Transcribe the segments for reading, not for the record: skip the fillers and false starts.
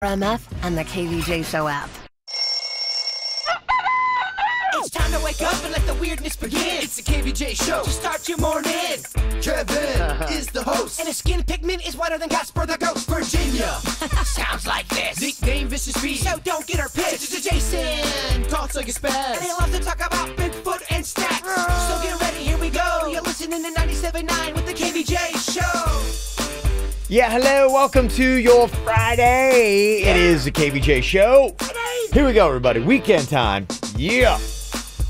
RMF and the KVJ Show app. It's time to wake up and let the weirdness begin. It's the KVJ Show to start your morning. Kevin is the host, and his skin pigment is whiter than Casper the Ghost. Virginia sounds like this. Nickname Vicious Beast, so don't get her pissed. Jason talks like a spaz, and he loves to talk about Bigfoot and stats. So get ready, here we go. You're listening to 97.9 with the KVJ Show. Yeah, hello, welcome to your Friday. It is the KVJ Show. Here we go, everybody. Weekend time. Yeah.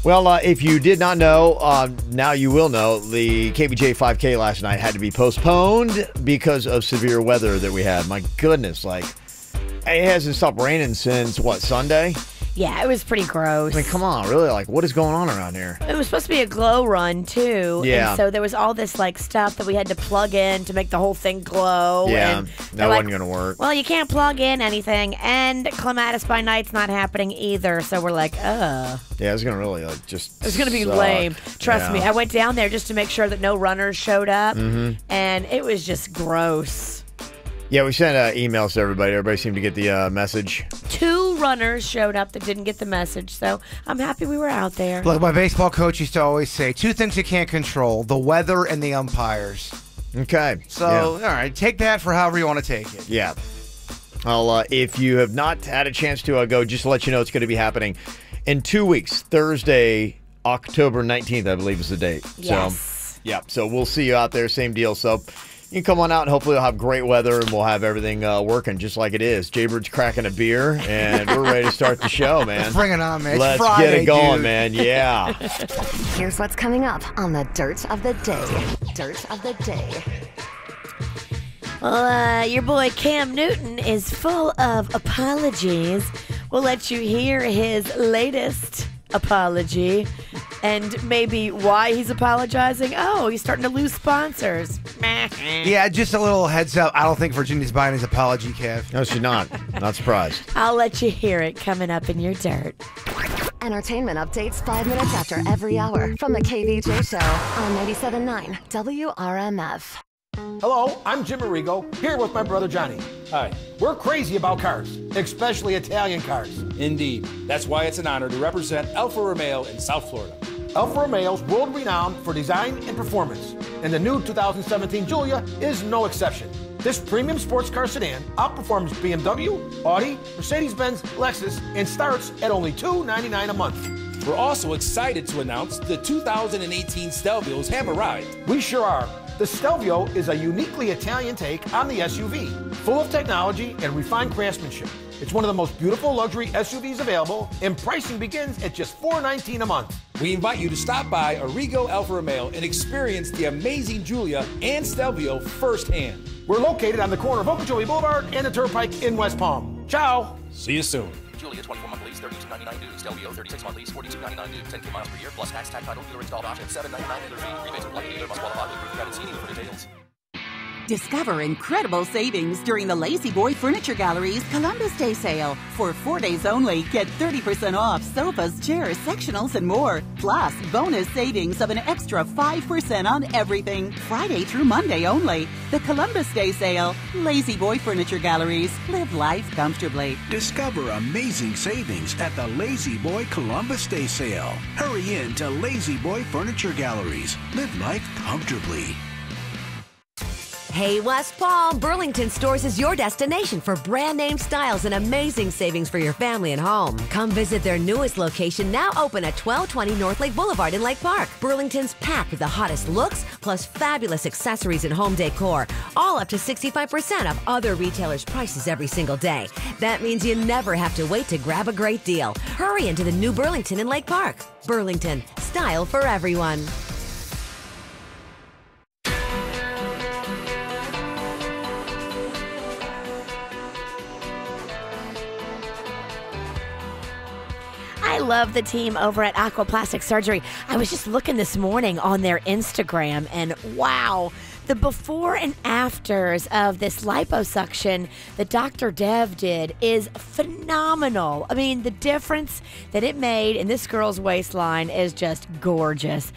Well, if you did not know, now you will know, the KVJ 5K last night had to be postponed because of severe weather that we had. My goodness, like, it hasn't stopped raining since, what, Sunday? Yeah, it was pretty gross. I mean, come on, really? Like, what is going on around here? It was supposed to be a glow run, too. Yeah. And so there was all this, like, stuff that we had to plug in to make the whole thing glow. Yeah, and that wasn't going to work. Well, you can't plug in anything, and Clematis by Night's not happening either. So we're like, Yeah, it's going to really, like, just It's going to be suck. lame. Trust me. Yeah. I went down there just to make sure that no runners showed up, and it was just gross. Yeah, we sent emails to everybody. Everybody seemed to get the message. 2 runners showed up that didn't get the message, so I'm happy we were out there. Look, my baseball coach used to always say, 2 things you can't control, the weather and the umpires. Okay. So, yeah. all right, take that for however you want to take it. Yeah. Well, if you have not had a chance to go, just to let you know, it's going to be happening in 2 weeks. Thursday, October 19th, I believe is the date. Yes. So, yeah. So we'll see you out there. Same deal. So you can come on out, and hopefully we'll have great weather, and we'll have everything working just like it is. Jaybird's cracking a beer, and we're ready to start the show, man. Bring it on, man. It's Let's Friday, get it going, dude. man. Yeah. Here's what's coming up on the Dirt of the Day. Dirt of the Day. Well, your boy Cam Newton is full of apologies. We'll let you hear his latest apology and maybe why he's apologizing. Oh, he's starting to lose sponsors. Yeah, just a little heads up. I don't think Virginia's buying his apology, Kev. No, she's not. Not surprised. I'll let you hear it coming up in your dirt. Entertainment updates 5 minutes after every hour from the KVJ Show on 97.9 WRMF. Hello, I'm Jim Arrigo, here with my brother Johnny. Hi. We're crazy about cars, especially Italian cars. Indeed. That's why it's an honor to represent Alfa Romeo in South Florida. Alfa Romeo's world-renowned for design and performance, and the new 2017 Giulia is no exception. This premium sports car sedan outperforms BMW, Audi, Mercedes-Benz, Lexus, and starts at only $299 a month. We're also excited to announce the 2018 Stelvios have arrived. We sure are. The Stelvio is a uniquely Italian take on the SUV, full of technology and refined craftsmanship. It's one of the most beautiful luxury SUVs available, and pricing begins at just $419 a month. We invite you to stop by Arrigo Alfa Romeo and experience the amazing Giulia and Stelvio firsthand. We're located on the corner of Okeechobee Boulevard and the Turnpike in West Palm. Ciao! See you soon. Giulia 24-month lease, $32.99 due. Stelvio 36-month lease, $42.99 due. 10 miles per year, plus tax, title, dealer installed option, $7.99 dealer fee. Rebates are lucky dealer must qualify with proof credit seating for details. Discover incredible savings during the Lazy Boy Furniture Gallery's Columbus Day sale. For 4 days only, get 30% off sofas, chairs, sectionals, and more. Plus, bonus savings of an extra 5% on everything. Friday through Monday only. The Columbus Day sale. Lazy Boy Furniture Galleries. Live life comfortably. Discover amazing savings at the Lazy Boy Columbus Day sale. Hurry in to Lazy Boy Furniture Galleries. Live life comfortably. Hey, West Palm, Burlington Stores is your destination for brand name styles and amazing savings for your family and home. Come visit their newest location, now open at 1220 North Lake Boulevard in Lake Park. Burlington's packed with the hottest looks, plus fabulous accessories and home decor, all up to 65% of other retailers' prices every single day. That means you never have to wait to grab a great deal. Hurry into the new Burlington in Lake Park. Burlington, style for everyone. I love the team over at Aquaplastic Surgery. I was just looking this morning on their Instagram, and wow, The before and afters of this liposuction that Dr. Dev did is phenomenal. I mean, the difference that it made in this girl's waistline is just gorgeous.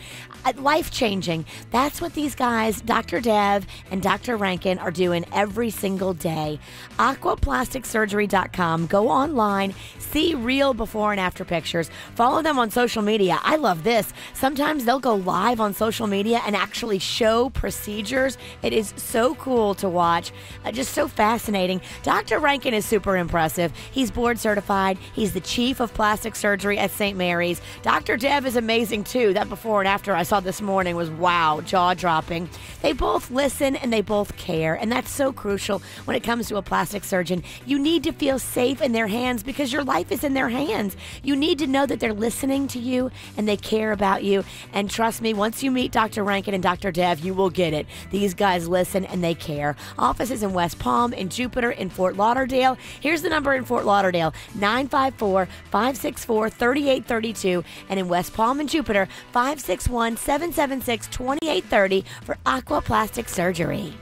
Life-changing. That's what these guys, Dr. Dev and Dr. Rankin, are doing every single day. Aquaplasticsurgery.com. Go online, see real before and after pictures. Follow them on social media. I love this. Sometimes they'll go live on social media and actually show procedures. It is so cool to watch. Just so fascinating. Dr. Rankin is super impressive. He's board certified. He's the chief of plastic surgery at St. Mary's. Dr. Dev is amazing too. That before and after I saw this morning was wow, jaw-dropping. They both listen and they both care, and that's so crucial when it comes to a plastic surgeon. You need to feel safe in their hands because your life is in their hands. You need to know that they're listening to you and they care about you. And trust me, once you meet Dr. Rankin and Dr. Dev, you will get it. These guys listen and they care. Offices in West Palm, in Jupiter, in Fort Lauderdale. Here's the number in Fort Lauderdale, 954-564-3832. And in West Palm and Jupiter, 561-776-2830 for Aquaplastic Surgery.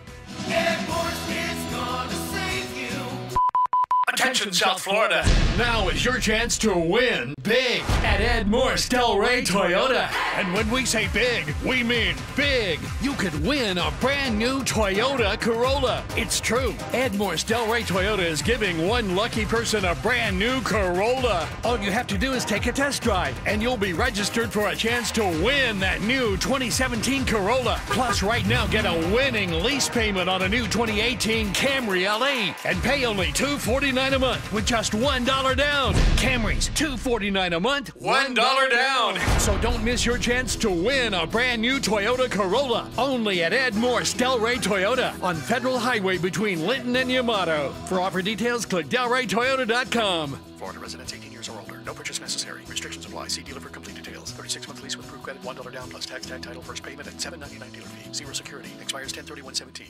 Attention, South Florida. Now is your chance to win big at Ed Morse Delray Toyota. And when we say big, we mean big. You could win a brand new Toyota Corolla. It's true. Ed Morse Delray Toyota is giving one lucky person a brand new Corolla. All you have to do is take a test drive, and you'll be registered for a chance to win that new 2017 Corolla. Plus, right now, get a winning lease payment on a new 2018 Camry LE and pay only $249 a month with just $1 down. Camrys, $249 a month, $1 down. So don't miss your chance to win a brand new Toyota Corolla. Only at Ed Morse Delray Toyota on Federal Highway between Linton and Yamato. For offer details, click delraytoyota.com. Florida residents 18 years or older. No purchase necessary. Restrictions apply. See dealer for complete details. 36-month lease with approved credit. $1 down plus tax, tag, title, first payment, and $7.99 dealer fee. Zero security. Expires 10/31/17.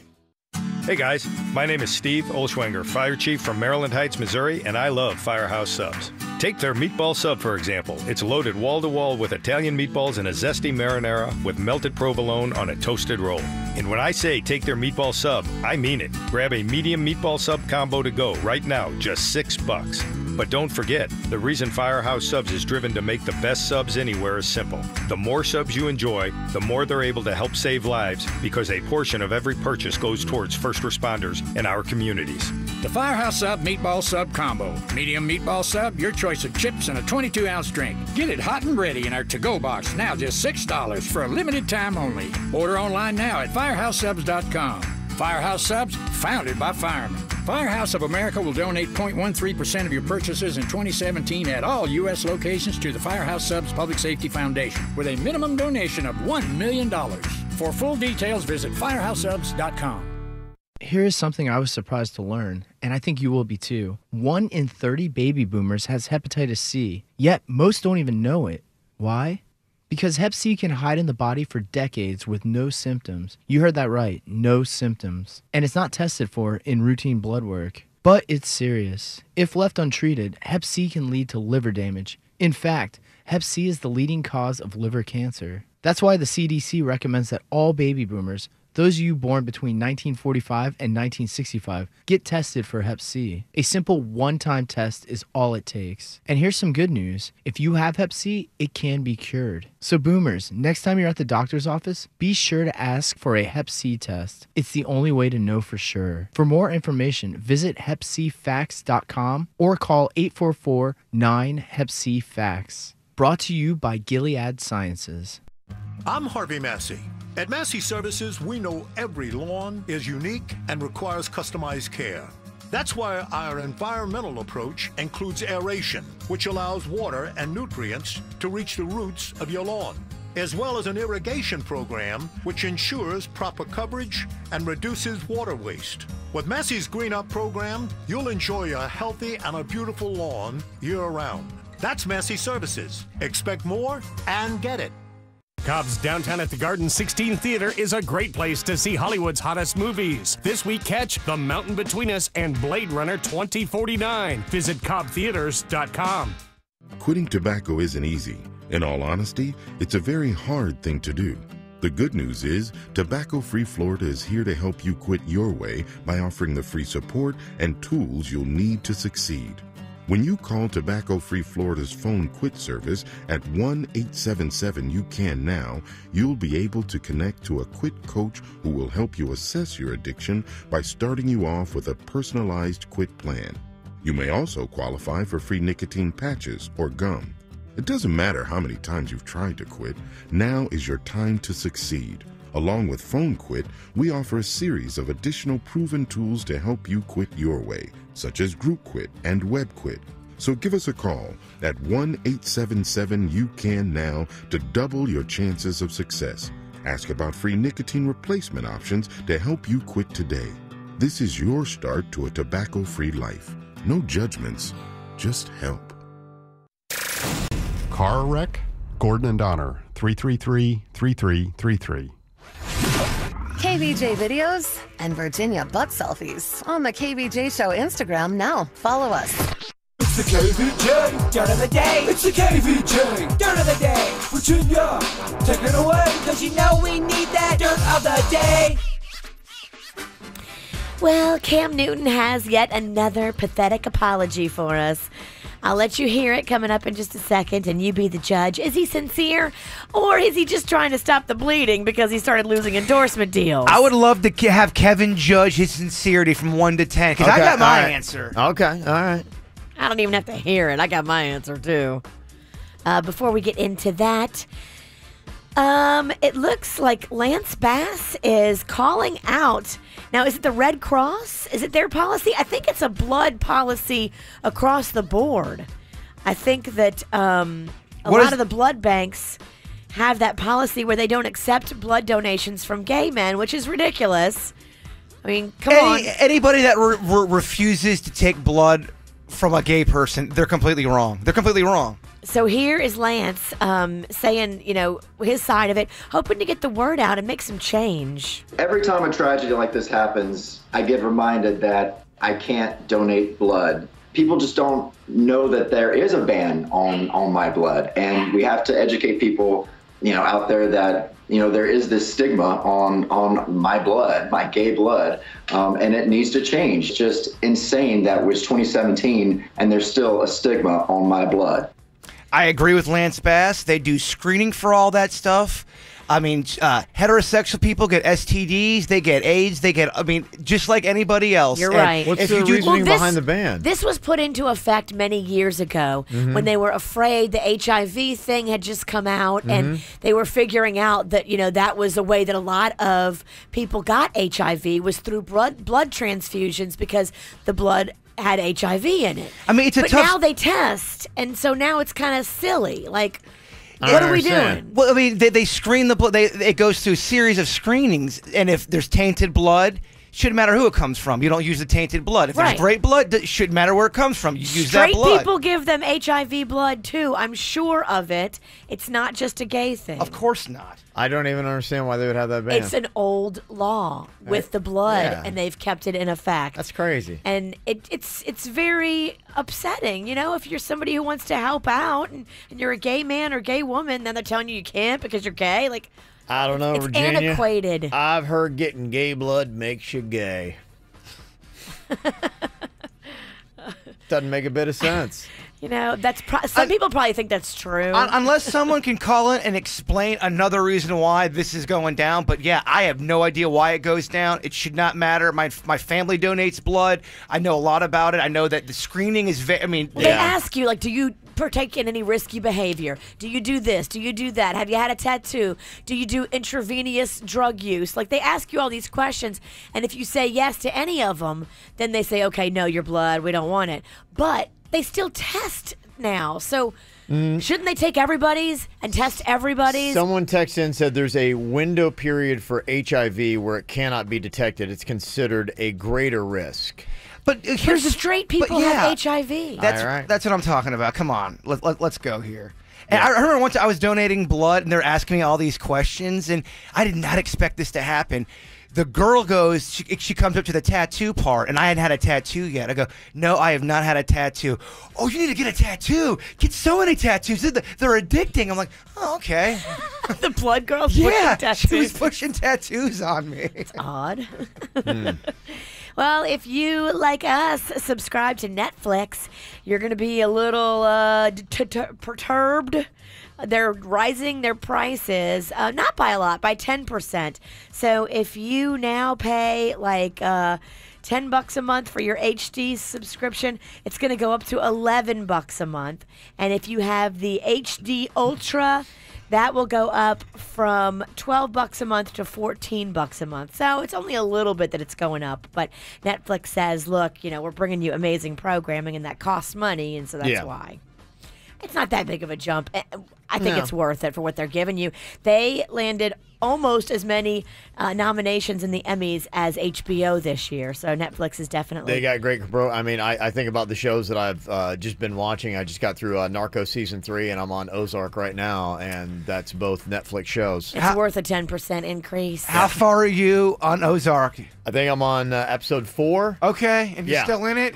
Hey guys, my name is Steve Olschwenger, Fire Chief from Maryland Heights, Missouri, and I love Firehouse Subs. Take their meatball sub, for example. It's loaded wall-to-wall with Italian meatballs and a zesty marinara with melted provolone on a toasted roll. And when I say take their meatball sub, I mean it. Grab a medium meatball sub combo to go right now, just $6. But don't forget, the reason Firehouse Subs is driven to make the best subs anywhere is simple. The more subs you enjoy, the more they're able to help save lives because a portion of every purchase goes towards first responders in our communities. The Firehouse Sub Meatball Sub Combo. Medium meatball sub, your choice of chips and a 22-ounce drink. Get it hot and ready in our to-go box, now just $6 for a limited time only. Order online now at firehousesubs.com. Firehouse Subs, founded by firemen. Firehouse of America will donate 0.13% of your purchases in 2017 at all U.S. locations to the Firehouse Subs Public Safety Foundation with a minimum donation of $1 million. For full details, visit firehousesubs.com. Here is something I was surprised to learn, and I think you will be too. 1 in 30 baby boomers has hepatitis C, yet most don't even know it. Why? Because Hep C can hide in the body for decades with no symptoms. You heard that right, no symptoms. And it's not tested for in routine blood work. But it's serious. If left untreated, Hep C can lead to liver damage. In fact, Hep C is the leading cause of liver cancer. That's why the CDC recommends that all baby boomers, those of you born between 1945 and 1965, get tested for Hep C. A simple one-time test is all it takes. And here's some good news. If you have Hep C, it can be cured. So boomers, next time you're at the doctor's office, be sure to ask for a Hep C test. It's the only way to know for sure. For more information, visit hepcfacts.com or call 844-9-HEP-C-FACTS. Brought to you by Gilead Sciences. I'm Harvey Massey. At Massey Services, we know every lawn is unique and requires customized care. That's why our environmental approach includes aeration, which allows water and nutrients to reach the roots of your lawn, as well as an irrigation program which ensures proper coverage and reduces water waste. With Massey's Green Up program, you'll enjoy a healthy and a beautiful lawn year-round. That's Massey Services. Expect more and get it. Cobb's Downtown at the Garden 16 Theater is a great place to see Hollywood's hottest movies. This week, catch The Mountain Between Us and Blade Runner 2049. Visit cobbtheaters.com. Quitting tobacco isn't easy. In all honesty, it's a very hard thing to do. The good news is, Tobacco-Free Florida is here to help you quit your way by offering the free support and tools you'll need to succeed. When you call Tobacco-Free Florida's phone quit service at 1-877-YOU-CAN-NOW, you'll be able to connect to a quit coach who will help you assess your addiction by starting you off with a personalized quit plan. You may also qualify for free nicotine patches or gum. It doesn't matter how many times you've tried to quit, now is your time to succeed. Along with Phone Quit, we offer a series of additional proven tools to help you quit your way, such as Group Quit and Web Quit. So give us a call at 1-877-YOU-CAN-NOW to double your chances of success. Ask about free nicotine replacement options to help you quit today. This is your start to a tobacco-free life. No judgments, just help. Car wreck? Gordon and Donner, 333-3333. KVJ videos and Virginia butt selfies on the KVJ Show Instagram now. Follow us. It's the KVJ dirt of the day. It's the KVJ dirt of the day. Virginia, take it away, cause you know we need that dirt of the day. Well, Cam Newton has yet another pathetic apology for us. I'll let you hear it coming up in just a second, and you be the judge. Is he sincere, or is he just trying to stop the bleeding because he started losing endorsement deals? I would love to have Kevin judge his sincerity from 1 to 10, because I got my answer. Okay, all right. I don't even have to hear it. I got my answer, too. Before we get into that, it looks like Lance Bass is calling out. Now, is it the Red Cross? Is it their policy? I think it's a blood policy across the board. I think that a lot of the blood banks have that policy where they don't accept blood donations from gay men, which is ridiculous. I mean, come on. Anybody that refuses to take blood from a gay person, they're completely wrong. They're completely wrong. So here is Lance saying, you know, his side of it, hoping to get the word out and make some change. Every time a tragedy like this happens, I get reminded that I can't donate blood. People just don't know that there is a ban on my blood, and we have to educate people, you know, out there that, you know, there is this stigma on my blood, my gay blood, and it needs to change. It's just insane that it was 2017 and there's still a stigma on my blood. I agree with Lance Bass. They do screening for all that stuff. I mean, heterosexual people get STDs, they get AIDS, just like anybody else. You're right. What's the reasoning behind the ban? This was put into effect many years ago when they were afraid the HIV thing had just come out, and they were figuring out that, you know, that was a way that a lot of people got HIV was through blood transfusions because the blood had HIV in it. I mean, but now they test, and so now it's kind of silly. Like, what are we doing? Well, I mean, they screen the blood. It goes through a series of screenings, and if there's tainted blood, shouldn't matter who it comes from. You don't use the tainted blood. If there's great blood, it shouldn't matter where it comes from. You use that blood. Straight people give them HIV blood too. I'm sure of it. It's not just a gay thing. Of course not. I don't even understand why they would have that ban. It's an old law with the blood, and they've kept it in effect. That's crazy. And it's very upsetting, you know, if you're somebody who wants to help out and you're a gay man or gay woman, then they're telling you can't because you're gay. Like, I don't know, it's Virginia. antiquated. I've heard getting gay blood makes you gay. Doesn't make a bit of sense. You know, that's some people probably think that's true. Unless someone can call in and explain another reason why this is going down. But yeah, I have no idea why it goes down. It should not matter. My family donates blood. I know a lot about it. I know that the screening is they ask you, like, do you partake in any risky behavior? Do you do this? Do you do that? Have you had a tattoo? Do you do intravenous drug use? Like, they ask you all these questions, and if you say yes to any of them, then they say, okay, no, your blood, we don't want it. But they still test now, so shouldn't they take everybody's and test everybody's? Someone texted in and said there's a window period for HIV where it cannot be detected. It's considered a greater risk. But here's the straight people have HIV. That's what I'm talking about. Come on, let's go here. And I remember once I was donating blood, and they're asking me all these questions, and I did not expect this to happen. The girl goes, she comes up to the tattoo part, and I hadn't had a tattoo yet. I go, no, I have not had a tattoo. Oh, you need to get a tattoo. Get so many tattoos. They're addicting. I'm like, oh, okay. The blood girl's Yeah, pushing tattoos. she was pushing tattoos on me. It's odd. Well, if you, like us, subscribe to Netflix, you're going to be a little perturbed. They're rising their prices, not by a lot, by 10%. So if you now pay like $10 a month for your HD subscription, it's going to go up to $11 a month. And if you have the HD Ultra, that will go up from $12 a month to $14 a month. So it's only a little bit that it's going up. But Netflix says, look, we're bringing you amazing programming, and that costs money, and so that's why. It's not that big of a jump. I think it's worth it for what they're giving you. They landed almost as many nominations in the Emmys as HBO this year, so Netflix is definitely... They got great... I think about the shows that I've just been watching. I just got through Narcos Season 3, and I'm on Ozark right now, and that's both Netflix shows. It's worth a 10% increase. How far are you on Ozark? I think I'm on episode 4. Okay, and you're still in it?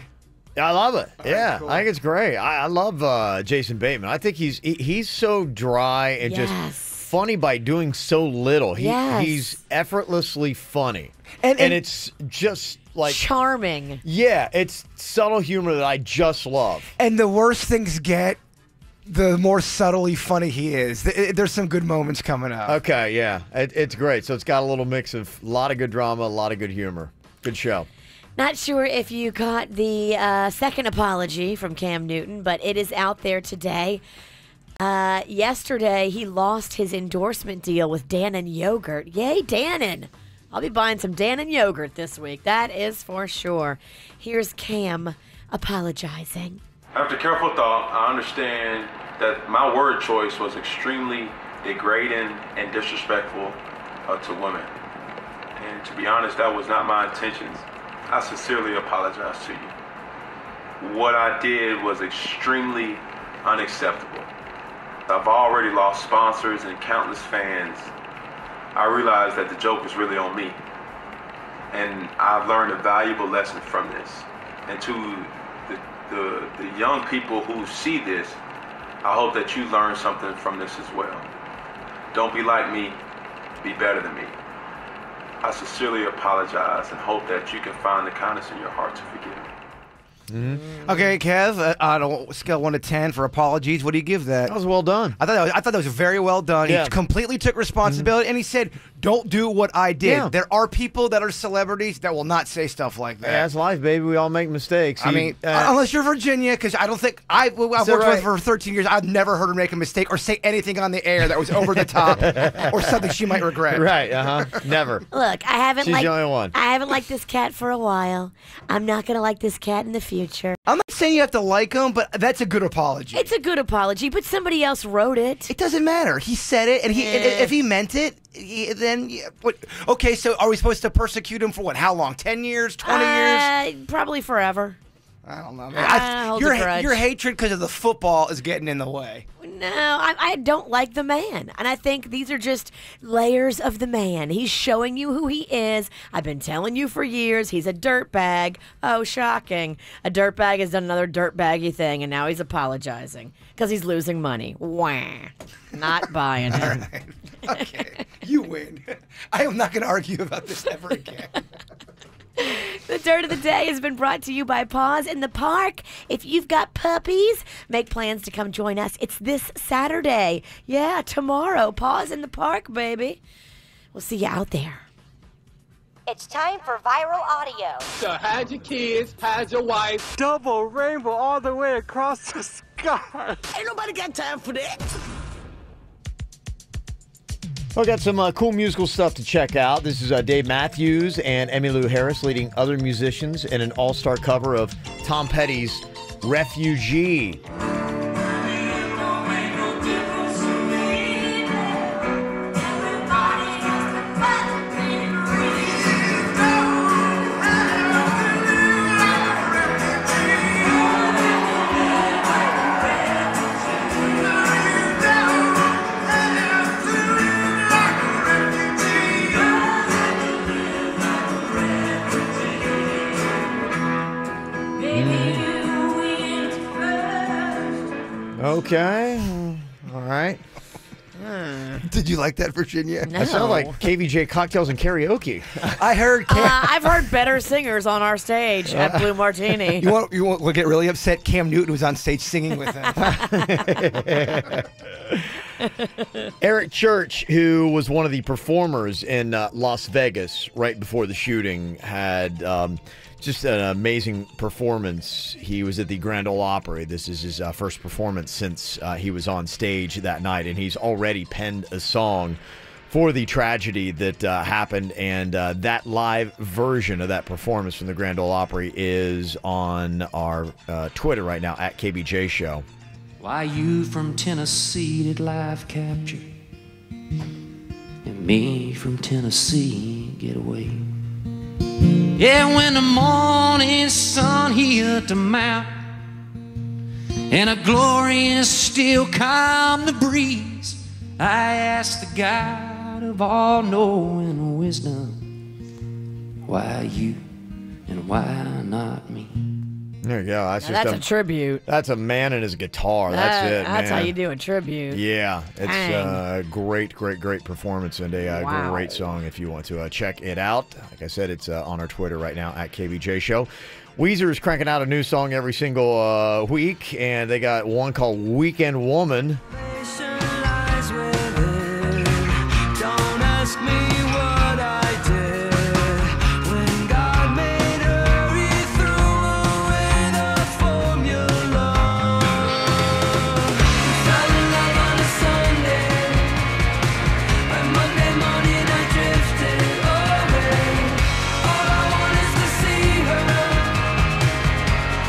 I love it. Right, cool. I think it's great. I love Jason Bateman. I think he's so dry and just funny by doing so little. He's effortlessly funny. And it's just like... charming. Yeah, it's subtle humor that I just love. And the worse things get, the more subtly funny he is. There's some good moments coming up. Okay, yeah. It's great. So it's got a little mix of a lot of good drama, a lot of good humor. Good show. Not sure if you caught the second apology from Cam Newton, but it is out there today. Yesterday, he lost his endorsement deal with Dannon Yogurt. Yay, Dannon! I'll be buying some Dannon Yogurt this week. That is for sure. Here's Cam apologizing. After careful thought, I understand that my word choice was extremely degrading and disrespectful to women. And to be honest, that was not my intentions. I sincerely apologize to you. What I did was extremely unacceptable. I've already lost sponsors and countless fans. I realized that the joke was really on me. And I've learned a valuable lesson from this. And to the young people who see this, I hope that you learn something from this as well. Don't be like me, be better than me. I sincerely apologize and hope that you can find the kindness in your heart to forgive me. Okay, Kev, on a scale 1 to 10 for apologies, what do you give that? That was well done. I thought that was very well done. Yeah. He completely took responsibility, and he said, don't do what I did. Yeah. There are people that are celebrities that will not say stuff like that. Yeah, that's life, baby. We all make mistakes. I mean, unless you're Virginia, because I don't think I've worked with her for 13 years. I've never heard her make a mistake or say anything on the air that was over the top or something she might regret. Right, never. Look, I haven't She's the only one. I haven't liked this cat for a while. I'm not going to like this cat in the future. I'm not saying you have to like him, but that's a good apology. It's a good apology, but somebody else wrote it. It doesn't matter. He said it, and if he meant it, then what? Okay, so are we supposed to persecute him for what? How long? 10 years? 20 years? Probably forever. I don't know, man. Your hatred because of the football is getting in the way. No, I don't like the man. And I think these are just layers of the man. He's showing you who he is. I've been telling you for years he's a dirtbag. Oh, shocking. A dirtbag has done another dirtbaggy thing, and now he's apologizing because he's losing money. Wah. Not buying it. All right. Okay. You win. I am not going to argue about this ever again. The Dirt of the Day has been brought to you by Paws in the Park. If you've got puppies, make plans to come join us. It's this Saturday. Yeah, tomorrow. Paws in the Park, baby. We'll see you out there. It's time for viral audio. So hide your kids, hide your wife. Double rainbow all the way across the sky. Ain't nobody got time for that. Well, got some cool musical stuff to check out. This is Dave Matthews and Emmylou Harris leading other musicians in an all-star cover of Tom Petty's Refugee. Okay. All right. Did you like that, Virginia? That sounded like KVJ cocktails and karaoke. I heard. I've heard better singers on our stage at Blue Martini. You want to get really upset? Cam Newton was on stage singing with them. Eric Church, who was one of the performers in Las Vegas right before the shooting, had just an amazing performance. He was at the Grand Ole Opry. This is his first performance since he was on stage that night, and he's already penned a song for the tragedy that happened, and that live version of that performance from the Grand Ole Opry is on our Twitter right now, at KBJ Show. Why you from Tennessee did live capture, and me from Tennessee get away. Yeah, when the morning sun hit the mountain, and a glorious still calm the breeze, I asked the God of all knowing wisdom, why you and why not me? There you go. That's a tribute. That's a man and his guitar. That's it, That's man. how you do a tribute. Yeah, it's a great performance and a Wow. great song if you want to check it out. Like I said, it's on our Twitter right now, at KVJ Show. Weezer is cranking out a new song every single week, and they got one called Weekend Woman. Don't ask me what I did when God made her, he threw away the formula. Fell in love on a Sunday, by Monday morning I drifted away. All I want is to see her,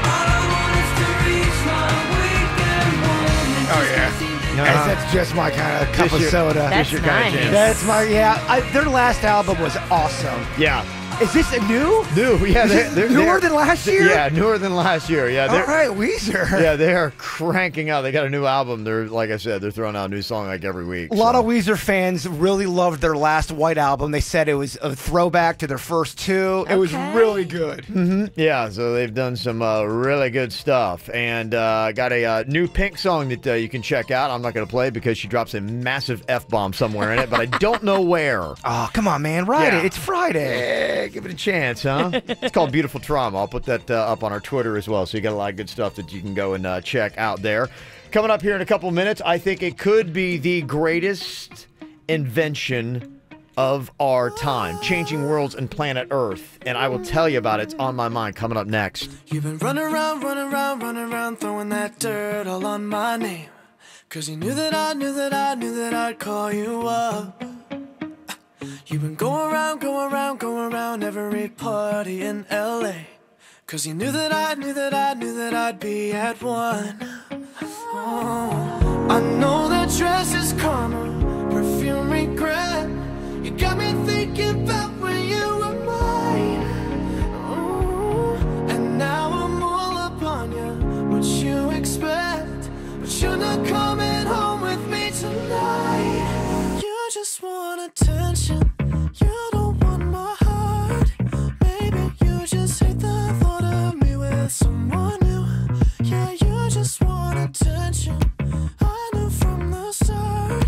all I want is to reach my weekend woman. Oh yeah. That's just my kind of cup of soda. That's your nice. Kind of jam. That's my their last album was awesome. Yeah. Is this a new? New, yeah. They're Newer than last year? Yeah, newer than last year. Yeah. All right, Weezer. Yeah, they are cranking out. They got a new album. They're, like I said, they're throwing out a new song like every week. A lot of Weezer fans really loved their last White album. They said it was a throwback to their first two. It was really good. Yeah, so they've done some really good stuff. And got a new Pink song that you can check out. I'm not going to play because she drops a massive F-bomb somewhere in it, but I don't know where. Oh, come on, man. Ride it. It's Friday. Yeah, give it a chance, huh? It's called Beautiful Trauma. I'll put that up on our Twitter as well, so you got a lot of good stuff that you can go and check out there. Coming up here in a couple minutes, I think it could be the greatest invention of our time, changing worlds and planet Earth, and I will tell you about it. It's on my mind coming up next. You've been running around, throwing that dirt all on my name. Cause you knew that I'd call you up. You've been going around every party in LA. Cause you knew that I'd be at one. Oh, I know that dress is karma, perfume regret. You got me thinking about when you were mine. Oh, and now I'm all up on you, what you expect. But you're not coming home with me tonight. You just want attention, you don't want my heart. Maybe you just hate the thought of me with someone new. Yeah, you just want attention, I knew from the start.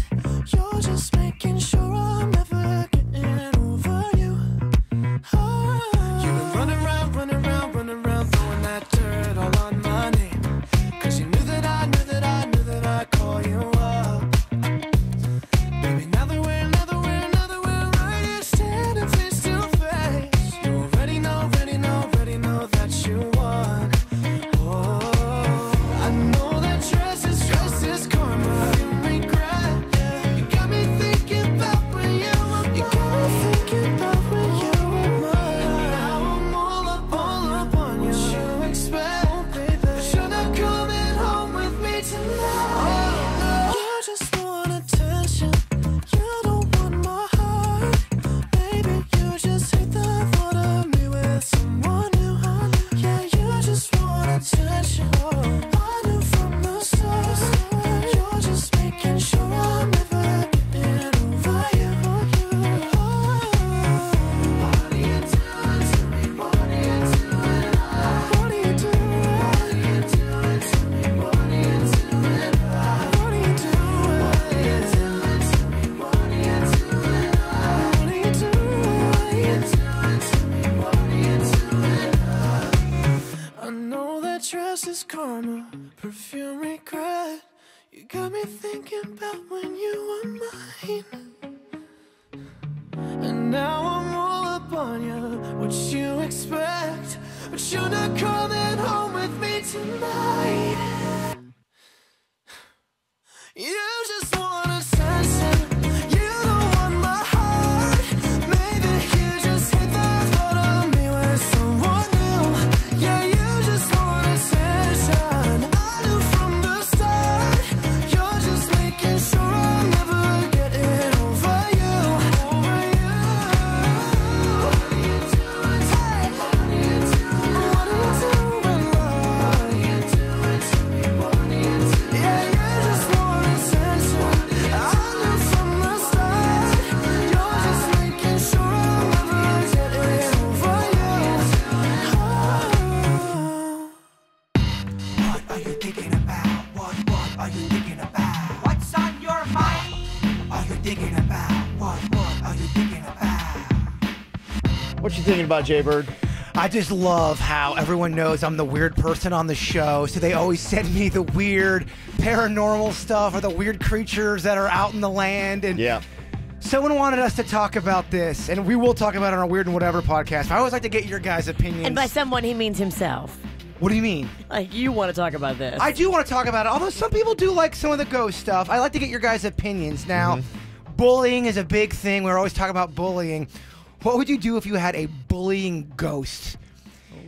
You're just making sure I'm never getting over you. You've been running around, throwing that dirt all on my name. Cause you knew that I'd call you up. Baby, now that we're Perfume regret. You got me thinking about when you were mine. And now I'm all up on you. What you expect? But you're not coming home with me tonight. You just want attention. You don't want my heart. Maybe you just hit the thought of me with someone new. Yeah, you just want attention. I knew from the start. You're just making sure I'm never getting over you. Over you. What are you doing? Hey, what are you doing? What are you doing? What are you doing to me? What are you doing? Yeah, you just want attention. I knew from the start. You're just making sure I'm never getting over you. What are you thinking about? What are you thinking about? What's on your mind? Are you thinking about? What are you thinking about? What you thinking about, Jay Bird? I just love how everyone knows I'm the weird person on the show, so they always send me the weird paranormal stuff or the weird creatures that are out in the land. And yeah, someone wanted us to talk about this, and we will talk about it on our Weird and Whatever podcast. I always like to get your guys' opinions. And by someone, he means himself. What do you mean? Like, you want to talk about this. I do want to talk about it, although some people do like some of the ghost stuff. I like to get your guys' opinions. Now, bullying is a big thing. We're always talking about bullying. What would you do if you had a bullying ghost?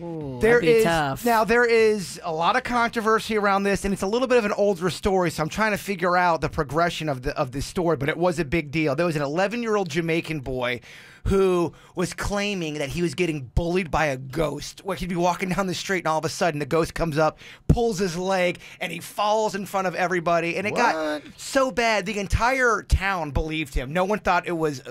Ooh, There that'd be is tough. now there is a lot of controversy around this, and it's a little bit of an older story. So I'm trying to figure out the progression of this story, but it was a big deal. There was an 11-year-old Jamaican boy who was claiming that he was getting bullied by a ghost. Where he'd be walking down the street, and all of a sudden the ghost comes up, pulls his leg, and he falls in front of everybody. And it got so bad, the entire town believed him. No one thought it was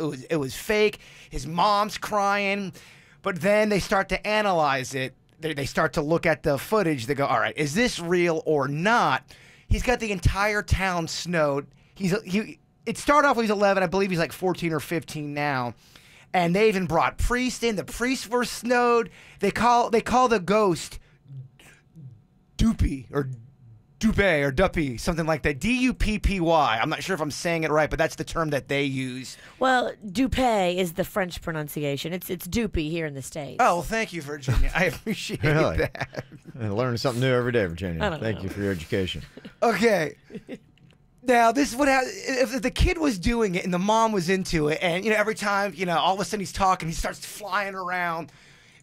fake. His mom's crying. But then they start to analyze it. They start to look at the footage. They go, all right, is this real or not? He's got the entire town snowed. It started off when he was 11. I believe he's like 14 or 15 now. And they even brought priests in. The priests were snowed. They call the ghost Doopy or Dupe or Duppy, something like that. D-U-P-P-Y. I'm not sure if I'm saying it right, but that's the term that they use. Well, Dupe is the French pronunciation. It's Doopy here in the States. Oh, well, thank you, Virginia. I appreciate Really? that. I learn something new every day, Virginia. I don't Thank know. you for your education. Okay. Now, this would have if the kid was doing it and the mom was into it, and every time all of a sudden he's talking, he starts flying around.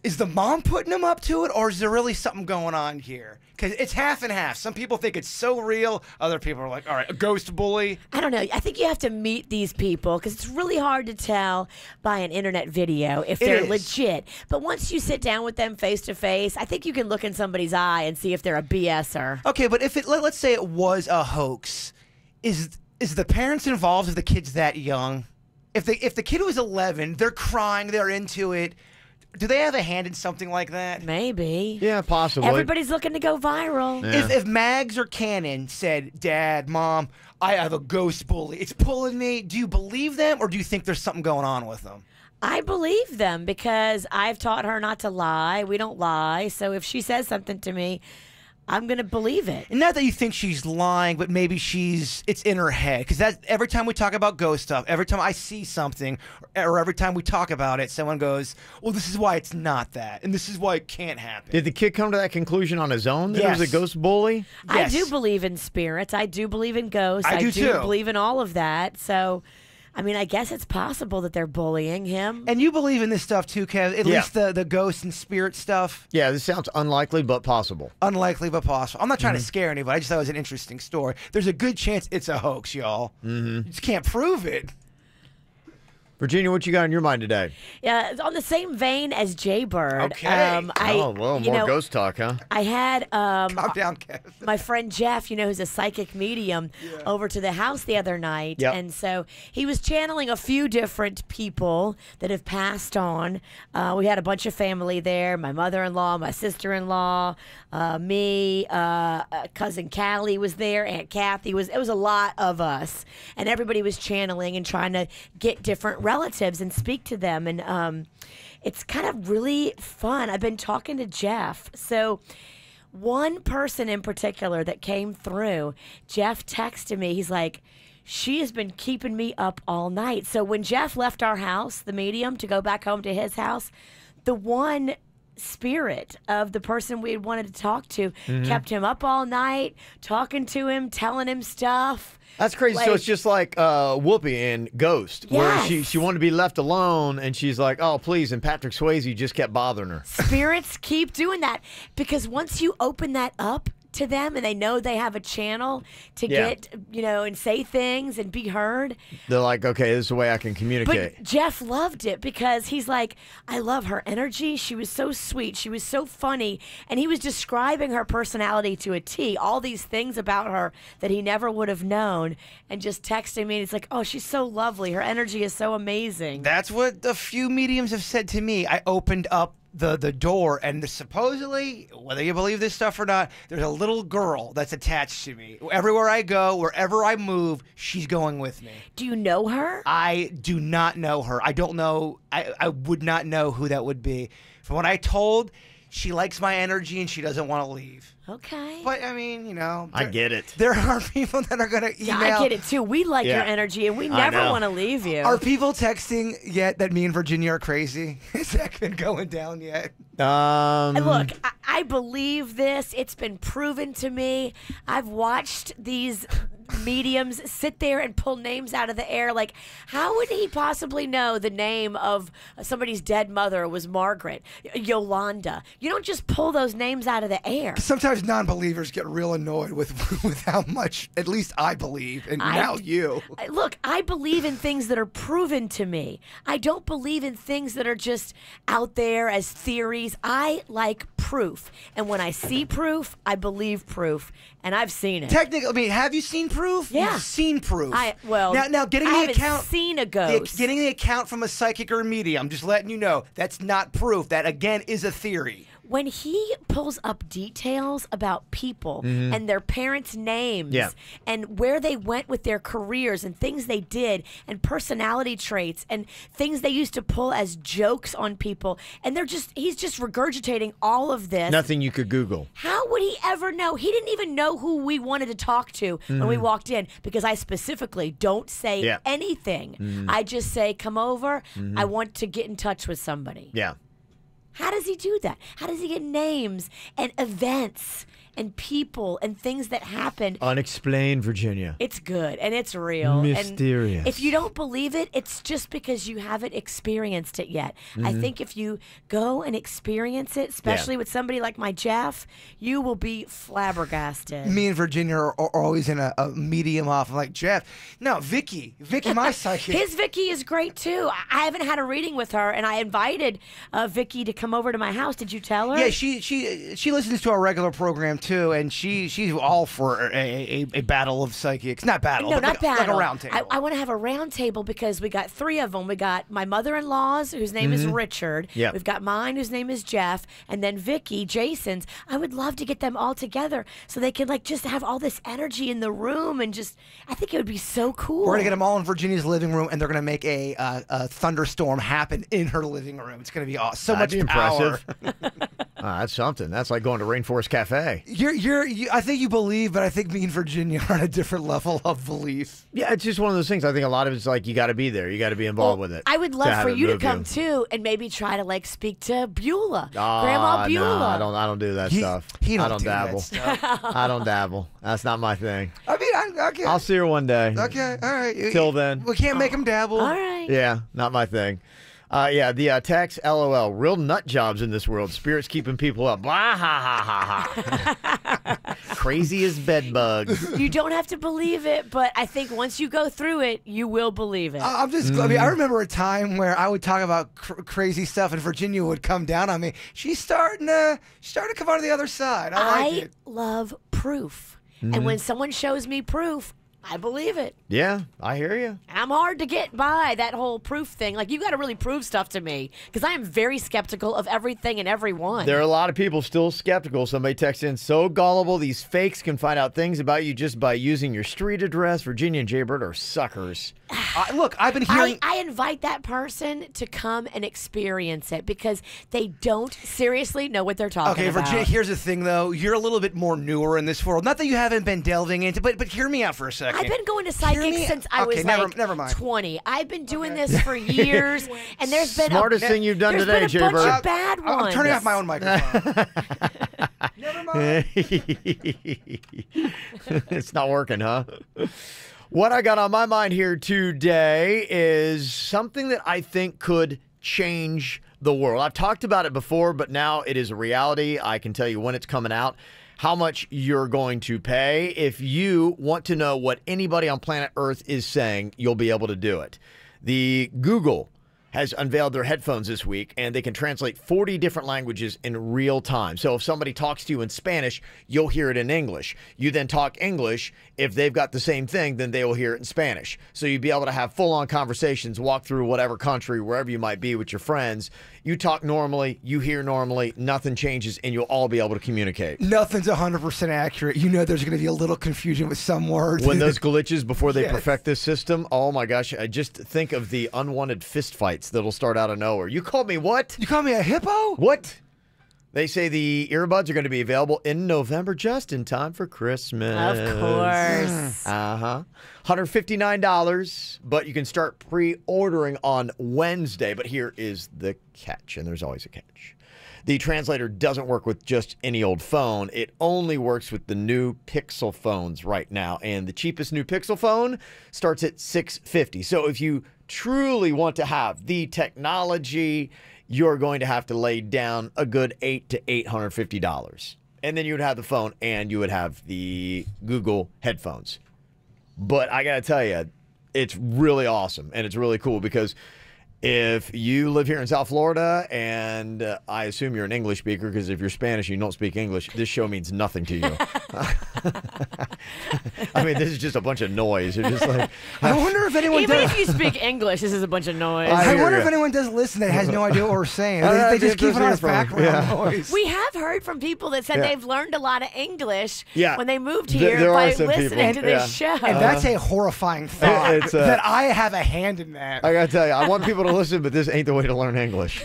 Is the mom putting him up to it, or is there really something going on here? Because it's half and half. Some people think it's so real. Other people are like, all right, a ghost bully. I don't know. I think you have to meet these people because it's really hard to tell by an internet video if they're legit. But once you sit down with them face to face, I think you can look in somebody's eye and see if they're a BSer. Okay, but if let's say it was a hoax, is the parents involved if the kid's that young? If the kid was 11, they're crying, they're into it. Do they have a hand in something like that? Maybe. Yeah, possibly. Everybody's looking to go viral. Yeah. If Mags or Cannon said, Dad, Mom, I have a ghost bully, it's pulling me, do you believe them or do you think there's something going on with them? I believe them because I've taught her not to lie. We don't lie. So if she says something to me, I'm going to believe it. And not that you think she's lying, but maybe it's in her head. Because every time we talk about ghost stuff, every time I see something, or every time we talk about it, someone goes, well, this is why it's not that, and this is why it can't happen. Did the kid come to that conclusion on his own that he was a ghost bully? I do believe in spirits. I do believe in ghosts. I do too. Believe in all of that. So, I mean, I guess it's possible that they're bullying him. And you believe in this stuff too, Kev? At least the ghost and spirit stuff? Yeah, this sounds unlikely but possible. Unlikely but possible. I'm not trying to scare anybody. I just thought it was an interesting story. There's a good chance it's a hoax, y'all. You just can't prove it. Virginia, what you got in your mind today? Yeah, on the same vein as Jay Bird. Okay. More ghost talk, huh? I had Calm down, Kev. my friend Jeff, who's a psychic medium, over to the house the other night. Yep. And so he was channeling a few different people that have passed on. We had a bunch of family there, my mother-in-law, my sister-in-law, me, cousin Callie was there, Aunt Kathy it was a lot of us. And everybody was channeling and trying to get different relatives and speak to them. And it's kind of really fun. I've been talking to Jeff. So one person in particular that came through, Jeff texted me. He's like, she has been keeping me up all night. So when Jeff left our house, the medium, to go back home to his house, the one spirit of the person we wanted to talk to kept him up all night, talking to him, telling him stuff. That's crazy. So it's just like Whoopi in Ghost, where she wanted to be left alone, and she's like, oh, please, and Patrick Swayze just kept bothering her. Spirits keep doing that, because once you open that up to them and they know they have a channel to get, and say things and be heard. They're like, okay, this is the way I can communicate. But Jeff loved it because he's like, I love her energy. She was so sweet. She was so funny. And he was describing her personality to a T, all these things about her that he never would have known, and just texting me. And it's like, oh, she's so lovely. Her energy is so amazing. That's what a few mediums have said to me. I opened up the door, and supposedly, whether you believe this stuff or not, there's a little girl that's attached to me. Everywhere I go, wherever I move, she's going with me. Do you know her? I do not know her. I don't know. I would not know who that would be. From what I told, she likes my energy and she doesn't want to leave. Okay. But, I mean, I get it. There are people that are going to email. Yeah, I get it, too. We like your energy, and we never want to leave you. Are people texting yet that me and Virginia are crazy? Has that been going down yet? And look, I believe this. It's been proven to me. I've watched these mediums sit there and pull names out of the air. Like, how would he possibly know the name of somebody's dead mother was Margaret, Yolanda? You don't just pull those names out of the air. Sometimes non-believers get real annoyed with how much, at least I believe, and now you. Look, I believe in things that are proven to me. I don't believe in things that are just out there as theories. I like proof. And when I see proof, I believe proof. And I've seen it. Technically, I mean, have you seen proof? Yeah. You've seen proof. Now getting I the account. Seen a ghost. Getting the account from a psychic or a medium, I'm just letting you know, that's not proof. That, again, is a theory. When he pulls up details about people and their parents' names and where they went with their careers and things they did and personality traits and things they used to pull as jokes on people, and he's just regurgitating all of this. Nothing you could Google. How would he ever know? He didn't even know who we wanted to talk to when we walked in, because I specifically don't say anything. I just say, come over. I want to get in touch with somebody. Yeah. How does he do that? How does he get names and events and people and things that happen? Unexplained, Virginia. It's good and it's real. Mysterious. And if you don't believe it, it's just because you haven't experienced it yet. I think if you go and experience it, especially with somebody like my Jeff, you will be flabbergasted. Me and Virginia are always in a medium off. I'm like, Jeff, no, Vicky, my psychic. His Vicky is great too. I haven't had a reading with her, and I invited Vicky to come over to my house. Did you tell her? Yeah, she listens to our regular program too, and she's all for a battle of psychics. Not battle. No, but not like, battle. Like a round table. I want to have a round table because we got three of them. We got my mother-in-law's, whose name is Richard. Yep. We've got mine, whose name is Jeff, and then Vicky, Jason's. I would love to get them all together so they could just have all this energy in the room, and I think it would be so cool. We're gonna get them all in Virginia's living room, and they're gonna make a thunderstorm happen in her living room. It's gonna be awesome. So That'd much be power. impressive. That's something. That's like going to Rainforest Cafe. I think you believe, but I think me and Virginia are on a different level of belief. Yeah, it's just one of those things. I think a lot of it's like you got to be there. You got to be involved with it. I would love for you to come too, and maybe try to speak to Beulah, Grandma Beulah. No, I don't do that stuff. I don't dabble. I don't dabble. That's not my thing. I mean, okay. I'll see her one day. Okay, all right. Till then, we can't make them dabble. All right. Yeah, not my thing. The text, LOL, real nut jobs in this world. Spirits keeping people up. Blah, ha, ha, ha, ha. Crazy as bed bugs. You don't have to believe it, but I think once you go through it, you will believe it. I mean, I remember a time where I would talk about crazy stuff, and Virginia would come down on me. She's starting to come out of the other side. I like it. Love proof. And when someone shows me proof, I believe it. Yeah, I hear you. I'm hard to get by that whole proof thing. You got to really prove stuff to me because I am very skeptical of everything and everyone. There are a lot of people still skeptical. Somebody texts in, so gullible, these fakes can find out things about you just by using your street address. Virginia and Jaybird are suckers. Look, I've been hearing. I invite that person to come and experience it because they don't seriously know what they're talking about. Okay, Virginia, here's the thing, though. You're a little bit more newer in this world. Not that you haven't been delving into, but hear me out for a second. I've been going to psychics since I was never mind. 20. I've been doing this for years, and there's been Smartest thing you've done today, Jay There's been a bunch Bird. of bad ones. I'm turning off my own microphone. It's not working, huh? What I got on my mind here today is something that I think could change the world. I've talked about it before, but now it is a reality. I can tell you when it's coming out, how much you're going to pay. If you want to know what anybody on planet Earth is saying, you'll be able to do it. The Google has unveiled their headphones this week, and they can translate 40 different languages in real time. So if somebody talks to you in Spanish, you'll hear it in English. You then talk English. If they've got the same thing, then they will hear it in Spanish. So you'd be able to have full-on conversations, walk through whatever country, wherever you might be with your friends. You talk normally, you hear normally, nothing changes, and you'll all be able to communicate. Nothing's 100% accurate. You know there's going to be a little confusion with some words. When those glitches before they perfect this system, oh my gosh, I just think of the unwanted fist fights that'll start out of nowhere. You called me what? You called me a hippo? What? They say the earbuds are going to be available in November, just in time for Christmas. Of course. $159, but you can start pre-ordering on Wednesday. But here is the catch, and there's always a catch. The translator doesn't work with just any old phone. It only works with the new Pixel phones right now, and the cheapest new Pixel phone starts at $650. So if you truly want to have the technology, you're going to have to lay down a good $800 to $850. And then you would have the phone and you would have the Google headphones. But I got to tell you, it's really awesome and it's really cool because if you live here in South Florida, and I assume you're an English speaker because if you're Spanish and you don't speak English, this show means nothing to you. I mean, this is just a bunch of noise. You're just like, I wonder if anyone Even does. if you speak English, this is a bunch of noise. I wonder if anyone does listen that has no idea what we're saying. They just keep it on as background noise. We have heard from people that said they've learned a lot of English when they moved There here by are some listening people. to this show. And that's a horrifying thought It's, that I have a hand in that. I got to tell you, I want people to listen, but this ain't the way to learn English.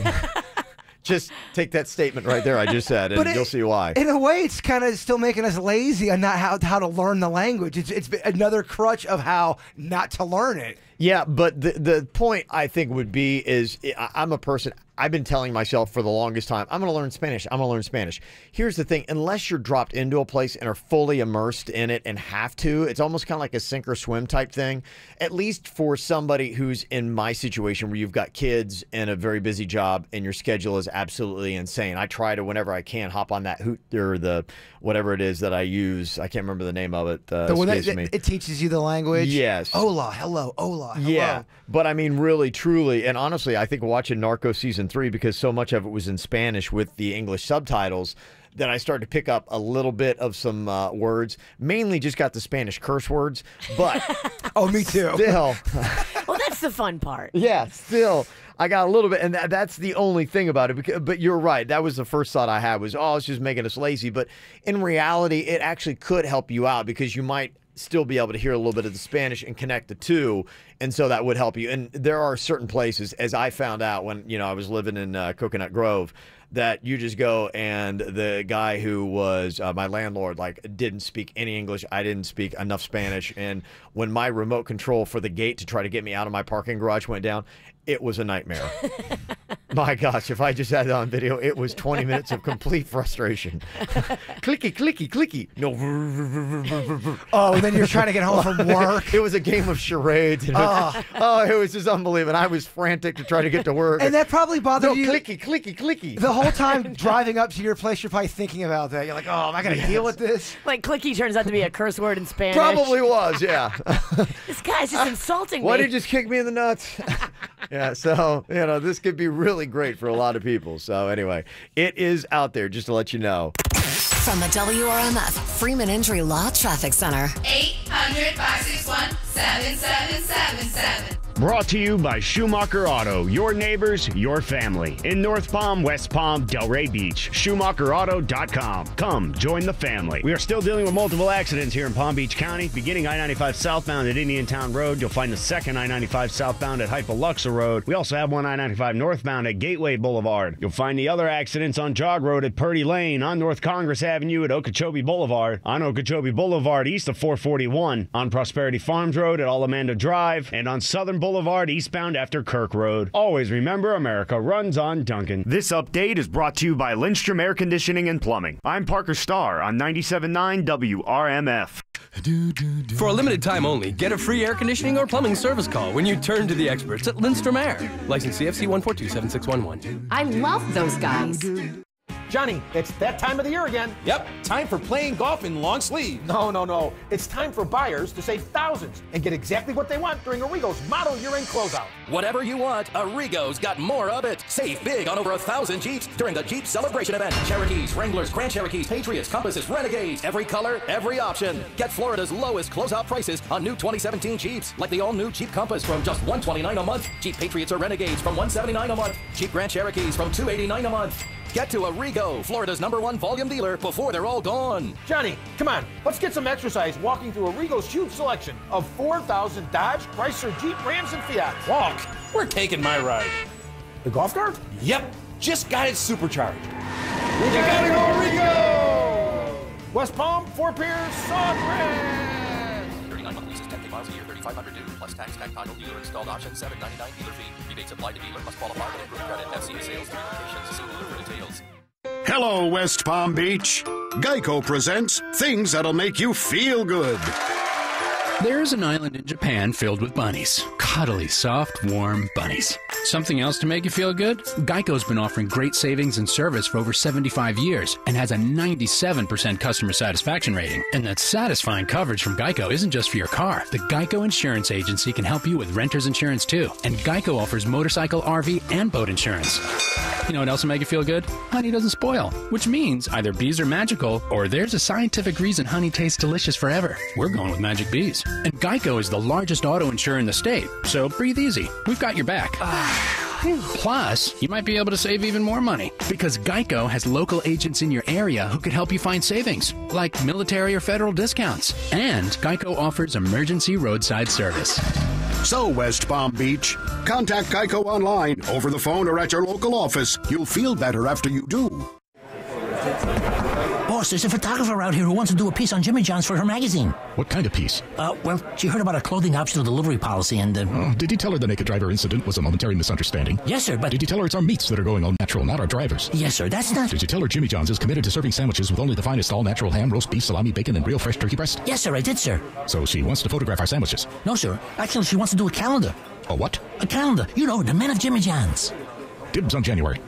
Just take that statement right there I just said, and you'll see why. In a way, it's kind of still making us lazy on not how to learn the language. It's another crutch of how not to learn it. Yeah, but the point I think would be is I'm a person, I've been telling myself for the longest time, I'm going to learn Spanish. I'm going to learn Spanish. Here's the thing. Unless you're dropped into a place and are fully immersed in it and have to, it's almost kind of like a sink or swim type thing. At least for somebody who's in my situation where you've got kids and a very busy job and your schedule is absolutely insane. I try to, whenever I can, hop on that Hoot or the whatever it is that I use. I can't remember the name of it. The one that it teaches you the language? Yes. Hola, hello, hola, hello. Yeah, but I mean, really, truly, and honestly, I think watching Narcos Season 3, because so much of it was in Spanish with the English subtitles, that I started to pick up a little bit of some words, mainly just got the Spanish curse words, but... Oh, me too. Still... Well, that's the fun part. Yeah, still, I got a little bit, and that's the only thing about it. But you're right. That was the first thought I had was, oh, it's just making us lazy. But in reality, it actually could help you out because you might still be able to hear a little bit of the Spanish and connect the two, and so that would help you. And there are certain places, as I found out when I was living in Coconut Grove, that you just go and the guy who was my landlord didn't speak any English. I didn't speak enough Spanish, and when my remote control for the gate to try to get me out of my parking garage went down, it was a nightmare. My gosh, if I just had it on video, it was 20 minutes of complete frustration. Clicky, clicky, clicky. No. Oh, and then you're trying to get home from work. It was a game of charades. And it was just unbelievable. I was frantic to try to get to work. And that probably bothered you. Clicky, clicky, clicky. The whole time driving up to your place, you're probably thinking about that. You're like, oh, am I going to deal with this? Like clicky turns out to be a curse word in Spanish. Probably was, yeah. This guy's just insulting me. Why did you just kick me in the nuts? Yeah, so, this could be really great for a lot of people. So anyway, it is out there, just to let you know. From the WRMF Freeman Injury Law Traffic Center. 800-561-7777. Brought to you by Schumacher Auto, your neighbors, your family. In North Palm, West Palm, Delray Beach. SchumacherAuto.com. Come, join the family. We are still dealing with multiple accidents here in Palm Beach County. Beginning I-95 southbound at Indiantown Road, you'll find the second I-95 southbound at Hypoluxa Road. We also have one I-95 northbound at Gateway Boulevard. You'll find the other accidents on Jog Road at Purdy Lane, on North Congress Avenue at Okeechobee Boulevard, on Okeechobee Boulevard east of 441, on Prosperity Farms Road at Alamanda Drive, and on Southern Boulevard eastbound after Kirk Road. Always remember, America runs on Duncan. This update is brought to you by Lindstrom Air Conditioning and Plumbing. I'm Parker Starr on 97.9 WRMF. For a limited time only, get a free air conditioning or plumbing service call when you turn to the experts at Lindstrom Air. License CFC 1427611. I love those guys. Johnny, it's that time of the year again. Yep, time for playing golf in long sleeve. No. It's time for buyers to save thousands and get exactly what they want during Arrigo's model year-end closeout. Whatever you want, Arrigo's got more of it. Save big on over 1,000 Jeeps during the Jeep Celebration event. Cherokees, Wranglers, Grand Cherokees, Patriots, Compasses, Renegades. Every color, every option. Get Florida's lowest closeout prices on new 2017 Jeeps, like the all-new Jeep Compass from just $129 a month. Jeep Patriots or Renegades from $179 a month. Jeep Grand Cherokees from $289 a month. Get to Arrigo, Florida's #1 volume dealer, before they're all gone. Johnny, come on. Let's get some exercise walking through Arrigo's huge selection of 4,000 Dodge, Chrysler, Jeep, Rams, and Fiat. Walk. We're taking my ride. The golf cart? Yep. Just got it supercharged. You gotta go Arrigo! West Palm, Fort Pierce, Sawgrass. 39-month leases, 10K miles a year, 3,500 due, plus tax, title, dealer installed option, $7.99 dealer fee. Rebates applied to dealer, must qualify with improved credit. FCA sales, 3 locations. See dealer for details. Hello, West Palm Beach. Geico presents things that'll make you feel good. There's an island in Japan filled with bunnies. Cuddly, soft, warm bunnies. Something else to make you feel good? Geico's been offering great savings and service for over 75 years and has a 97% customer satisfaction rating. And that satisfying coverage from Geico isn't just for your car. The Geico Insurance Agency can help you with renter's insurance too. And Geico offers motorcycle, RV, and boat insurance. You know what else will make you feel good? Honey doesn't spoil, which means either bees are magical or there's a scientific reason honey tastes delicious forever. We're going with Magic Bees. And Geico is the largest auto insurer in the state, so breathe easy. We've got your back. Plus, you might be able to save even more money because Geico has local agents in your area who could help you find savings, like military or federal discounts. And Geico offers emergency roadside service. So, West Palm Beach, contact Geico online, over the phone, or at your local office. You'll feel better after you do. Boss, there's a photographer out here who wants to do a piece on Jimmy John's for her magazine. What kind of piece? Well, she heard about a clothing optional delivery policy and... Did you tell her the naked driver incident was a momentary misunderstanding? Yes, sir, but... Did you tell her it's our meats that are going all natural, not our drivers? Yes, sir, that's not... Did you tell her Jimmy John's is committed to serving sandwiches with only the finest all-natural ham, roast beef, salami, bacon, and real fresh turkey breast? Yes, sir, I did, sir. So she wants to photograph our sandwiches? No, sir. Actually, she wants to do a calendar. A what? A calendar. You know, the men of Jimmy John's. Dibs on January.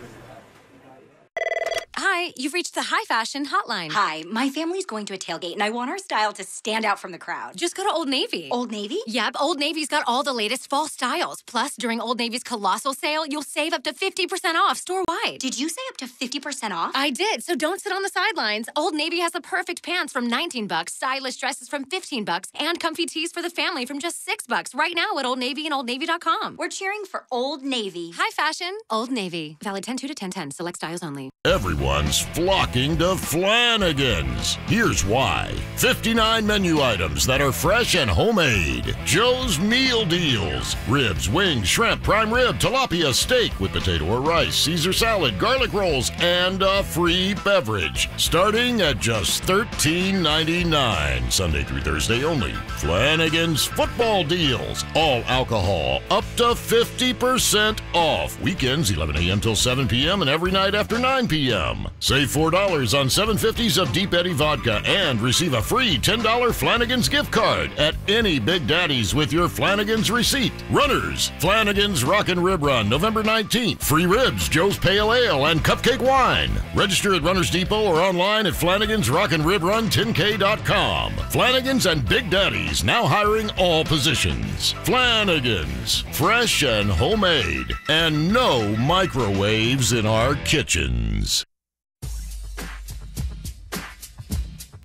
Hi, you've reached the High Fashion Hotline. Hi, my family's going to a tailgate, and I want our style to stand out from the crowd. Just go to Old Navy. Old Navy? Yep, Old Navy's got all the latest fall styles. Plus, during Old Navy's colossal sale, you'll save up to 50% off store-wide. Did you say up to 50% off? I did, so don't sit on the sidelines. Old Navy has the perfect pants from $19, stylish dresses from $15, and comfy tees for the family from just $6 right now at Old Navy and OldNavy.com. We're cheering for Old Navy. High Fashion, Old Navy. Valid 10-2 to 10-10. Select styles only. Everyone's flocking to Flanagan's. Here's why. 59 menu items that are fresh and homemade. Joe's Meal Deals. Ribs, wings, shrimp, prime rib, tilapia, steak with potato or rice, Caesar salad, garlic rolls, and a free beverage. Starting at just $13.99. Sunday through Thursday only. Flanagan's Football Deals. All alcohol up to 50% off. Weekends 11 a.m. till 7 p.m. and every night after 9 p.m. Save $4 on 750s of Deep Eddy vodka and receive a free $10 Flanagan's gift card at any Big Daddy's with your Flanagan's receipt. Runners, Flanagan's Rockin' Rib Run, November 19th. Free ribs, Joe's Pale Ale, and cupcake wine. Register at Runners Depot or online at Flanagan's Rockin' Rib Run 10K.com. Flanagan's and Big Daddy's now hiring all positions. Flanagan's, fresh and homemade, and no microwaves in our kitchens.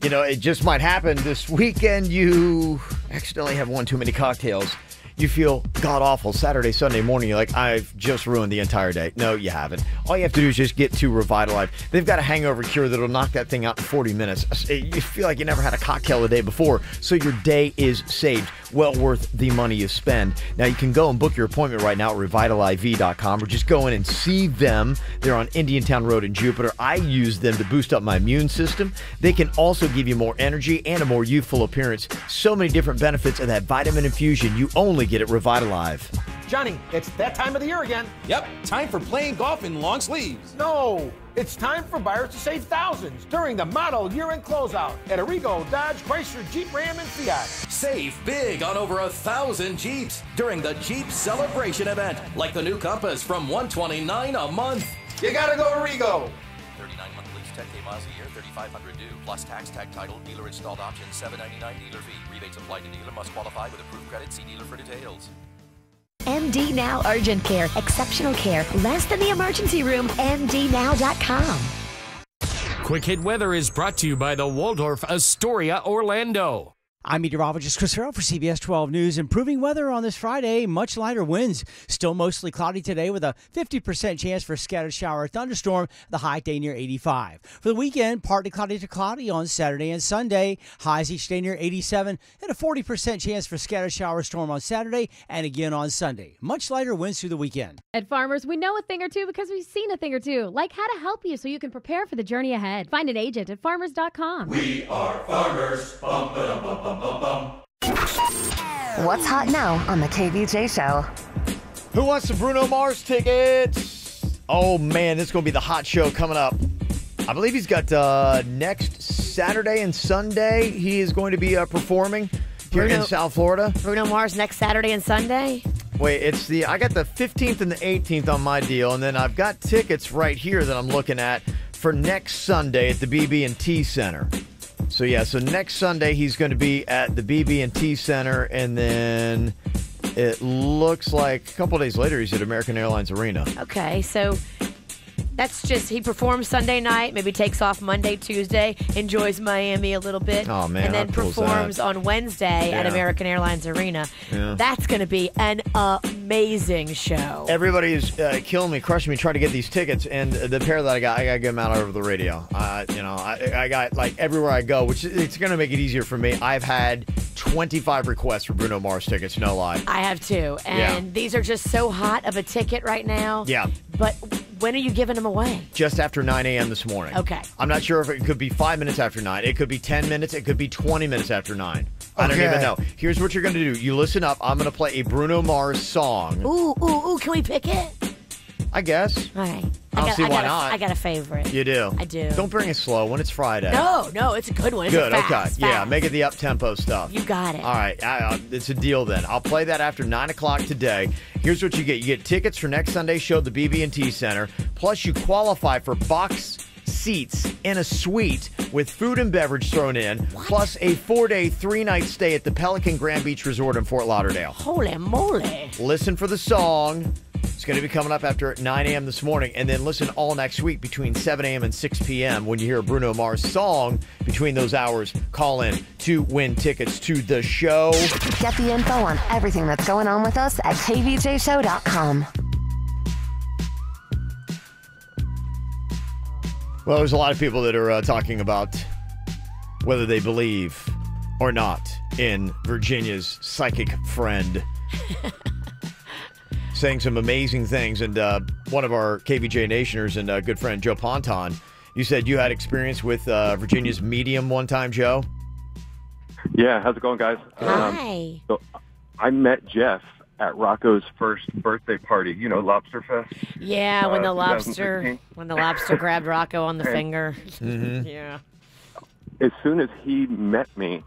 You know, it just might happen this weekend. You accidentally have one too many cocktails. You feel god-awful Saturday, Sunday morning. You're like, I've just ruined the entire day. No, you haven't. All you have to do is just get to Revitalife. They've got a hangover cure that'll knock that thing out in 40 minutes. You feel like you never had a cocktail the day before, so your day is saved. Well worth the money you spend. Now, you can go and book your appointment right now at revitaliv.com or just go in and see them. They're on Indiantown Road in Jupiter. I use them to boost up my immune system. They can also give you more energy and a more youthful appearance. So many different benefits of that vitamin infusion you only get at Revitalive. Johnny, it's that time of the year again. Yep, time for playing golf in long sleeves. No, it's time for buyers to save thousands during the model year-end closeout at Arrigo, Dodge, Chrysler, Jeep, Ram, and Fiat. Save big on over 1,000 Jeeps during the Jeep Celebration event, like the new Compass from $129 a month. You gotta go Arrigo. 39-month lease, 10K miles a year, $3,500 due, plus tax, tag title, dealer installed option, $799 dealer fee. Rebates applied to dealer, must qualify with approved credit. See dealer for details. MD Now Urgent Care. Exceptional care. Less than the emergency room. MDNow.com. Quick Hit Weather is brought to you by the Waldorf Astoria, Orlando. I'm meteorologist Chris Farrell for CBS 12 News. Improving weather on this Friday, much lighter winds. Still mostly cloudy today with a 50% chance for a scattered shower or thunderstorm, the high day near 85. For the weekend, partly cloudy to cloudy on Saturday and Sunday. Highs each day near 87 and a 40% chance for scattered shower or storm on Saturday and again on Sunday. Much lighter winds through the weekend. At Farmers, we know a thing or two because we've seen a thing or two, like how to help you so you can prepare for the journey ahead. Find an agent at farmers.com. We are farmers. Bum, ba-dum, bum, bum, bum, bum. What's hot now on the KVJ show? Who wants some Bruno Mars tickets? Oh, man, this is going to be the hot show coming up. I believe he's got next Saturday and Sunday. He is going to be performing here in South Florida. Bruno Mars next Saturday and Sunday? Wait, I got the 15th and the 18th on my deal, and then I've got tickets right here that I'm looking at for next Sunday at the BB&T Center. So next Sunday he's going to be at the BB&T Center, and then it looks like a couple days later he's at American Airlines Arena. Okay, so that's just, he performs Sunday night, maybe takes off Monday, Tuesday, enjoys Miami a little bit, oh, man, and then performs on Wednesday at American Airlines Arena. Yeah. That's going to be an amazing show. Everybody is killing me, crushing me, trying to get these tickets, and the pair that I got to get them out over the radio. I got, like, everywhere I go, which it's going to make it easier for me. I've had 25 requests for Bruno Mars tickets, no lie. I have too, and these are just so hot of a ticket right now. Yeah. But when are you giving them away? Just after 9 a.m. this morning. Okay. I'm not sure if it could be 5 minutes after 9. It could be 10 minutes. It could be 20 minutes after 9. I don't even know. Here's what you're going to do. You listen up. I'm going to play a Bruno Mars song. Ooh, can we pick it? I guess. All right. I don't see why not. I got a favorite. You do? I do. Don't bring it slow when it's Friday. No, it's a good one. It's good, fast. Yeah, make it the up-tempo stuff. You got it. All right, it's a deal then. I'll play that after 9 o'clock today. Here's what you get. You get tickets for next Sunday's show at the BB&T Center, plus you qualify for box seats in a suite with food and beverage thrown in, plus a 4-day, 3-night stay at the Pelican Grand Beach Resort in Fort Lauderdale. Holy moly. Listen for the song. It's going to be coming up after 9 a.m. this morning, and then listen all next week between 7 a.m. and 6 p.m. when you hear a Bruno Mars song between those hours. Call in to win tickets to the show. Get the info on everything that's going on with us at kvjshow.com. Well, there's a lot of people that are talking about whether they believe or not in Virginia's psychic friend. Saying some amazing things, and one of our KVJ Nationers and good friend Joe Ponton, you said you had experience with Virginia's medium one time, Joe? Yeah, how's it going, guys? Hi. So I met Jeff at Rocco's first birthday party, Lobster Fest. Yeah, when the lobster grabbed Rocco on the finger. Mm-hmm. Yeah. As soon as he met me,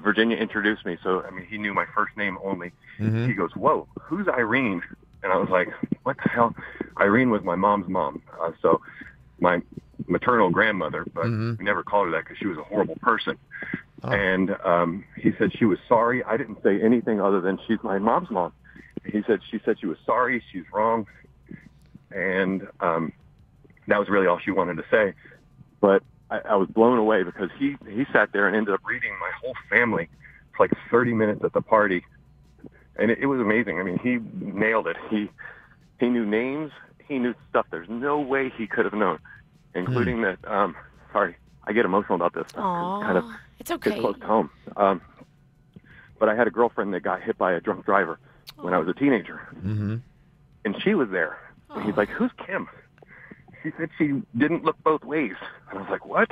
Virginia introduced me, so he knew my first name only. Mm-hmm. He goes, "Whoa, who's Irene?" And I was like, "What the hell?" Irene was my mom's mom, so my maternal grandmother, but we never called her that because she was a horrible person. Oh. And he said she was sorry. I didn't say anything other than she's my mom's mom. She said she was sorry, she's wrong, and that was really all she wanted to say. But I was blown away because he sat there and ended up reading my whole family for like 30 minutes at the party. And it was amazing. I mean, he nailed it. He knew names. He knew stuff there's no way he could have known, including that. Sorry, I get emotional about this stuff. Aww, it's okay. It's close to home. But I had a girlfriend that got hit by a drunk driver when I was a teenager, and she was there. And he's like, "Who's Kim?" She said she didn't look both ways, and I was like, "What?"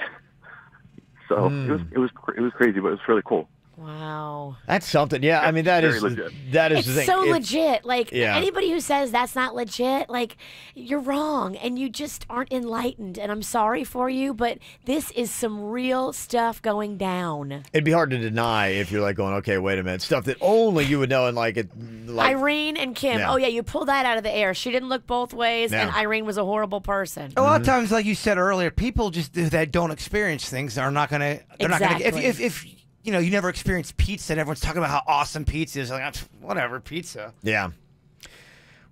So it was crazy, but it was really cool. Wow. That's something. Yeah, I mean, that is legit. That is It's the thing. so legit. Like, Yeah. anybody who says that's not legit, like, you're wrong and you just aren't enlightened. And I'm sorry for you, but this is some real stuff going down. It'd be hard to deny if you're like going, okay, wait a minute, stuff that only you would know, and like it. Like, Irene and Kim. Yeah. Oh, yeah, you pull that out of the air. She didn't look both ways, and Yeah. Irene was a horrible person. A lot of times, like you said earlier, people just that don't experience things are not gonna. They're not gonna. If you know, you never experienced pizza, and everyone's talking about how awesome pizza is. Like, whatever, pizza. Yeah.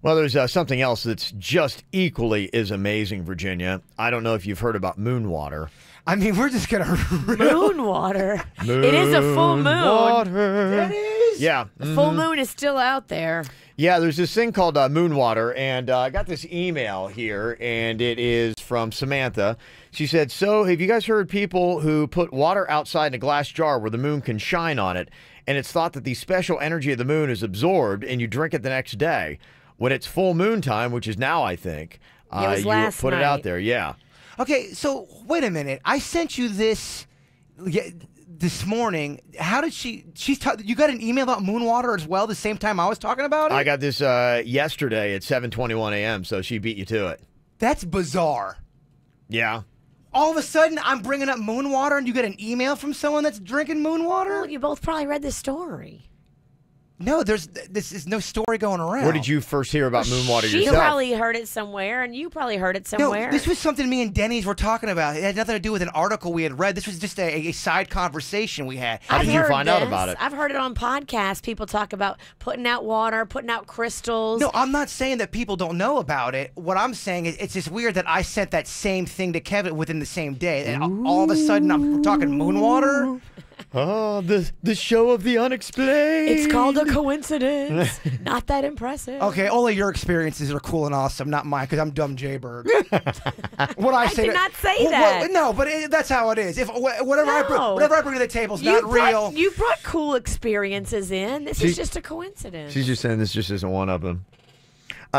Well, there's something else that's just equally as amazing, Virginia. I don't know if you've heard about moon water. I mean, we're just gonna moon water. It is a full moon. Water. It is. Yeah. The full moon is still out there. Yeah, there's this thing called moon water, and I got this email here, and it is from Samantha. She said, "So, have you guys heard people who put water outside in a glass jar where the moon can shine on it, and it's thought that the special energy of the moon is absorbed, and you drink it the next day? When it's full moon time, which is now, I think, It was you last put it night. out there." Yeah. Okay, so wait a minute. I sent you this this morning. How did you got an email about moon water as well the same time I was talking about it? I got this yesterday at 7:21 a.m., so she beat you to it. That's bizarre. Yeah. All of a sudden, I'm bringing up moon water, and you get an email from someone that's drinking moon water? Well, you both probably read the story. No, this is no story going around. Where did you first hear about moon water She yourself? probably heard it somewhere, and you probably heard it somewhere. No, this was something me and Denny's were talking about. It had nothing to do with an article we had read. This was just a side conversation we had. How did you find out about it? I've heard it on podcasts. People talk about putting out water, putting out crystals. No, I'm not saying that people don't know about it. What I'm saying is it's just weird that I sent that same thing to Kevin within the same day. And all of a sudden, I'm talking moon water. Oh, the show of the unexplained. It's called a coincidence. Not that impressive. Okay, only your experiences are cool and awesome, not mine, because I'm dumb Jaybird. What I say did not say that. no, but that's how it is. If whatever I bring to the table is not real. You brought cool experiences in. This is just a coincidence. She's just saying this just isn't one of them.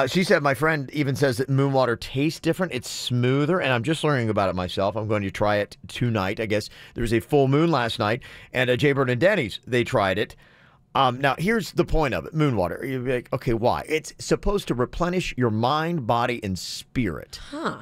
She said, my friend even says that moon water tastes different. It's smoother, and I'm just learning about it myself. I'm going to try it tonight. I guess there was a full moon last night, and Jaybird and Denny's, they tried it. Now, here's the point of it, moon water. You'd be like, okay, why? It's supposed to replenish your mind, body, and spirit. Huh.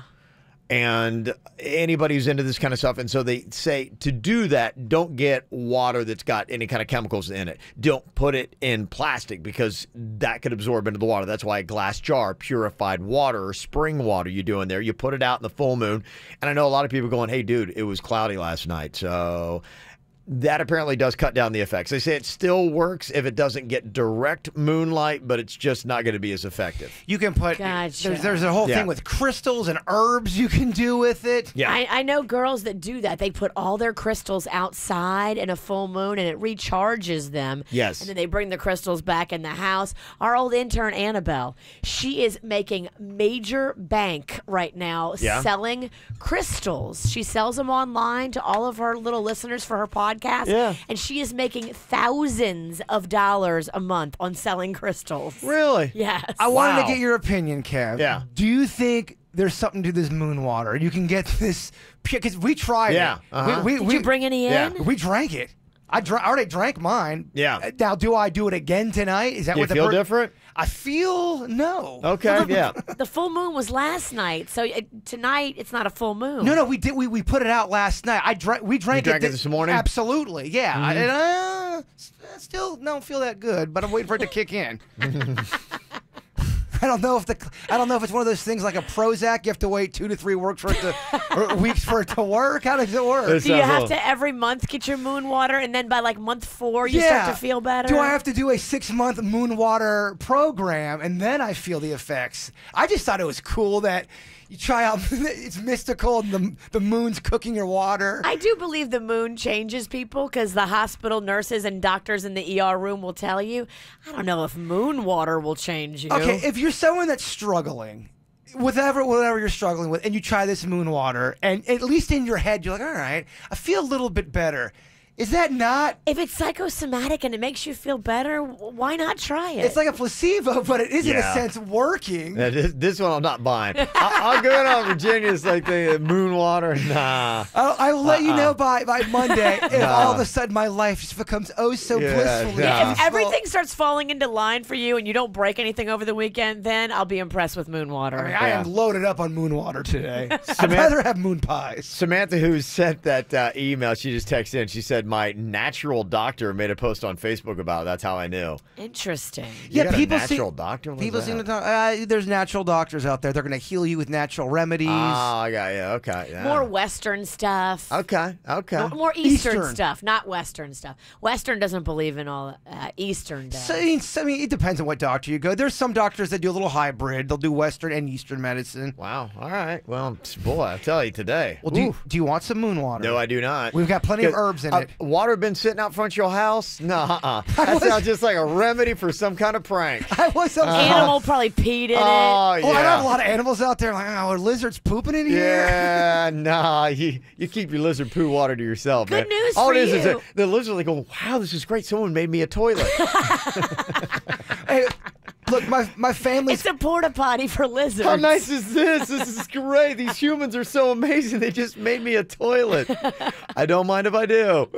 And anybody who's into this kind of stuff, and so they say to do that, don't get water that's got any kind of chemicals in it. Don't put it in plastic because that could absorb into the water. That's why a glass jar, purified water or spring water you do in there, you put it out in the full moon. And I know a lot of people going, hey, dude, it was cloudy last night. So that apparently does cut down the effects. They say it still works if it doesn't get direct moonlight, but it's just not going to be as effective. You can put Gotcha. there's a whole thing with crystals and herbs you can do with it. Yeah. I know girls that do that. They put all their crystals outside in a full moon, and it recharges them. Yes. And then they bring the crystals back in the house. Our old intern, Annabelle, she is making major bank right now selling crystals. She sells them online to all of her little listeners for her podcast. Yeah. And she is making thousands of dollars a month on selling crystals. Really? Yes. I wanted to get your opinion, Kev. Yeah. Do you think there's something to this moon water? You can get this because we tried it. Uh-huh. Did you bring any in? We drank it. I already drank mine. Yeah. Now, do I do it again tonight? Is that Do you what feel different? I feel no. Okay, yeah. The full moon was last night, so tonight it's not a full moon. No, we did. We put it out last night. We drank it this morning? Absolutely, yeah. Mm-hmm. And I still don't feel that good, but I'm waiting for it to kick in. I don't know if it's one of those things like a Prozac. You have to wait 2 to 3 weeks for it to work. How does it work? Do you have to every month get your moon water, and then by like month 4 you start to feel better? Do I have to do a 6-month moon water program and then I feel the effects? I just thought it was cool that You try out, it's mystical, and the moon's cooking your water. I do believe the moon changes people because the hospital nurses and doctors in the ER room will tell you. I don't know if moon water will change you. Okay, if you're someone that's struggling, whatever you're struggling with, and you try this moon water, and at least in your head, you're like, all right, I feel a little bit better. Is that not? If it's psychosomatic and it makes you feel better, why not try it? It's like a placebo, but it is in a sense working. Yeah, this one I'm not buying. I'll go on Virginia's like the moon water. Nah. I'll let you know by Monday if all of a sudden my life just becomes so blissfully. Yeah, if everything starts falling into line for you and you don't break anything over the weekend, then I'll be impressed with moon water. I mean, I am loaded up on moon water today. I'd rather have moon pies. Samantha, who sent that email, she just texted in. She said, my natural doctor made a post on Facebook about it. That's how I knew. Interesting. You got people a natural doctor? People seem to talk. There's natural doctors out there. They're going to heal you with natural remedies. Oh, I got you. Okay. Yeah. More Western stuff. Okay. More Eastern stuff, not Western stuff. Western doesn't believe in all Eastern does. So, I mean, it depends on what doctor you go. There's some doctors that do a little hybrid. They'll do Western and Eastern medicine. Wow. All right. Well, boy, I tell you today. Well, do you want some moon water? No, I do not. We've got plenty of herbs in it. Water been sitting out front of your house? No, that sounds just like a remedy for some kind of prank. Animal probably peed in it. Oh, yeah. Well, I have a lot of animals out there. Like, are lizards pooping in here? Yeah, nah. You keep your lizard poo water to yourself, man. Good news All for it is you. the lizard's like, oh, wow, this is great. Someone made me a toilet. Hey, look, my family's... It's a porta potty for lizards. How nice is this? This is great. These humans are so amazing. They just made me a toilet. I don't mind if I do.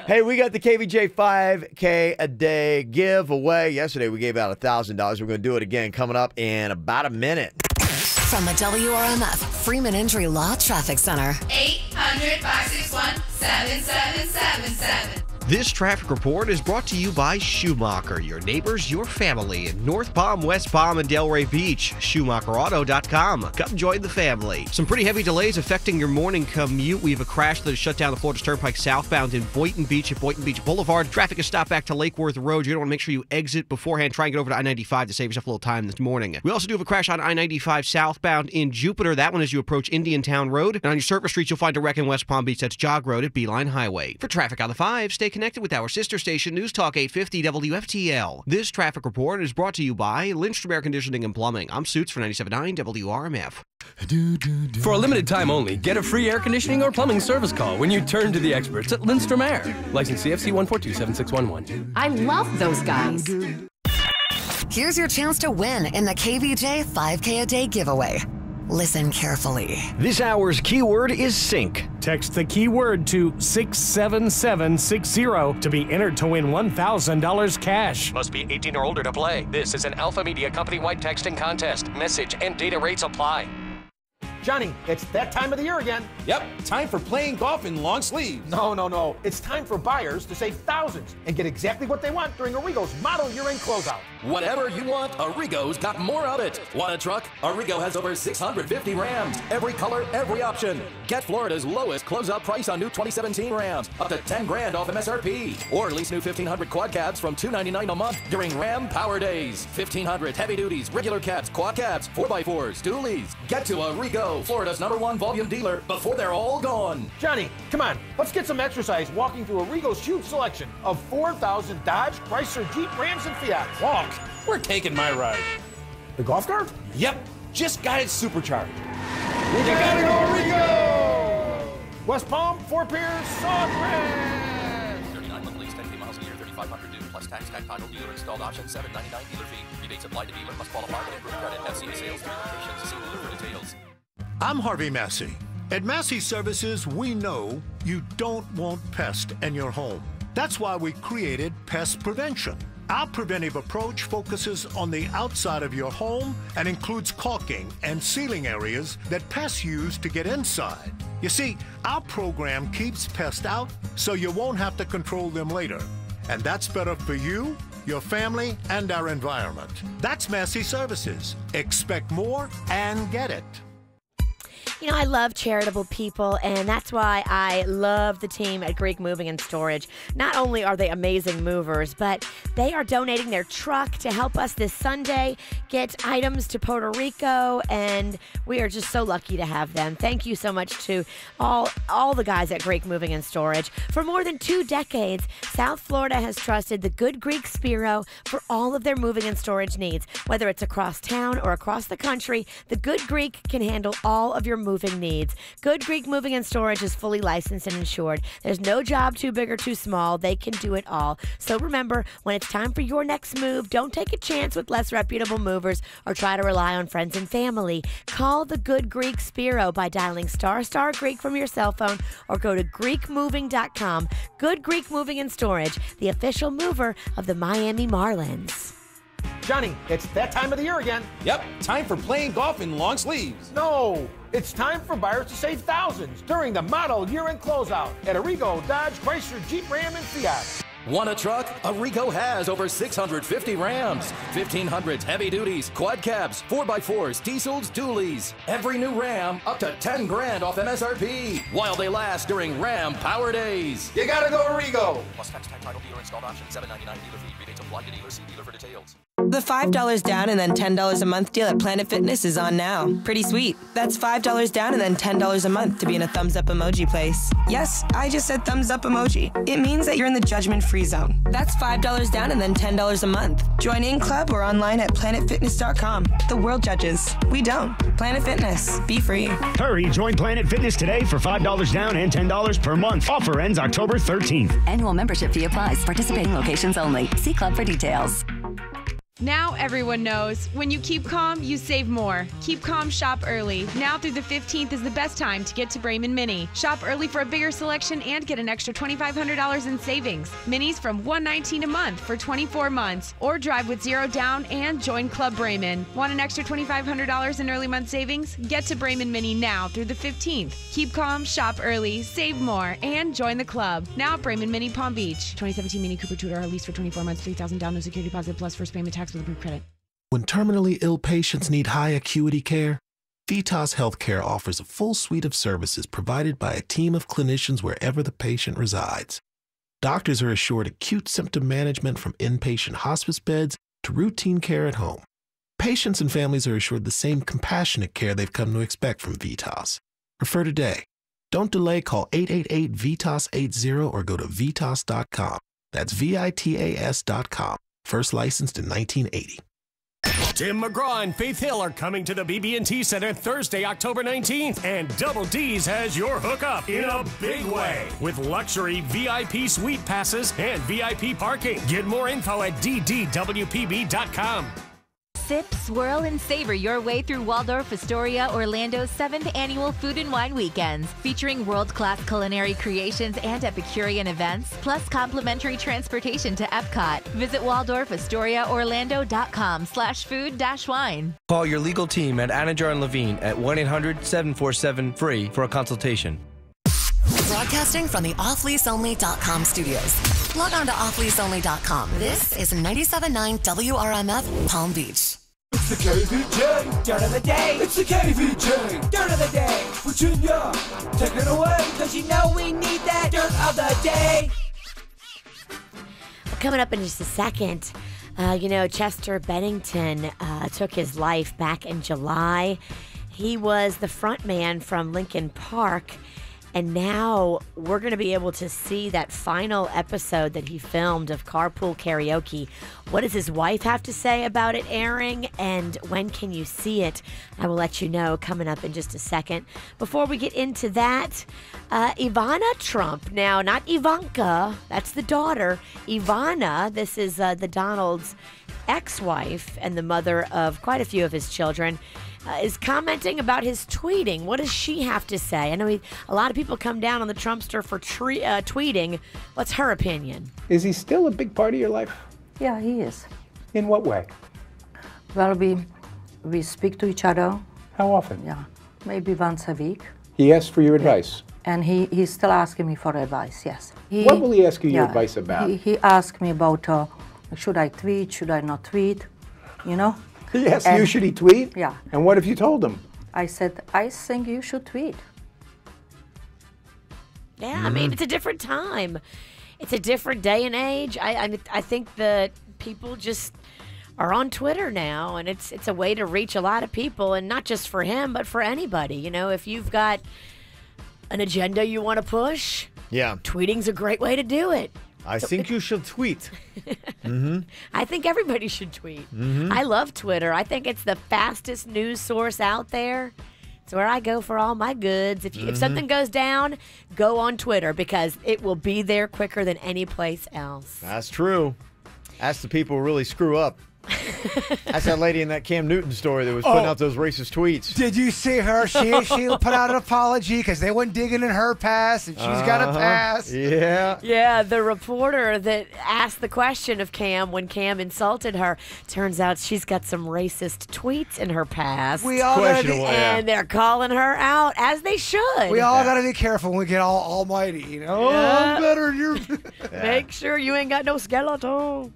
Hey, we got the KVJ 5K a day giveaway. Yesterday, we gave out $1,000. We're going to do it again coming up in about a minute. From the WRMF Freeman Injury Law Traffic Center. 800-561-7777. This traffic report is brought to you by Schumacher, your neighbors, your family in North Palm, West Palm, and Delray Beach. SchumacherAuto.com. Come join the family. Some pretty heavy delays affecting your morning commute. We have a crash that has shut down the Florida Turnpike southbound in Boynton Beach at Boynton Beach Boulevard. Traffic is stopped back to Lake Worth Road. You're going to want to make sure you exit beforehand. Try and get over to I-95 to save yourself a little time this morning. We also do have a crash on I-95 southbound in Jupiter. That one as you approach Indiantown Road. And on your surface streets, you'll find a wreck in West Palm Beach. That's Jog Road at Beeline Highway. For traffic on the 5, stay connected with our sister station, News Talk 850 WFTL. This traffic report is brought to you by Lindstrom Air Conditioning and Plumbing. I'm Suits for 97.9 WRMF. For a limited time only, get a free air conditioning or plumbing service call when you turn to the experts at Lindstrom Air. License CFC 1427611. I love those guys. Here's your chance to win in the KVJ 5K a day giveaway. Listen carefully. This hour's keyword is sync. Text the keyword to 67760 to be entered to win $1,000 cash. Must be 18 or older to play. This is an Alpha Media company-wide texting contest. Message and data rates apply. Johnny, it's that time of the year again. Yep, time for playing golf in long sleeves. No. It's time for buyers to save thousands and get exactly what they want during Arrigo's model year-end closeout. Whatever you want, Arrigo's got more of it. Want a truck? Arrigo has over 650 Rams. Every color, every option. Get Florida's lowest closeout price on new 2017 Rams. Up to $10,000 off MSRP. Or lease new 1,500 quad cabs from $299 a month during Ram Power Days. 1,500 heavy duties, regular cabs, quad cabs, 4x4s, dualies. Get to Arrigo, Florida's #1 volume dealer, before they're all gone. Johnny, come on. Let's get some exercise walking through Arrigo's huge selection of 4,000 Dodge, Chrysler, Jeep, Rams, and Fiats. Walk. We're taking my ride. The golf cart? Yep, just got it supercharged. You gotta go Arrigo! West Palm, Fort Pierce, Sawgrass. 39 monthly, 10K miles a year, 3,500 due, plus tax, title, dealer installed option, $799 dealer fee. Rebates apply to dealer, must qualify and improve credit. FCA sales, 3 locations. See dealer for details. I'm Harvey Massey. At Massey Services, we know you don't want pests in your home. That's why we created Pest Prevention. Our preventive approach focuses on the outside of your home and includes caulking and sealing areas that pests use to get inside. You see, our program keeps pests out so you won't have to control them later. And that's better for you, your family, and our environment. That's Massey Services. Expect more and get it. You know, I love charitable people, and that's why I love the team at Greek Moving and Storage. Not only are they amazing movers, but they are donating their truck to help us this Sunday get items to Puerto Rico, and we are just so lucky to have them. Thank you so much to all the guys at Greek Moving and Storage. For more than 2 decades, South Florida has trusted the Good Greek Spiro for all of their moving and storage needs. Whether it's across town or across the country, the Good Greek can handle all of your moving needs. Good Greek Moving and Storage is fully licensed and insured. There's no job too big or too small. They can do it all. So remember, when it's time for your next move, don't take a chance with less reputable movers or try to rely on friends and family. Call the Good Greek Spiro by dialing ** Greek from your cell phone or go to GreekMoving.com. Good Greek Moving and Storage, the official mover of the Miami Marlins. Johnny, it's that time of the year again. Yep, time for playing golf in long sleeves. No, it's time for buyers to save thousands during the model year-end closeout at Arrigo, Dodge, Chrysler, Jeep, Ram, and Fiat. Want a truck? Arrigo has over 650 Rams, 1,500 heavy duties, quad cabs, 4x4s, diesels, dualies. Every new Ram up to 10 grand off MSRP while they last during Ram Power Days. You gotta go Arrigo. Plus tax, type, title, dealer installed option, $7.99 dealer fee. Rebates apply to dealer. See dealer for details. The $5 down and then $10 a month deal at Planet Fitness is on now. Pretty sweet. That's $5 down and then $10 a month to be in a thumbs up emoji place. Yes, I just said thumbs up emoji. It means that you're in the judgment-free zone. That's $5 down and then $10 a month. Join in club or online at planetfitness.com. The world judges. We don't. Planet Fitness. Be free. Hurry, join Planet Fitness today for $5 down and $10 per month. Offer ends October 13th. Annual membership fee applies. Participating locations only. See club for details. Now everyone knows, when you keep calm, you save more. Keep calm, shop early. Now through the 15th is the best time to get to Brayman Mini. Shop early for a bigger selection and get an extra $2,500 in savings. Minis from $119 a month for 24 months. Or drive with 0 down and join Club Brayman. Want an extra $2,500 in early month savings? Get to Brayman Mini now through the 15th. Keep calm, shop early, save more, and join the club. Now at Brayman Mini Palm Beach. 2017 Mini Cooper Tudor, lease for 24 months, $3,000 down, no security deposit, plus first payment tax with approved credit. When terminally ill patients need high acuity care, Vitas Healthcare offers a full suite of services provided by a team of clinicians wherever the patient resides. Doctors are assured acute symptom management from inpatient hospice beds to routine care at home. Patients and families are assured the same compassionate care they've come to expect from Vitas. Refer today. Don't delay. Call 888-VITAS-80 or go to vitas.com. That's VITAS.com. First licensed in 1980. Tim McGraw and Faith Hill are coming to the BB&T Center Thursday, October 19th, and Double D's has your hookup in a big way with luxury VIP suite passes and VIP parking. Get more info at ddwpb.com. Sip, swirl, and savor your way through Waldorf Astoria Orlando's 7th annual Food and Wine Weekends, featuring world-class culinary creations and Epicurean events, plus complimentary transportation to Epcot. Visit WaldorfAstoria.orlando.com/food-wine. Call your legal team at Anajar and Levine at 1-800-747-FREE for a consultation. Broadcasting from the offleaseonly.com studios. Log on to offleaseonly.com. This is 97.9 WRMF Palm Beach. It's the KVJ Dirt of the Day. It's the KVJ Dirt of the Day. Virginia, take it away, because you know we need that Dirt of the Day. Well, coming up in just a second, Chester Bennington took his life back in July. He was the front man from Linkin Park. And now we're going to be able to see that final episode that he filmed of Carpool Karaoke. What does his wife have to say about it airing, and when can you see it? I will let you know coming up in just a second. Before we get into that, Ivana Trump. Now, not Ivanka. That's the daughter. Ivana, this is the Donald's ex-wife and the mother of quite a few of his children. Is commenting about his tweeting. What does she have to say? I know a lot of people come down on the Trumpster for tweeting. What's her opinion? Is he still a big part of your life? Yeah, he is. In what way? Well, we speak to each other. How often? Yeah, maybe once a week. He asks for your advice? And he's still asking me for advice, yes. What will he ask you your advice about? He asked me about, should I tweet, should I not tweet, He asked you, should he tweet? Yeah. And what have you told him? I said, I think you should tweet. Yeah, I mean, it's a different time. It's a different day and age. I think that people just are on Twitter now, and it's a way to reach a lot of people, and not just for him, but for anybody. You know, if you've got an agenda you want to push, tweeting's a great way to do it. I think you should tweet. I think everybody should tweet. I love Twitter. I think it's the fastest news source out there. It's where I go for all my goods. If something goes down, go on Twitter because it will be there quicker than any place else. That's true. Ask the people who really screw up. That's that lady in that Cam Newton story that was putting out those racist tweets. Did you see her? She put out an apology because they went digging in her past, and she's got a pass. Yeah, the reporter that asked the question of Cam when Cam insulted her, turns out she's got some racist tweets in her past. We all gotta be, and they're calling her out, as they should. We all got to be careful when we get all almighty, you know? I'm better than you. Make sure you ain't got no skeleton.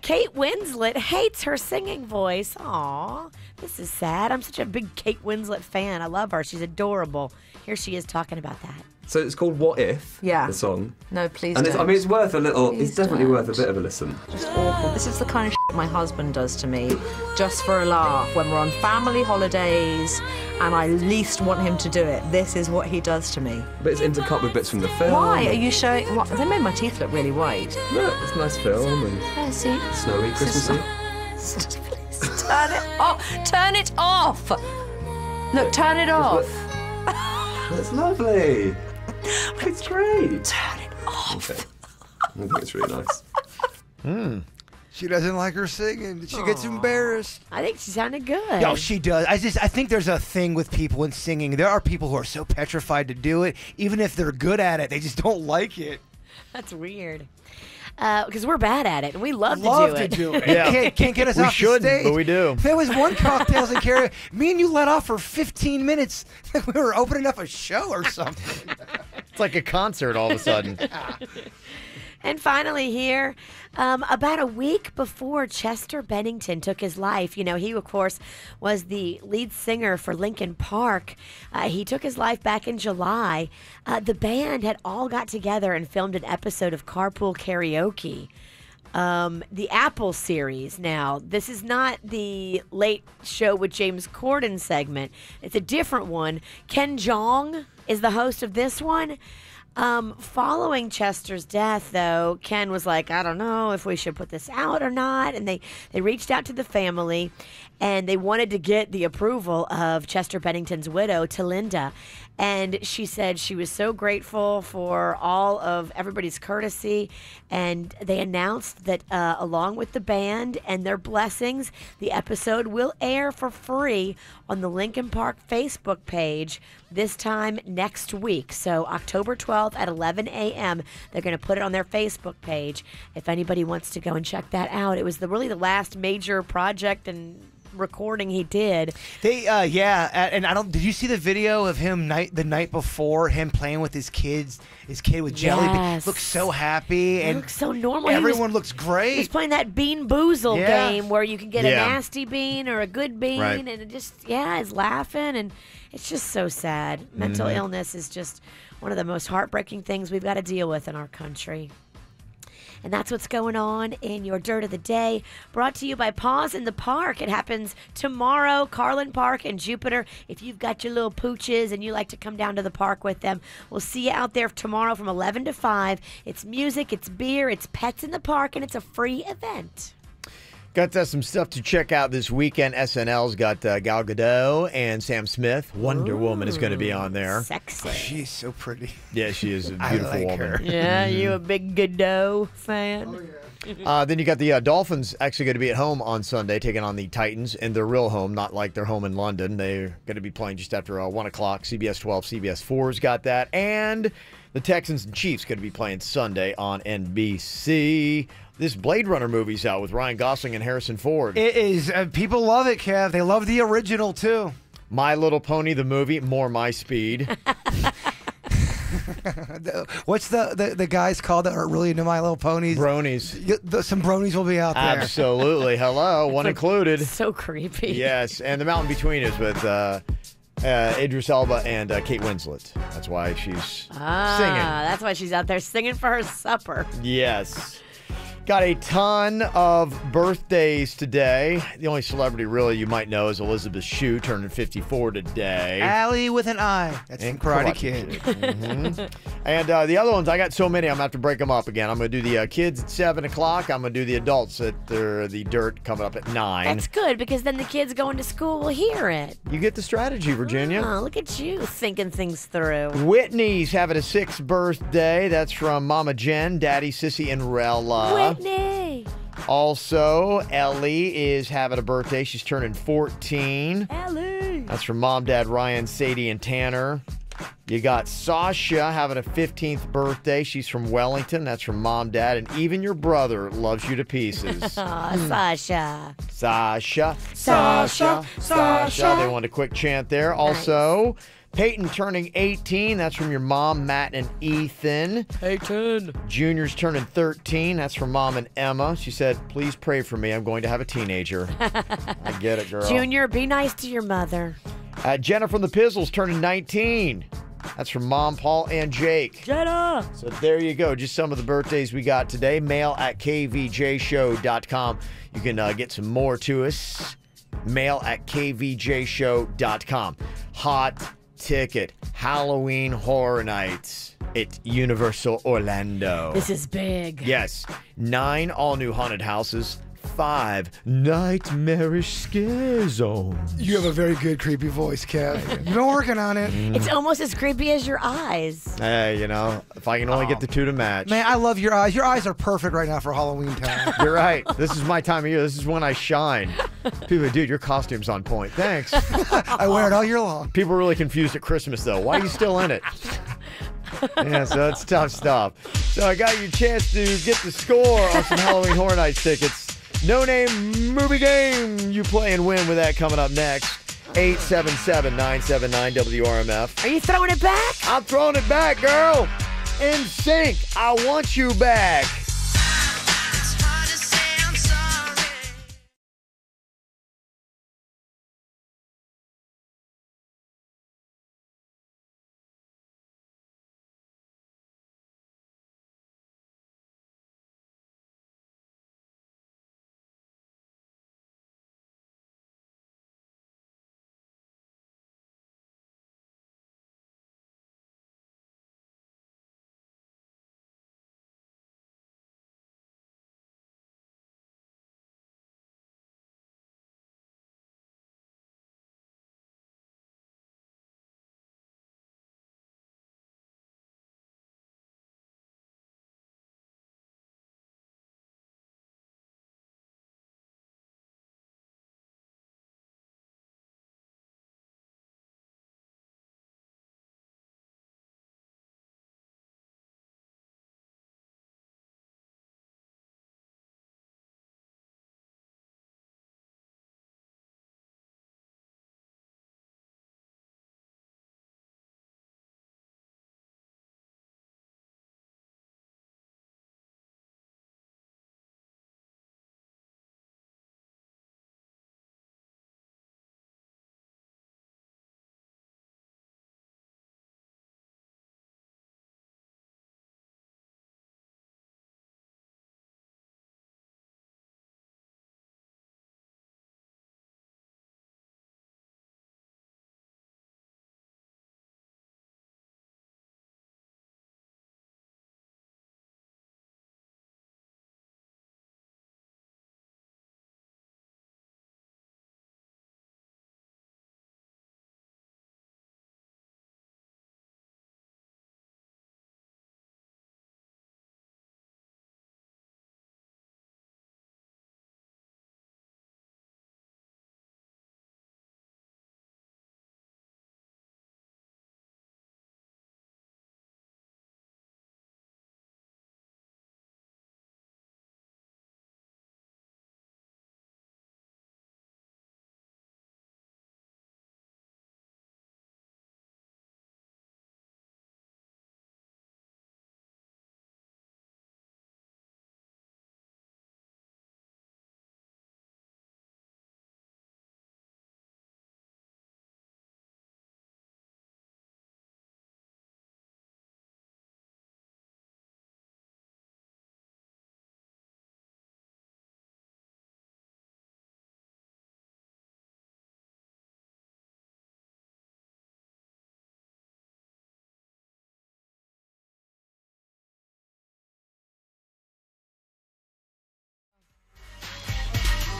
Kate Winslet hates her singing voice. Aw, this is sad. I'm such a big Kate Winslet fan. I love her. She's adorable. Here she is talking about that. So it's called What If, the song. No, please and don't. I mean, it's worth a little, Please it's definitely don't. worth a bit of a listen. Just awful. This is the kind of shit my husband does to me, just for a laugh. When we're on family holidays and I least want him to do it, this is what he does to me. But it's intercut with bits from the film. Why are you showing? What? They made my teeth look really white. Look, it's a nice film and Yeah, see? snowy, Christmassy. Please turn it off. Turn it off. Look, turn it off. That's lovely. It's great. Turn it off. Okay. I think it's really nice. She doesn't like her singing. She gets embarrassed. I think she sounded good. No, she does. I think there's a thing with people in singing. There are people who are so petrified to do it. Even if they're good at it, they just don't like it. That's weird. Because we're bad at it, and we love to do it. Yeah. Can't get us off the stage. But we do. There was one Cocktails and Karaoke. Me and you let off for 15 minutes. Like we were opening up a show or something. It's like a concert all of a sudden. And finally here, about a week before Chester Bennington took his life, you know, he, of course, was the lead singer for Linkin Park. He took his life back in July. The band had all got together and filmed an episode of Carpool Karaoke. The Apple series. Now, this is not the Late Show with James Corden segment. It's a different one. Ken Jeong is the host of this one. Following Chester's death, though, Ken was like, I don't know if we should put this out or not. And they reached out to the family, and they wanted to get the approval of Chester Bennington's widow, Talinda. And she said she was so grateful for all of everybody's courtesy. And they announced that along with the band and their blessings, the episode will air for free on the Linkin Park Facebook page this time next week. So October 12th at 11 a.m., they're going to put it on their Facebook page if anybody wants to go and check that out. It was really the last major project and recording he did. And did you see the video of him the night before, him playing with his kids, his kid with jelly beans? Looks so happy and looks so normal. Everyone looks great. He was playing that Bean Boozle game where you can get a Yeah. nasty bean or a good bean, Right. and it just is laughing, and it's just so sad. Mental illness is just one of the most heartbreaking things we've got to deal with in our country. And that's what's going on in your Dirt of the Day. Brought to you by Paws in the Park. It happens tomorrow, Carlin Park and Jupiter. If you've got your little pooches and you like to come down to the park with them, we'll see you out there tomorrow from 11 to 5. It's music, it's beer, it's pets in the park, and it's a free event. Got some stuff to check out this weekend. SNL's got Gal Gadot and Sam Smith. Wonder Woman is going to be on there. Sexy. She's so pretty. Yeah, she is a beautiful woman. Her. Yeah, you a big Gadot fan? Then you got the Dolphins actually going to be at home on Sunday, taking on the Titans in their real home, not like their home in London. They're going to be playing just after 1 o'clock. CBS 12, CBS 4's got that. And the Texans and Chiefs going to be playing Sunday on NBC. This Blade Runner movie's out with Ryan Gosling and Harrison Ford. It is. People love it, Kev. They love the original, too. My Little Pony, the movie, more my speed. What's the guys called that are really into My Little Ponies? Bronies. Some bronies will be out there. Absolutely. Hello, one included. So creepy. Yes, and the mountain between is with Idris Elba and Kate Winslet. That's why she's singing. That's why she's out there singing for her supper. Yes. Got a ton of birthdays today. The only celebrity really you might know is Elizabeth Shue, turning 54 today. Allie with an I. That's from Karate Kid. Mhm. And the other ones, I got so many, I'm going to have to break them up again. I'm going to do the kids at 7 o'clock. I'm going to do the adults at the dirt coming up at 9. That's good, because then the kids going to school will hear it. You get the strategy, Virginia. Oh, look at you thinking things through. Whitney's having a 6th birthday. That's from Mama Jen, Daddy, Sissy, and Rella. Whitney. Also, Ellie is having a birthday. She's turning 14. Ellie. That's from Mom, Dad, Ryan, Sadie, and Tanner. You got Sasha having a 15th birthday. She's from Wellington. That's from Mom, Dad, and even your brother loves you to pieces. Aw, Sasha. Sasha. Sasha. Sasha. They want a quick chant there. Also, Peyton turning 18. That's from your mom, Matt, and Ethan. Peyton. Junior's turning 13. That's from Mom and Emma. She said, please pray for me. I'm going to have a teenager. I get it, girl. Junior, be nice to your mother. Jenna from the Pizzles turning 19. That's from Mom, Paul, and Jake. Jenna. So there you go. Just some of the birthdays we got today. Mail at kvjshow.com. You can get some more to us. Mail at kvjshow.com. Hot ticket. Halloween Horror Nights at Universal Orlando. This is big. Yes. 9 all-new haunted houses. 5 nightmarish scare zones. You have a very good creepy voice, Kev. You've been working on it. It's almost as creepy as your eyes. Hey, you know, if I can only get the two to match. Man, I love your eyes. Your eyes are perfect right now for Halloween time. You're right. This is my time of year. This is when I shine. People, dude, your costume's on point. Thanks. I wear it all year long. People are really confused at Christmas, though. Why are you still in it? Yeah, so it's tough stuff. So I got your chance to get the score on some Halloween Horror Nights tickets. No Name Movie Game. You play and win with that coming up next. 877-979-WRMF. Are you throwing it back? I'm throwing it back, girl. In sync. I want you back.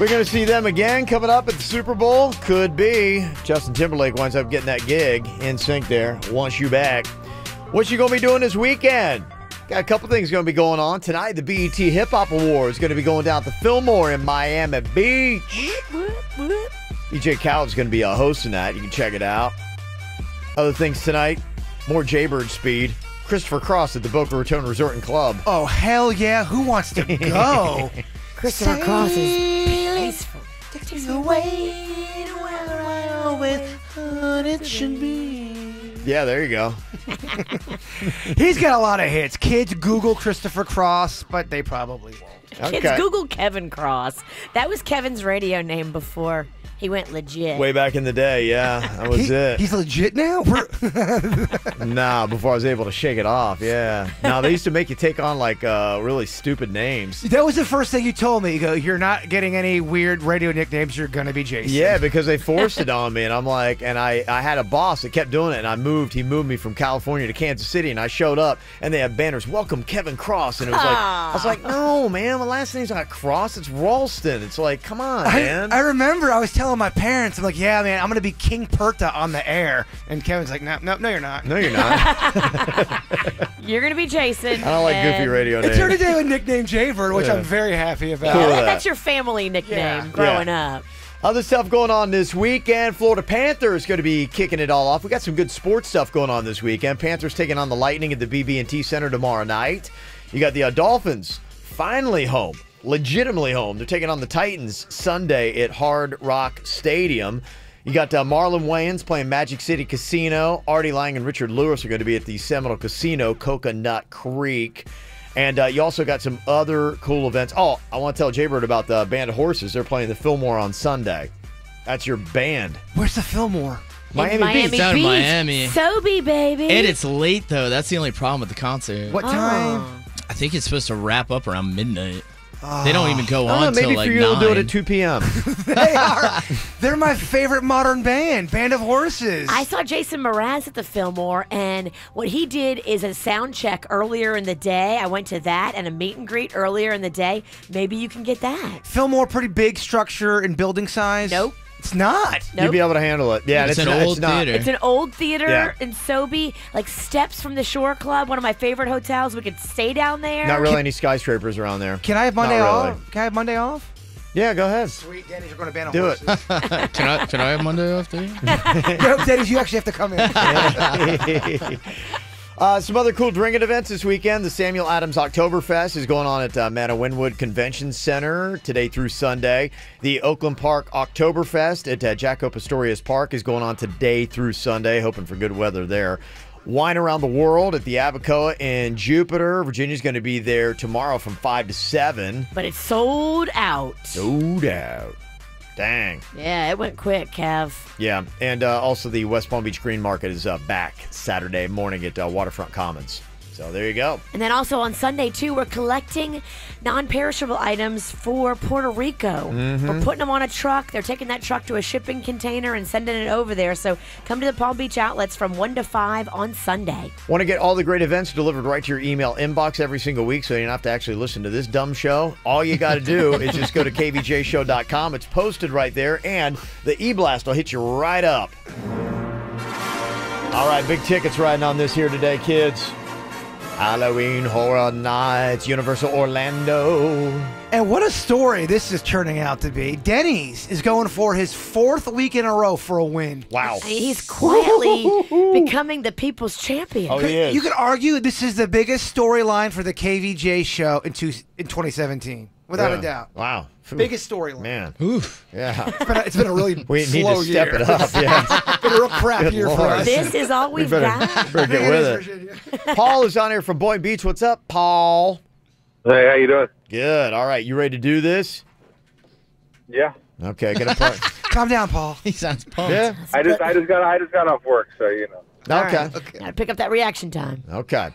We're going to see them again coming up at the Super Bowl. Could be. Justin Timberlake winds up getting that gig in sync there. Wants you back. What you going to be doing this weekend? Got a couple things going to be going on. Tonight, the BET Hip Hop Awards is going to be going down at the Fillmore in Miami Beach. DJ Khaled's going to be hosting that. You can check it out. Other things tonight, more Jaybird speed. Christopher Cross at the Boca Raton Resort and Club. Oh, hell yeah. Who wants to go? Christopher Cross is peaceful. Takes away to where I always thought it should be. Yeah, there you go. He's got a lot of hits. Kids Google Christopher Cross, but they probably won't. Kids Google Kevin Cross. That was Kevin's radio name before he went legit. Way back in the day, yeah. That was it. He's legit now? Nah, before I was able to shake it off, yeah. Now, they used to make you take on, like, really stupid names. That was the first thing you told me. You go, you're not getting any weird radio nicknames. You're going to be Jason. Yeah, because they forced it on me, and I'm like, and I had a boss that kept doing it, and he moved me from California to Kansas City, and I showed up, and they had banners, welcome Kevin Cross, and it was like, I was like, no, man, my last name's not Cross, it's Ralston. It's like, come on, man. I remember I was telling my parents, I'm like, yeah, man, I'm going to be King Perta on the air. And Kevin's like, no, you're not. No, you're not. You're going to be Jason. I don't like goofy radio names. It's your day with nickname Jaybird, which I'm very happy about. Yeah, that's your family nickname growing up. Other stuff going on this weekend. Florida Panthers going to be kicking it all off. We got some good sports stuff going on this weekend. Panthers taking on the Lightning at the BB&T Center tomorrow night. You got the Dolphins finally home. Legitimately home. They're taking on the Titans Sunday at Hard Rock Stadium. You got Marlon Wayans playing Magic City Casino. Artie Lang and Richard Lewis are going to be at the Seminole Casino, Coconut Creek. And you also got some other cool events. Oh, I want to tell Jaybird about the Band of Horses. They're playing the Fillmore on Sunday. That's your band. Where's the Fillmore? Miami Beach. Down in Miami. Sobe, baby. And it's late, though. That's the only problem with the concert. What time? I think it's supposed to wrap up around midnight. They don't even go on until maybe like for you 9. they'll do it at 2 p.m. They are. They're my favorite modern band of Horses. I saw Jason Mraz at the Fillmore, and what he did is a sound check earlier in the day. I went to that and a meet and greet earlier in the day. Maybe you can get that. Fillmore, pretty big structure and building size. Nope. It's not. You'd be able to handle it. Yeah, it's an old theater. It's an old theater in Sobe, like steps from the Shore Club, one of my favorite hotels. We could stay down there. Not really any skyscrapers around there. Can I have Monday off? Can I have Monday off? Yeah, go ahead. Sweet, Denny's are going to ban Do horses. it. Can I have Monday off, dude? No, Denny's, you actually have to come in. Some other cool drinking events this weekend. The Samuel Adams Oktoberfest is going on at Manor Wynwood Convention Center today through Sunday. The Oakland Park Oktoberfest at Jaco Pastorius Park is going on today through Sunday, hoping for good weather there. Wine Around the World at the Abacoa in Jupiter. Virginia's going to be there tomorrow from 5 to 7. But it's sold out. Sold out. Dang. Yeah, it went quick, Kev. Yeah, and also the West Palm Beach Green Market is back Saturday morning at Waterfront Commons. So there you go. And then also on Sunday, too, we're collecting non-perishable items for Puerto Rico. Mm-hmm. We're putting them on a truck. They're taking that truck to a shipping container and sending it over there. So come to the Palm Beach outlets from 1 to 5 on Sunday. Want to get all the great events delivered right to your email inbox every single week so you don't have to actually listen to this dumb show? All you got to do is just go to kvjshow.com. It's posted right there, and the e-blast will hit you right up. All right, big tickets riding on this here today, kids. Halloween Horror Nights, Universal Orlando. And what a story this is turning out to be. Denny's is going for his 4th week in a row for a win. Wow. He's quietly becoming the people's champion. Oh, he is. You could argue this is the biggest storyline for the KVJ show in 2017, without a doubt. Wow. Biggest storyline. Man. Oof. Yeah. It's been a really we need slow to step year. it up. Yeah. It's been a real crap Good year for Lord. us. This is all we've got. Better get with it. Paul is on here from Boynton Beach. What's up, Paul? Hey, how you doing? Good. All right. You ready to do this? Yeah. Okay. Get a Calm down, Paul. He sounds pumped. Yeah. I just got off work, so you know. Okay. Gotta pick up that reaction time. Okay.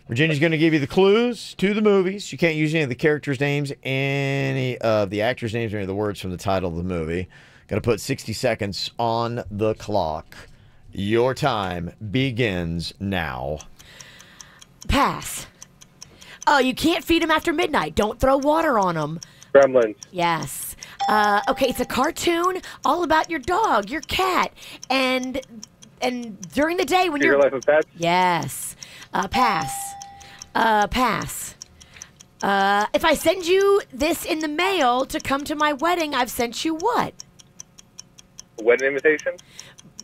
Virginia's going to give you the clues to the movies. You can't use any of the characters' names, any of the actors' names, or any of the words from the title of the movie. Got to put 60 seconds on the clock. Your time begins now. Pass. Oh, you can't feed them after midnight. Don't throw water on them. Gremlins. Yes. Okay, it's a cartoon all about your dog, your cat, and during the day when Your you're Life of Pets. Yes. Pass. Pass. If I send you this in the mail to come to my wedding, I've sent you what? Wedding invitation.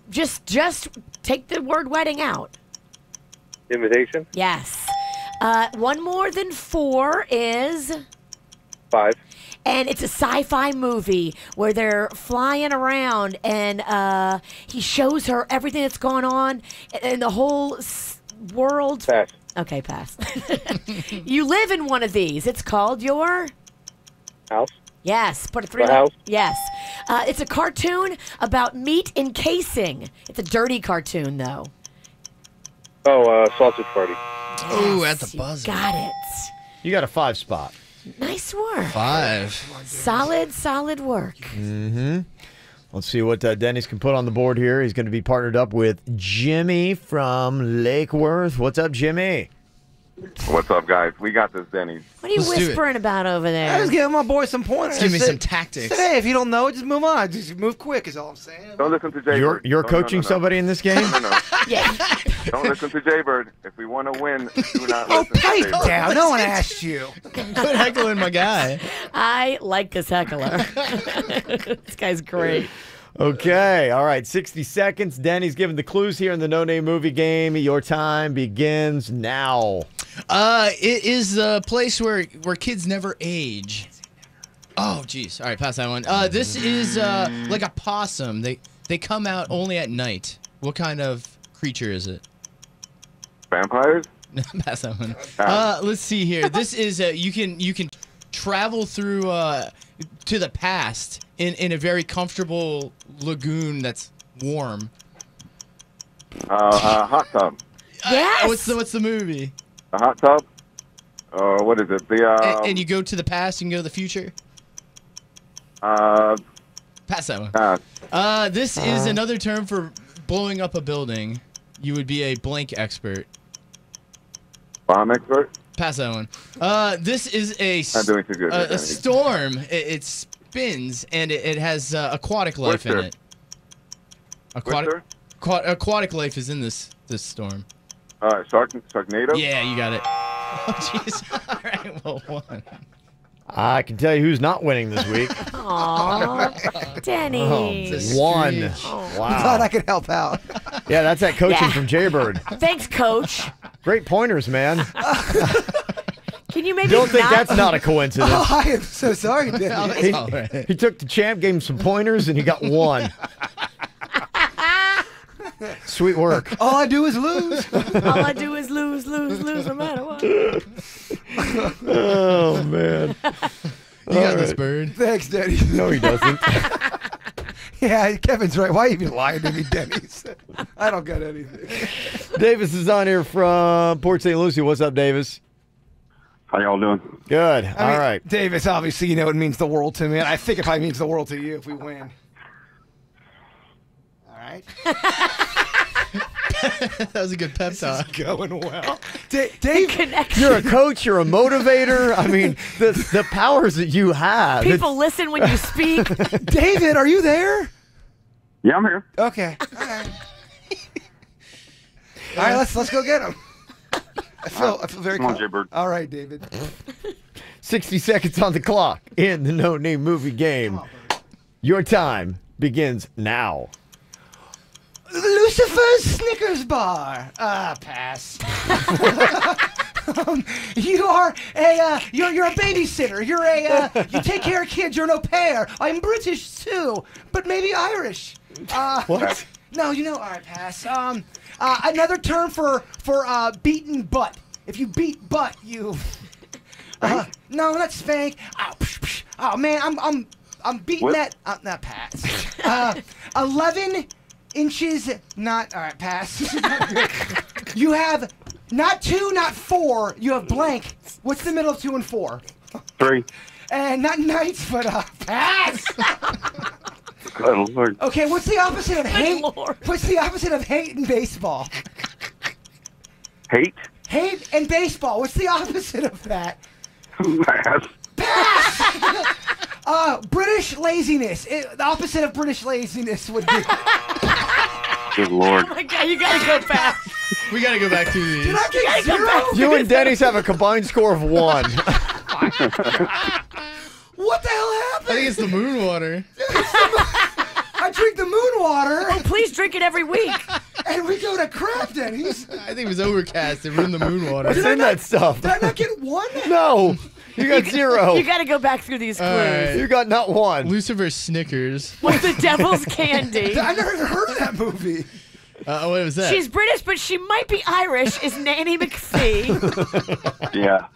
Just take the word wedding out. Invitation. Yes. One more than 4 is 5. And it's a sci-fi movie where they're flying around and he shows her everything that's going on in the whole world. Pass. Okay, pass. You live in one of these. It's called your house. Yes, put a 3. The house. Yes. It's a cartoon about meat encasing. It's a dirty cartoon, though. Oh, Sausage Party. Oh, at the buzzer. Got it. You got a 5 spot. Nice work. 5. Solid work. Mm-hmm. Let's see what Denny's can put on the board here. He's going to be partnered up with Jimmy from Lake Worth. What's up, Jimmy? What's up, guys? We got this, Denny's. What are you whispering about over there? I was giving my boy some pointers. Give me some tactics. Hey, if you don't know it, just move on. Just move quick is all I'm saying. Don't listen to Jaybird. You're coaching somebody in this game? No. Yeah. Don't listen to Jaybird. If we want to win, do not Oh, listen to pipe Jaybird. down. No one asked you. Quit heckling my guy. I like this heckler. This guy's great. Okay, all right, 60 seconds. Danny's giving the clues here in the No Name Movie Game. Your time begins now. It is a place where kids never age. Oh, jeez. All right, pass that one. This is like a possum. They come out only at night. What kind of creature is it? Vampires? Pass that one. Let's see here. This is you can travel through to the past in a very comfortable lagoon that's warm. Hot tub. Yes. What's the movie? A hot tub? What is it? And you go to the past. You can go to the future. Pass that one. This is another term for blowing up a building. You would be a blank expert. Bomb expert? Pass that one. This is Not doing too good. a storm. It spins and it has aquatic life in it. Aquatic life is in this storm. Sharknado? Yeah, you got it. Oh, jeez. All right, well, 1. I can tell you who's not winning this week. Aw, Denny. 1. Oh. Wow. I'm glad I could help out. Yeah, that's that coaching from Jaybird. Thanks, Coach. Great pointers, man. Can you maybe Don't think that's not a coincidence. Oh, I am so sorry, Denny. He took the champ, gave him some pointers, and he got 1. Sweet work. All I do is lose. All I do is lose no matter what. Oh, man. You got this, Bird. Thanks, Denny. No, he doesn't. Yeah, Kevin's right. Why are you even lying to me, Denny's? I don't got anything. Davis is on here from Port St. Lucie. What's up, Davis? How y'all doing? Good. I All mean, right. Davis, obviously, you know it means the world to me, and I think it probably means the world to you if we win. All right. That was a good pep talk. This is going well. Dave, you're a coach. You're a motivator. I mean, the powers that you have. People listen when you speak. David, are you there? Yeah, I'm here. Okay. All right. All right, let's go get him. I feel very Come on, Jaybird. All right, David. 60 seconds on the clock in the No Name Movie Game. Your time begins now. Lucifer's Snickers Bar. Pass. You're a babysitter. You take care of kids. You're an au pair. I'm British too, but maybe Irish. What? No, all right, pass. Another term for beaten butt. If you beat butt, you. No, not spank. Oh man, I'm beating What? that. Not pass. 11 inches. Not all right. Pass. You have not 2, not 4. You have blank. What's the middle of 2 and 4? 3. And not nights, but pass. Good Lord. Okay, what's the opposite of hate? Lord. What's the opposite of hate in baseball? Hate? Hate and baseball. What's the opposite of that? Pass. Pass. British laziness. The opposite of British laziness would be. Good Lord. Oh my God, you gotta go back. We gotta go back to these. Did I get 0? You and Denny's have a combined score of 1. What the hell I happened? think it's the moon water. I drink the moon water. Oh, please drink it every week. And we go to crap Denny's. I think it was overcast. It ruined the moon water. What's in that stuff? Did I not get 1? No. You got 0. You gotta go back through these clues. right. You got not 1. Lucifer Snickers. What's the devil's candy? I never even heard of that movie. What was that? She's British, but she might be Irish, is Nanny McPhee. Yeah.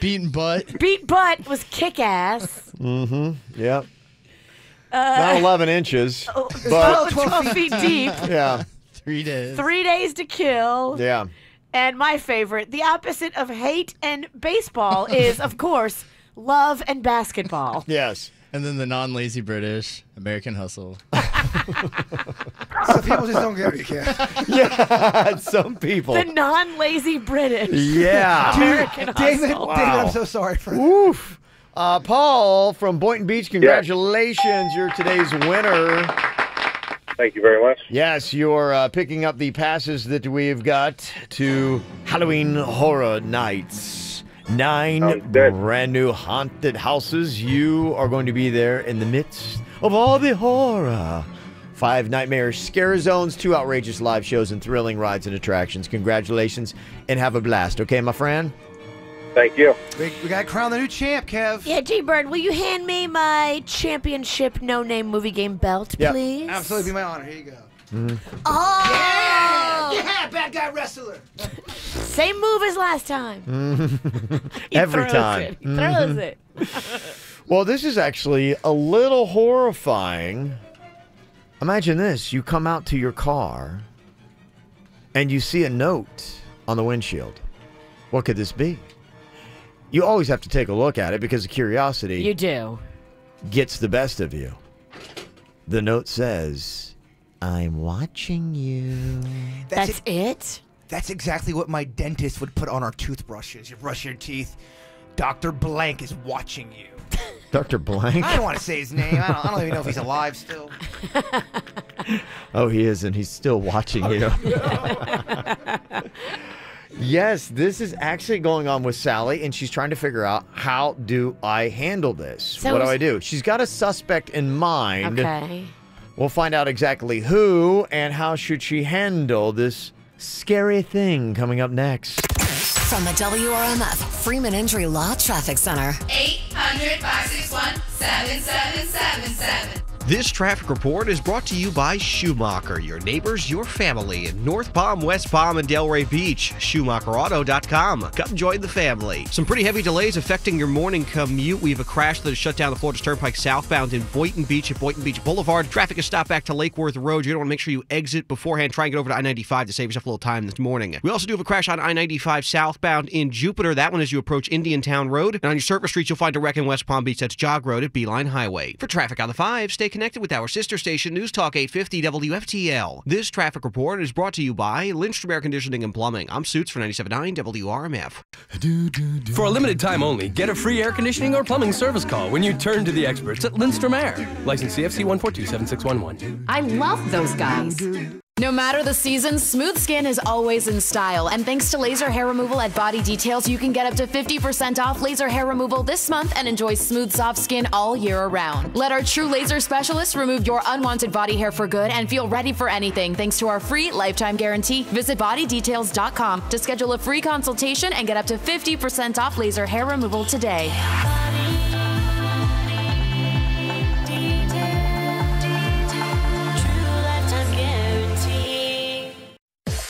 Beaten butt. Beat butt was kick-ass. Mm-hmm. Yep. Not 11 inches. But 12 feet deep. Yeah. 3 days. 3 days to kill. Yeah. And my favorite, the opposite of hate and baseball is, of course, love and basketball. Yes. And then the non-lazy British, American Hustle. Some people just don't get it, Kev. Yeah, some people. The non-lazy British. Yeah. American David, Hustle. David, I'm so sorry for that. Oof. Paul from Boynton Beach, congratulations. You're today's winner. Thank you very much. Yes, you're picking up the passes that we've got to Halloween Horror Nights. 9 brand new haunted houses. You are going to be there in the midst of all the horror. 5 nightmare scare zones, 2 outrageous live shows, and thrilling rides and attractions. Congratulations, and have a blast. Okay, my friend? Thank you. We got to crown the new champ, Kev. Yeah, G-Bird, will you hand me my championship no-name movie game belt, Yep. please? Absolutely, be my honor. Here you go. Mm-hmm. Oh! Yeah, bad guy wrestler. Same move as last time. Every throws time. It. He throws it. Well, this is actually a little horrifying. Imagine this. You come out to your car and you see a note on the windshield. What could this be? You always have to take a look at it because the curiosity You do. gets the best of you. The note says, I'm watching you. That's it? That's exactly what my dentist would put on our toothbrushes. You brush your teeth. Dr. Blank is watching you. Dr. Blank? I don't want to say his name. I don't even know if he's alive still. Oh, he is, and he's still watching you. Yes, this is actually going on with Sally, and she's trying to figure out, how do I handle this? So what do I do? She's got a suspect in mind. Okay. We'll find out exactly who and how should she handle this scary thing coming up next. From the WRMF Freeman Injury Law Traffic Center. 800-561-7777. This traffic report is brought to you by Schumacher, your neighbors, your family in North Palm, West Palm, and Delray Beach. SchumacherAuto.com. Come join the family. Some pretty heavy delays affecting your morning commute. We have a crash that has shut down the Florida Turnpike southbound in Boynton Beach at Boynton Beach Boulevard. Traffic is stopped back to Lake Worth Road. You're going to want to make sure you exit beforehand. Try and get over to I-95 to save yourself a little time this morning. We also do have a crash on I-95 southbound in Jupiter. That one as you approach Indiantown Road. And on your surface streets, you'll find a wreck in West Palm Beach. That's Jog Road at Beeline Highway. For traffic on the 5, stay connected with our sister station, News Talk 850 WFTL. This traffic report is brought to you by Lindstrom Air Conditioning and Plumbing. I'm Suits for 97.9 WRMF. For a limited time only, get a free air conditioning or plumbing service call when you turn to the experts at Lindstrom Air. License CFC 1427611. I love those guys. No matter the season, smooth skin is always in style. And thanks to laser hair removal at Body Details, you can get up to 50% off laser hair removal this month and enjoy smooth, soft skin all year around. Let our true laser specialists remove your unwanted body hair for good and feel ready for anything thanks to our free lifetime guarantee. Visit bodydetails.com to schedule a free consultation and get up to 50% off laser hair removal today.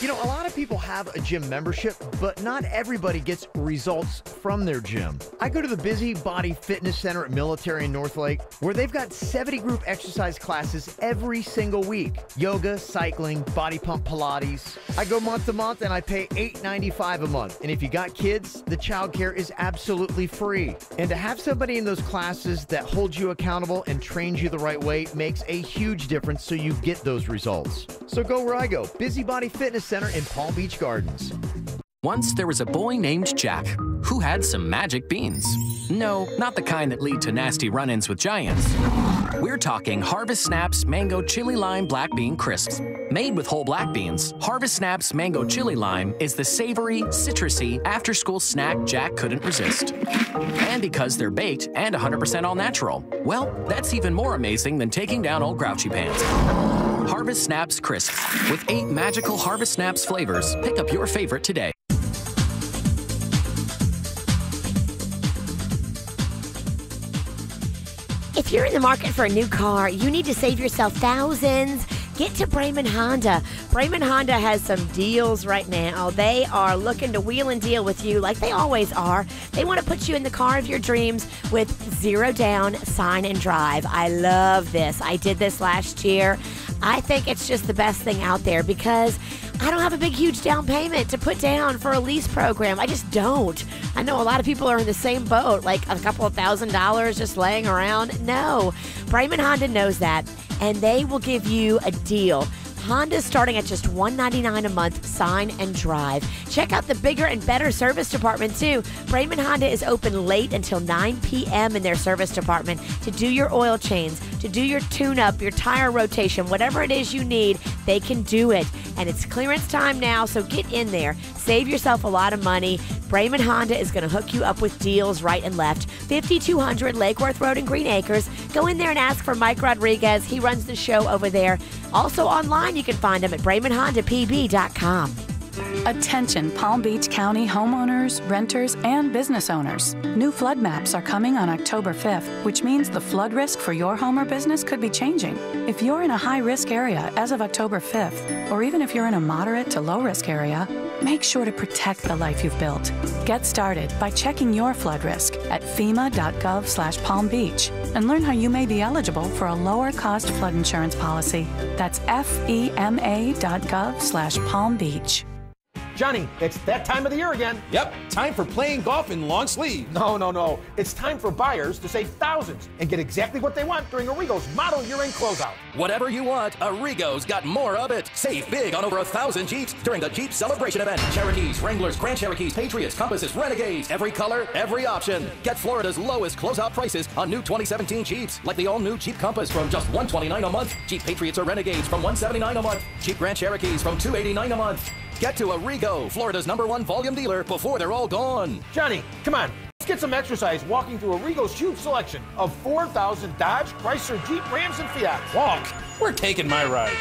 You know, a lot of people have a gym membership, but not everybody gets results from their gym. I go to the Busy Body Fitness Center at Military in Northlake, where they've got 70 group exercise classes every single week. Yoga, cycling, body pump, Pilates. I go month to month and I pay $8.95 a month. And if you got kids, the childcare is absolutely free. And to have somebody in those classes that holds you accountable and trains you the right way makes a huge difference so you get those results. So go where I go, Busy Body Fitness Center in Palm Beach Gardens. Once there was a boy named Jack who had some magic beans. No, not the kind that lead to nasty run-ins with giants. We're talking Harvest Snaps Mango Chili Lime Black Bean Crisps. Made with whole black beans, Harvest Snaps Mango Chili Lime is the savory, citrusy, after-school snack Jack couldn't resist. And because they're baked and 100% all-natural, well, that's even more amazing than taking down old Grouchy Pants. Harvest Snaps Crisps. With 8 magical Harvest Snaps flavors, pick up your favorite today. If you're in the market for a new car, you need to save yourself thousands. Get to Brayman Honda. Brayman Honda has some deals right now. They are looking to wheel and deal with you like they always are. They want to put you in the car of your dreams with 0 down, sign and drive. I love this. I did this last year. I think it's just the best thing out there because I don't have a big, huge down payment to put down for a lease program. I just don't. I know a lot of people are in the same boat, like a couple of $1,000s just laying around. No, Brayman Honda knows that, and they will give you a deal. Honda's starting at just $199 a month, sign and drive. Check out the bigger and better service department, too. Brayman Honda is open late until 9 p.m. in their service department to do your oil change, to do your tune-up, your tire rotation, whatever it is you need, they can do it. And it's clearance time now, so get in there. Save yourself a lot of money. Brayman Honda is going to hook you up with deals right and left. 5200 Lake Worth Road in Green Acres. Go in there and ask for Mike Rodriguez. He runs the show over there. Also online, you can find him at BraymanHondaPB.com. Attention Palm Beach County homeowners, renters, and business owners. New flood maps are coming on October 5th, which means the flood risk for your home or business could be changing. If you're in a high-risk area as of October 5th, or even if you're in a moderate to low-risk area, make sure to protect the life you've built. Get started by checking your flood risk at FEMA.gov/Palm Beach and learn how you may be eligible for a lower-cost flood insurance policy. That's FEMA.gov/Palm Beach. Johnny, it's that time of the year again. Yep, time for playing golf in long sleeve. No. It's time for buyers to save thousands and get exactly what they want during Arrigo's model year-end closeout. Whatever you want, Arrigo's got more of it. Save big on over 1,000 Jeeps during the Jeep Celebration event. Cherokees, Wranglers, Grand Cherokees, Patriots, Compasses, Renegades. Every color, every option. Get Florida's lowest closeout prices on new 2017 Jeeps, like the all-new Jeep Compass from just $129 a month. Jeep Patriots or Renegades from $179 a month. Jeep Grand Cherokees from $289 a month. Get to Arrigo, Florida's #1 volume dealer, before they're all gone. Johnny, come on. Let's get some exercise walking through Arrigo's huge selection of 4,000 Dodge, Chrysler, Jeep, Rams, and Fiat. Walk. We're taking my ride.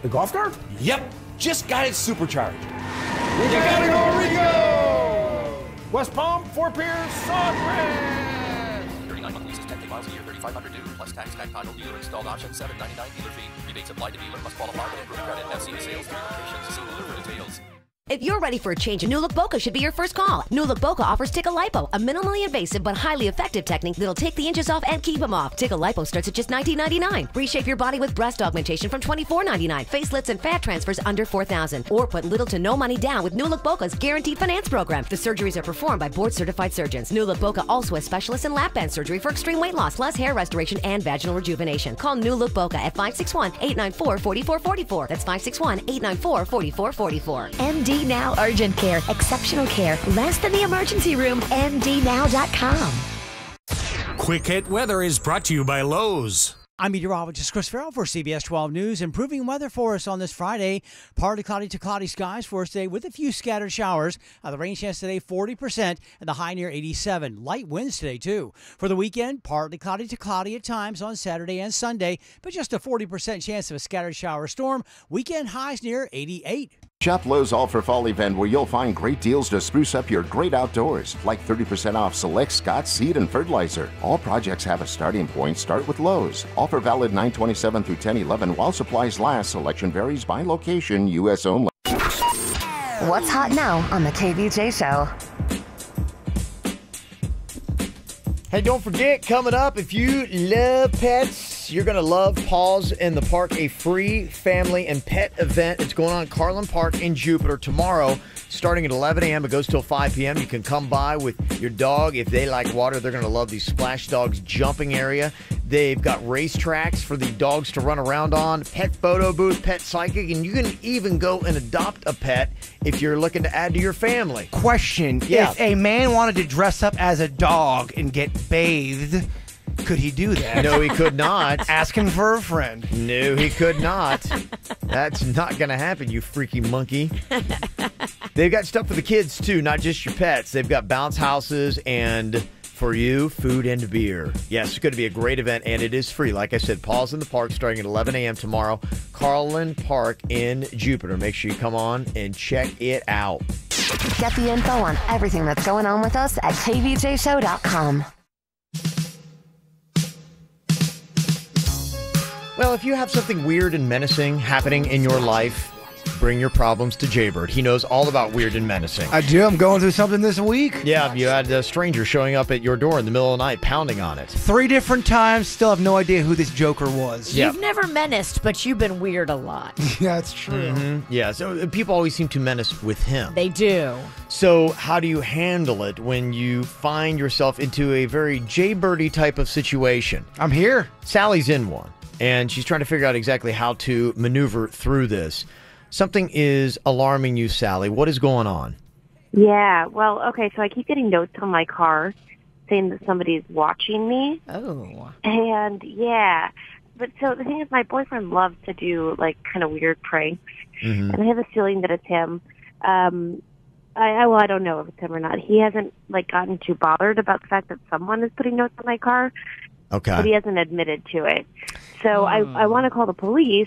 The golf cart? Yep. Just got it supercharged. You gotta go Arrigo! West Palm, Fort Pierce, Sawgrass. 39-month leases, 10 miles a year, 3,500 due, plus tax, title, dealer installed option, $799 dealer fee. Rebates applied to dealer, must qualify with improved credit. FC sales, 3 locations. See dealer for details. If you're ready for a change, New Look Boca should be your first call. New Look Boca offers Tickle Lipo, a minimally invasive but highly effective technique that'll take the inches off and keep them off. Tickle Lipo starts at just $19.99. Reshape your body with breast augmentation from $24.99. Facelifts and fat transfers under $4,000. Or put little to no money down with New Look Boca's Guaranteed Finance Program. The surgeries are performed by board-certified surgeons. New Look Boca also has specialists in lap band surgery for extreme weight loss, plus hair restoration and vaginal rejuvenation. Call New Look Boca at 561-894-4444. That's 561-894-4444. MD Now Urgent Care. Exceptional care. Less than the emergency room. MDNow.com. Quick Hit Weather is brought to you by Lowe's. I'm meteorologist Chris Farrell for CBS 12 News. Improving weather for us on this Friday. Partly cloudy to cloudy skies for us today with a few scattered showers. The rain chance today 40% and the high near 87. Light winds today too. For the weekend, partly cloudy to cloudy at times on Saturday and Sunday, but just a 40% chance of a scattered shower storm. Weekend highs near 88. Shop Lowe's All for Fall event where you'll find great deals to spruce up your great outdoors, like 30% off select Scott seed and fertilizer. All projects have a starting point. Start with Lowe's. Offer valid 9/27 through 10/11 while supplies last. Selection varies by location. U.S. only. What's hot now on the KVJ Show? Hey, don't forget, coming up, if you love pets, you're going to love Paws in the Park, a free family and pet event. It's going on at Carlin Park in Jupiter tomorrow, starting at 11 a.m. It goes till 5 p.m. You can come by with your dog. If they like water, they're going to love these Splash Dogs jumping area. They've got race tracks for the dogs to run around on, pet photo booth, pet psychic, and you can even go and adopt a pet if you're looking to add to your family. Question: Yeah. If a man wanted to dress up as a dog and get bathed, could he do that? No, he could not. Asking for a friend. No, he could not. That's not going to happen, you freaky monkey. They've got stuff for the kids, too, not just your pets. They've got bounce houses and, for you, food and beer. Yes, it's going to be a great event, and it is free. Like I said, Paul's in the Park starting at 11 a.m. tomorrow. Carlin Park in Jupiter. Make sure you come on and check it out. Get the info on everything that's going on with us at kvjshow.com. Well, if you have something weird and menacing happening in your life, bring your problems to Jaybird. He knows all about weird and menacing. I do. I'm going through something this week. Yeah, you had a stranger showing up at your door in the middle of the night, pounding on it. 3 different times. Still have no idea who this joker was. Yeah. You've never menaced, but you've been weird a lot. Yeah, that's true. Mm-hmm. Yeah, so people always seem to menace with him. They do. So how do you handle it when you find yourself into a very Jaybirdy type of situation? I'm here. Sally's in one, and she's trying to figure out exactly how to maneuver through this. Something is alarming you, Sally. What is going on? Yeah, well, okay, so I keep getting notes on my car saying that somebody's watching me. Oh. And, yeah. But so the thing is, my boyfriend loves to do, like, kind of weird pranks. Mm-hmm. And I have a feeling that it's him. I don't know if it's him or not. He hasn't, like, gotten too bothered about the fact that someone is putting notes on my car. Okay. But he hasn't admitted to it. So I want to call the police.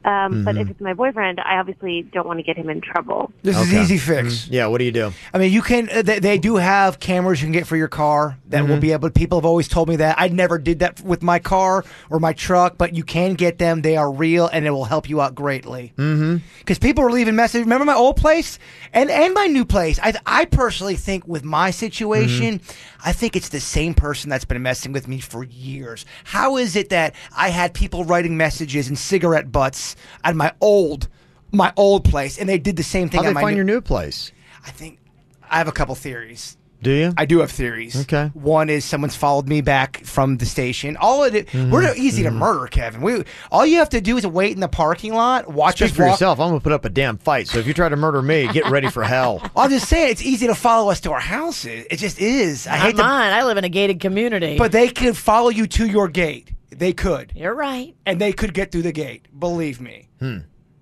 But if it's my boyfriend, I obviously don't want to get him in trouble. This is easy fix. Yeah, what do you do? I mean, you can. They do have cameras you can get for your car that will be able. People have always told me that. I never did that with my car or my truck, but you can get them. They are real, and it will help you out greatly. Because people are leaving messages. Remember my old place and my new place. I personally think with my situation, I think it's the same person that's been messing with me for years. How is it that I had people writing messages and cigarette butts at my old place, and they did the same thing How'd at they my find your new place? I think I have a couple theories. Do you? I do have theories. Okay. One is someone's followed me back from the station. All of it, we're easy to murder, Kevin. All you have to do is wait in the parking lot, watch us Speak for walk. yourself. I'm going to put up a damn fight. So if you try to murder me, get ready for hell. I'm just saying, it's easy to follow us to our houses. It just is. I hate mine. I live in a gated community. But they could follow you to your gate. They could. You're right. And they could get through the gate. Believe me.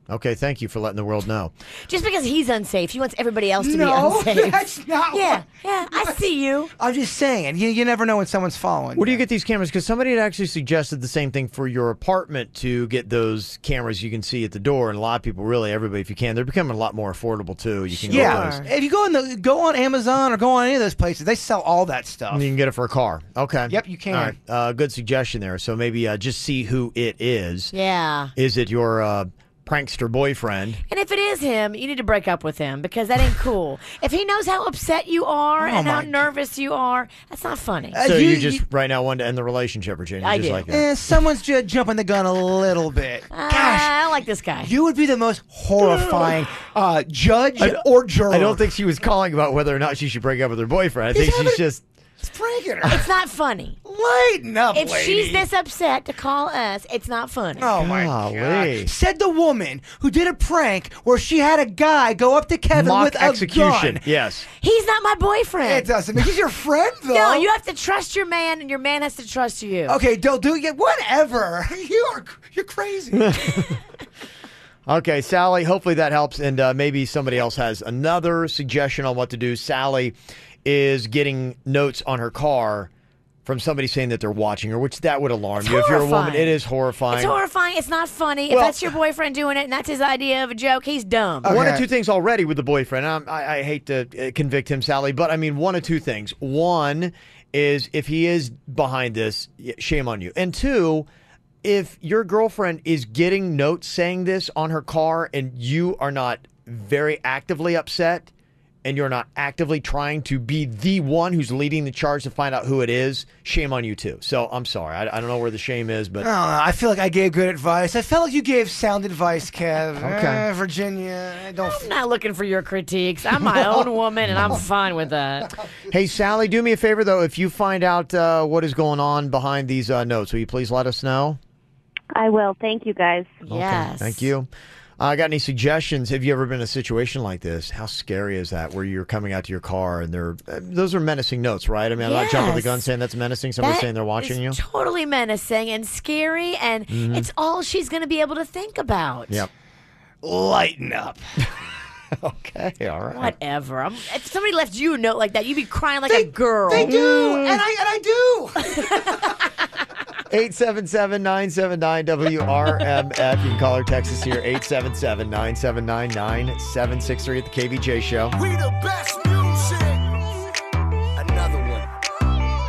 Okay, thank you for letting the world know. Just because he's unsafe, he wants everybody else to be No, unsafe. that's not Yeah, I see you. I'm just saying, you never know when someone's following. Where do you get these cameras? Because somebody had actually suggested the same thing for your apartment to get those cameras you can see at the door. And a lot of people, really, everybody, if you can, they're becoming a lot more affordable, too. You can get those. If you go on Amazon or go on any of those places, they sell all that stuff. And you can get it for a car. Okay. Yep, you can. All right. Good suggestion there. So maybe just see who it is. Yeah. Is it your prankster boyfriend? And if it is him, you need to break up with him because that ain't cool. If he knows how upset you are and how nervous you are, that's not funny. So you just right now want to end the relationship, Virginia? I just do. like that. Someone's just jumping the gun a little bit. Gosh, I don't like this guy. You would be the most horrifying judge or juror. I don't think she was calling about whether or not she should break up with her boyfriend. I think she's just... It's pranking her. It's not funny. Lighten up, If lady. she's this upset to call us, it's not funny. Oh, my God. Said the woman who did a prank where she had a guy go up to Kevin Mock with a execution. gun. Yes. He's not my boyfriend. It doesn't mean he's your friend, though. No, you have to trust your man, and your man has to trust you. Okay, don't do it. Whatever. You're crazy. Okay, Sally, hopefully that helps, and maybe somebody else has another suggestion on what to do. Sally is getting notes on her car from somebody saying that they're watching her, which that would alarm you. If you're a woman, it is horrifying. It's horrifying. It's not funny. Well, if that's your boyfriend doing it and that's his idea of a joke, he's dumb. One of two things already with the boyfriend. I hate to convict him, Sally, but I mean one of two things. One is if he is behind this, shame on you. And two, if your girlfriend is getting notes saying this on her car and you are not very actively upset and you're not actively trying to be the one who's leading the charge to find out who it is, shame on you too. So I'm sorry. I don't know where the shame is, but... I don't know. I feel like I gave good advice. I felt like you gave sound advice, Kev. Okay. Virginia, I'm not looking for your critiques. I'm my own woman, and I'm fine with that. Hey, Sally, do me a favor, though. If you find out what is going on behind these notes, will you please let us know? I will. Thank you, guys. Okay, thank you. Got any suggestions? Have you ever been in a situation like this? How scary is that, where you're coming out to your car and those are menacing notes, right? I mean, I'm not jumping the gun saying that's menacing. Somebody's saying they're watching you. Totally menacing and scary, and it's all she's going to be able to think about. Yep. Lighten up. Okay, all right. Whatever. If somebody left you a note like that, you'd be crying like a girl. They do, and I do. 877-979-WRMF. You can call or text us here, 877-979-9763 at the KVJ Show. We the best music. Another one.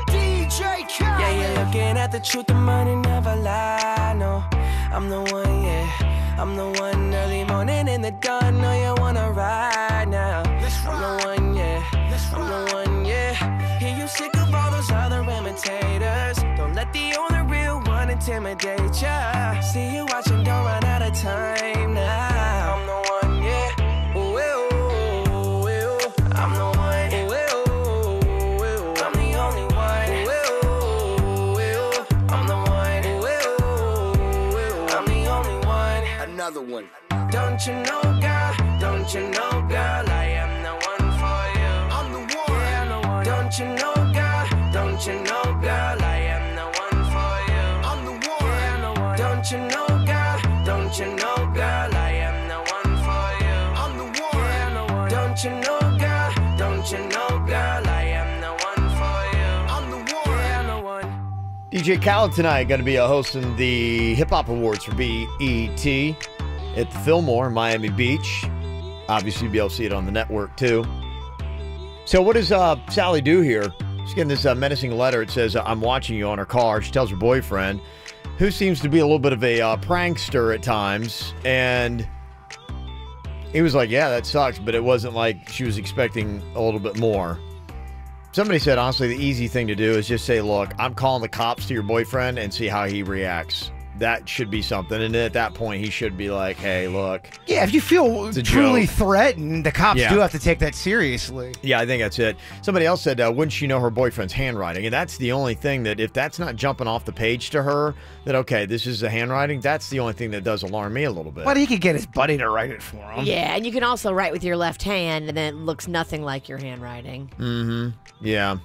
DJ Khaled. Yeah, you're looking at the truth, the money never lie. No, I'm the one, yeah. I'm the one early morning in the dawn. Know you wanna ride now. I'm the one, yeah. I'm the one, yeah. Hear you sick of all those other imitators. Don't let the only real one intimidate ya. See you watching, don't run out of time now. I'm the one, yeah. Ooh, ooh, ooh, ooh. I'm the one. Ooh, ooh, ooh, ooh. I'm the only one. Ooh, ooh, ooh. I'm the one. Ooh, ooh, ooh. I'm the only one. Another one. Don't you know, girl? Don't you know, girl? I am the one for you. I'm the one. Yeah, I'm the one. Don't you know, girl? Don't you know, girl? I am the one for you. I'm the one. Yeah, I'm the one. Don't you know, girl? Don't you know, girl? I am the one for you. I'm the one. Yeah, I'm the one. Don't you know, girl? Don't you know, girl? I am the one for you. I'm the one. Yeah, I'm the one. DJ Khaled tonight going to be hosting the Hip Hop Awards for BET at the Fillmore in Miami Beach. Obviously, you'll be able to see it on the network, too. So what does Sally do here? She's getting this menacing letter. It says, I'm watching you on her car. She tells her boyfriend, who seems to be a little bit of a prankster at times. And he was like, yeah, that sucks. But it wasn't like she was expecting a little bit more. Somebody said, honestly, the easy thing to do is just say, look, I'm calling the cops to your boyfriend and see how he reacts. That should be something. And at that point, he should be like, hey, look. Yeah, if you feel truly threatened, the cops Yeah. do have to take that seriously. Yeah, I think that's it. Somebody else said, wouldn't she know her boyfriend's handwriting? And that's the only thing that, if that's not jumping off the page to her, that, okay, this is the handwriting, that's the only thing that does alarm me a little bit. But he could get his buddy to write it for him. Yeah, and you can also write with your left hand, and then it looks nothing like your handwriting. Mm-hmm. Yeah.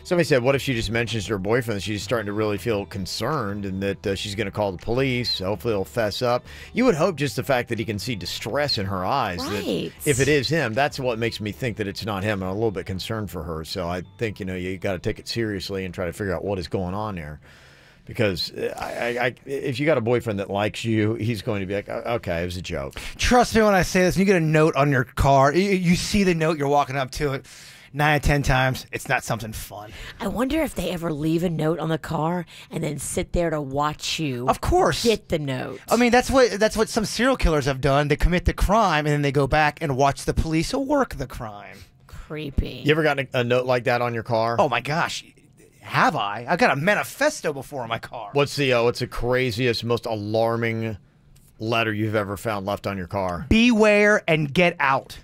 Somebody said, what if she just mentions to her boyfriend that she's starting to really feel concerned and that she's going to call the police? Hopefully he'll fess up. You would hope just the fact that he can see distress in her eyes. Right. That if it is him, that's what makes me think that it's not him. I'm a little bit concerned for her. So I think, you got to take it seriously and try to figure out what is going on there. Because if you got a boyfriend that likes you, he's going to be like, okay, it was a joke. Trust me when I say this. When you get a note on your car, you see the note, you're walking up to it. 9 out of 10 times, it's not something fun. I wonder if they ever leave a note on the car and then sit there to watch you. Of course, get the note. I mean, that's what some serial killers have done. They commit the crime and then they go back and watch the police work the crime. Creepy. You ever gotten a note like that on your car? Oh my gosh, have I? I've got a manifesto before in my car. What's the craziest, most alarming letter you've ever found left on your car? Beware and get out.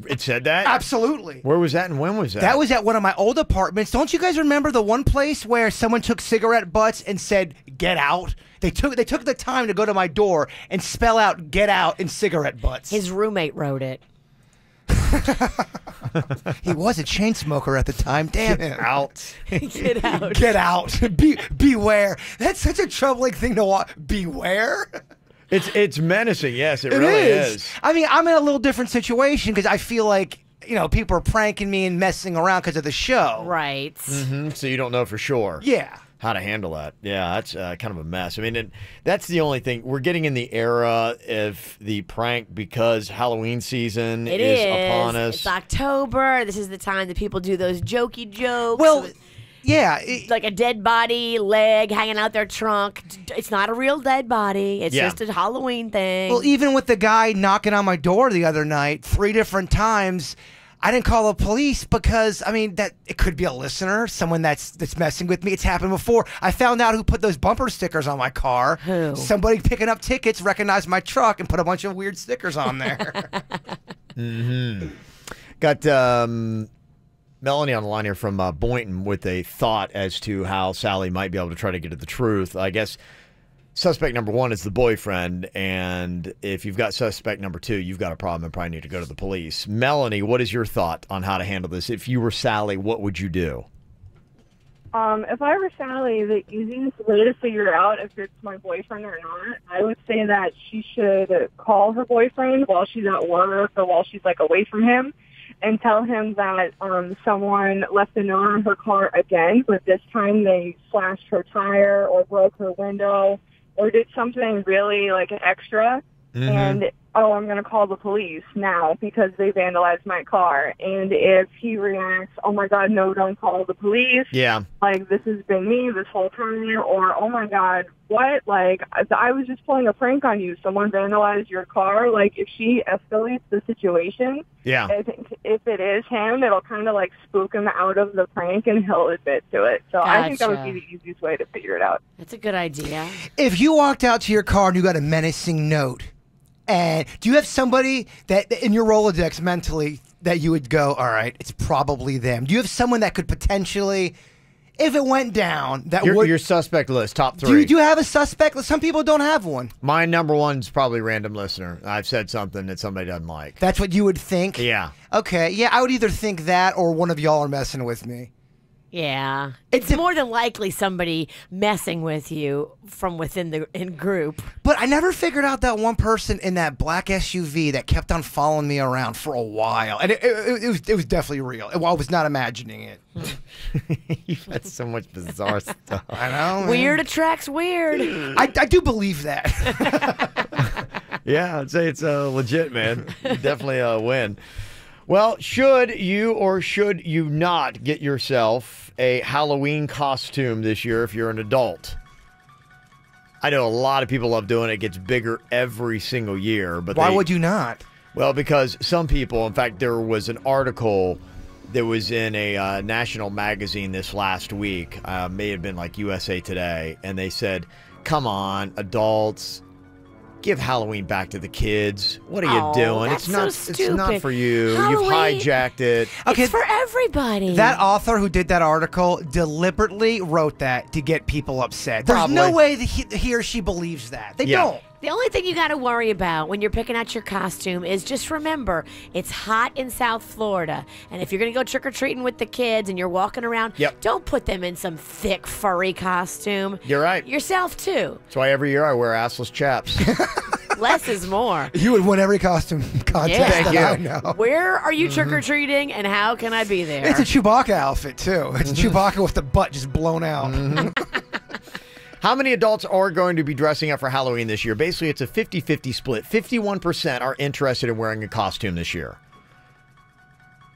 It said that? Absolutely. Where was that and when was that? That was at one of my old apartments. Don't you guys remember the one place where someone took cigarette butts and said, get out? They took the time to go to my door and spell out get out in cigarette butts. His roommate wrote it. He was a chain smoker at the time. Damn him. Out. Get out. Get out. Beware. That's such a troubling thing to watch. Beware? It's menacing, yes, it really is. I mean, I'm in a little different situation because I feel like, people are pranking me and messing around because of the show. Right. Mm-hmm. So you don't know for sure. Yeah. How to handle that. Yeah, that's kind of a mess. I mean, that's the only thing. We're getting in the era of the prank because Halloween season is upon us. It's October. This is the time that people do those jokey jokes. Well, yeah. Like a dead body leg hanging out their trunk. It's not a real dead body. It's just a Halloween thing. Well, even with the guy knocking on my door the other night 3 different times, I didn't call the police because, that it could be a listener, someone that's messing with me. It's happened before. I found out who put those bumper stickers on my car. Who? Somebody picking up tickets recognized my truck and put a bunch of weird stickers on there. Mm-hmm. Got Melanie on the line here from Boynton with a thought as to how Sally might be able to try to get at the truth. I guess suspect number 1 is the boyfriend, and if you've got suspect number 2, you've got a problem and probably need to go to the police. Melanie, what is your thought on how to handle this? If you were Sally, what would you do? If I were Sally, the easiest way to figure out if it's my boyfriend or not, I would say that she should call her boyfriend while she's at work or while she's like away from him and tell him that someone left a note on her car again, but this time they slashed her tire or broke her window or did something really like extra. And, I'm going to call the police now because they vandalized my car. And if he reacts, oh, my God, no, don't call the police. Yeah. Like, this has been me this whole time. Or, oh, my God, what? Like, I was just pulling a prank on you. Someone vandalized your car. Like, if she escalates the situation, yeah. I think if it is him, it'll kind of, like, spook him out of the prank and he'll admit to it. So I think that would be the easiest way to figure it out. That's a good idea. If you walked out to your car and you got a menacing note, and do you have somebody that in your Rolodex mentally that you would go, all right, it's probably them? Do you have someone that could potentially, if it went down, that would... Your suspect list, top 3. Do you have a suspect? Some people don't have one. My number 1's probably random listener. I've said something that somebody doesn't like. That's what you would think? Yeah. Okay, yeah, I would either think that or one of y'all are messing with me. Yeah. It's more than likely somebody messing with you from within the group. But I never figured out that one person in that black SUV that kept on following me around for a while. And it was definitely real. I was not imagining it. You've had so much bizarre stuff. I know. Man. Weird attracts weird. I do believe that. Yeah, I'd say it's legit, man. Definitely a win. Well, should you or should you not get yourself a Halloween costume this year if you're an adult? I know a lot of people love doing it. It gets bigger every single year. But why would you not? Well, because some people, in fact, there was an article that was in a national magazine this last week, may have been like USA Today, and they said, come on, adults, give Halloween back to the kids. What are you doing? It's not It's not for you. Halloween, you've hijacked it. Okay, it's for everybody. That author who did that article deliberately wrote that to get people upset. There's Probably. no way that he or she believes that. They don't. The only thing you got to worry about when you're picking out your costume is just remember, it's hot in South Florida. And if you're going to go trick-or-treating with the kids and you're walking around, don't put them in some thick, furry costume. You're right. Yourself, too. That's why every year I wear assless chaps. Less is more. You would win every costume contest that I know. Where are you trick-or-treating and how can I be there? It's a Chewbacca outfit, too. It's Chewbacca with the butt just blown out. How many adults are going to be dressing up for Halloween this year? Basically, it's a 50-50 split. 51% are interested in wearing a costume this year.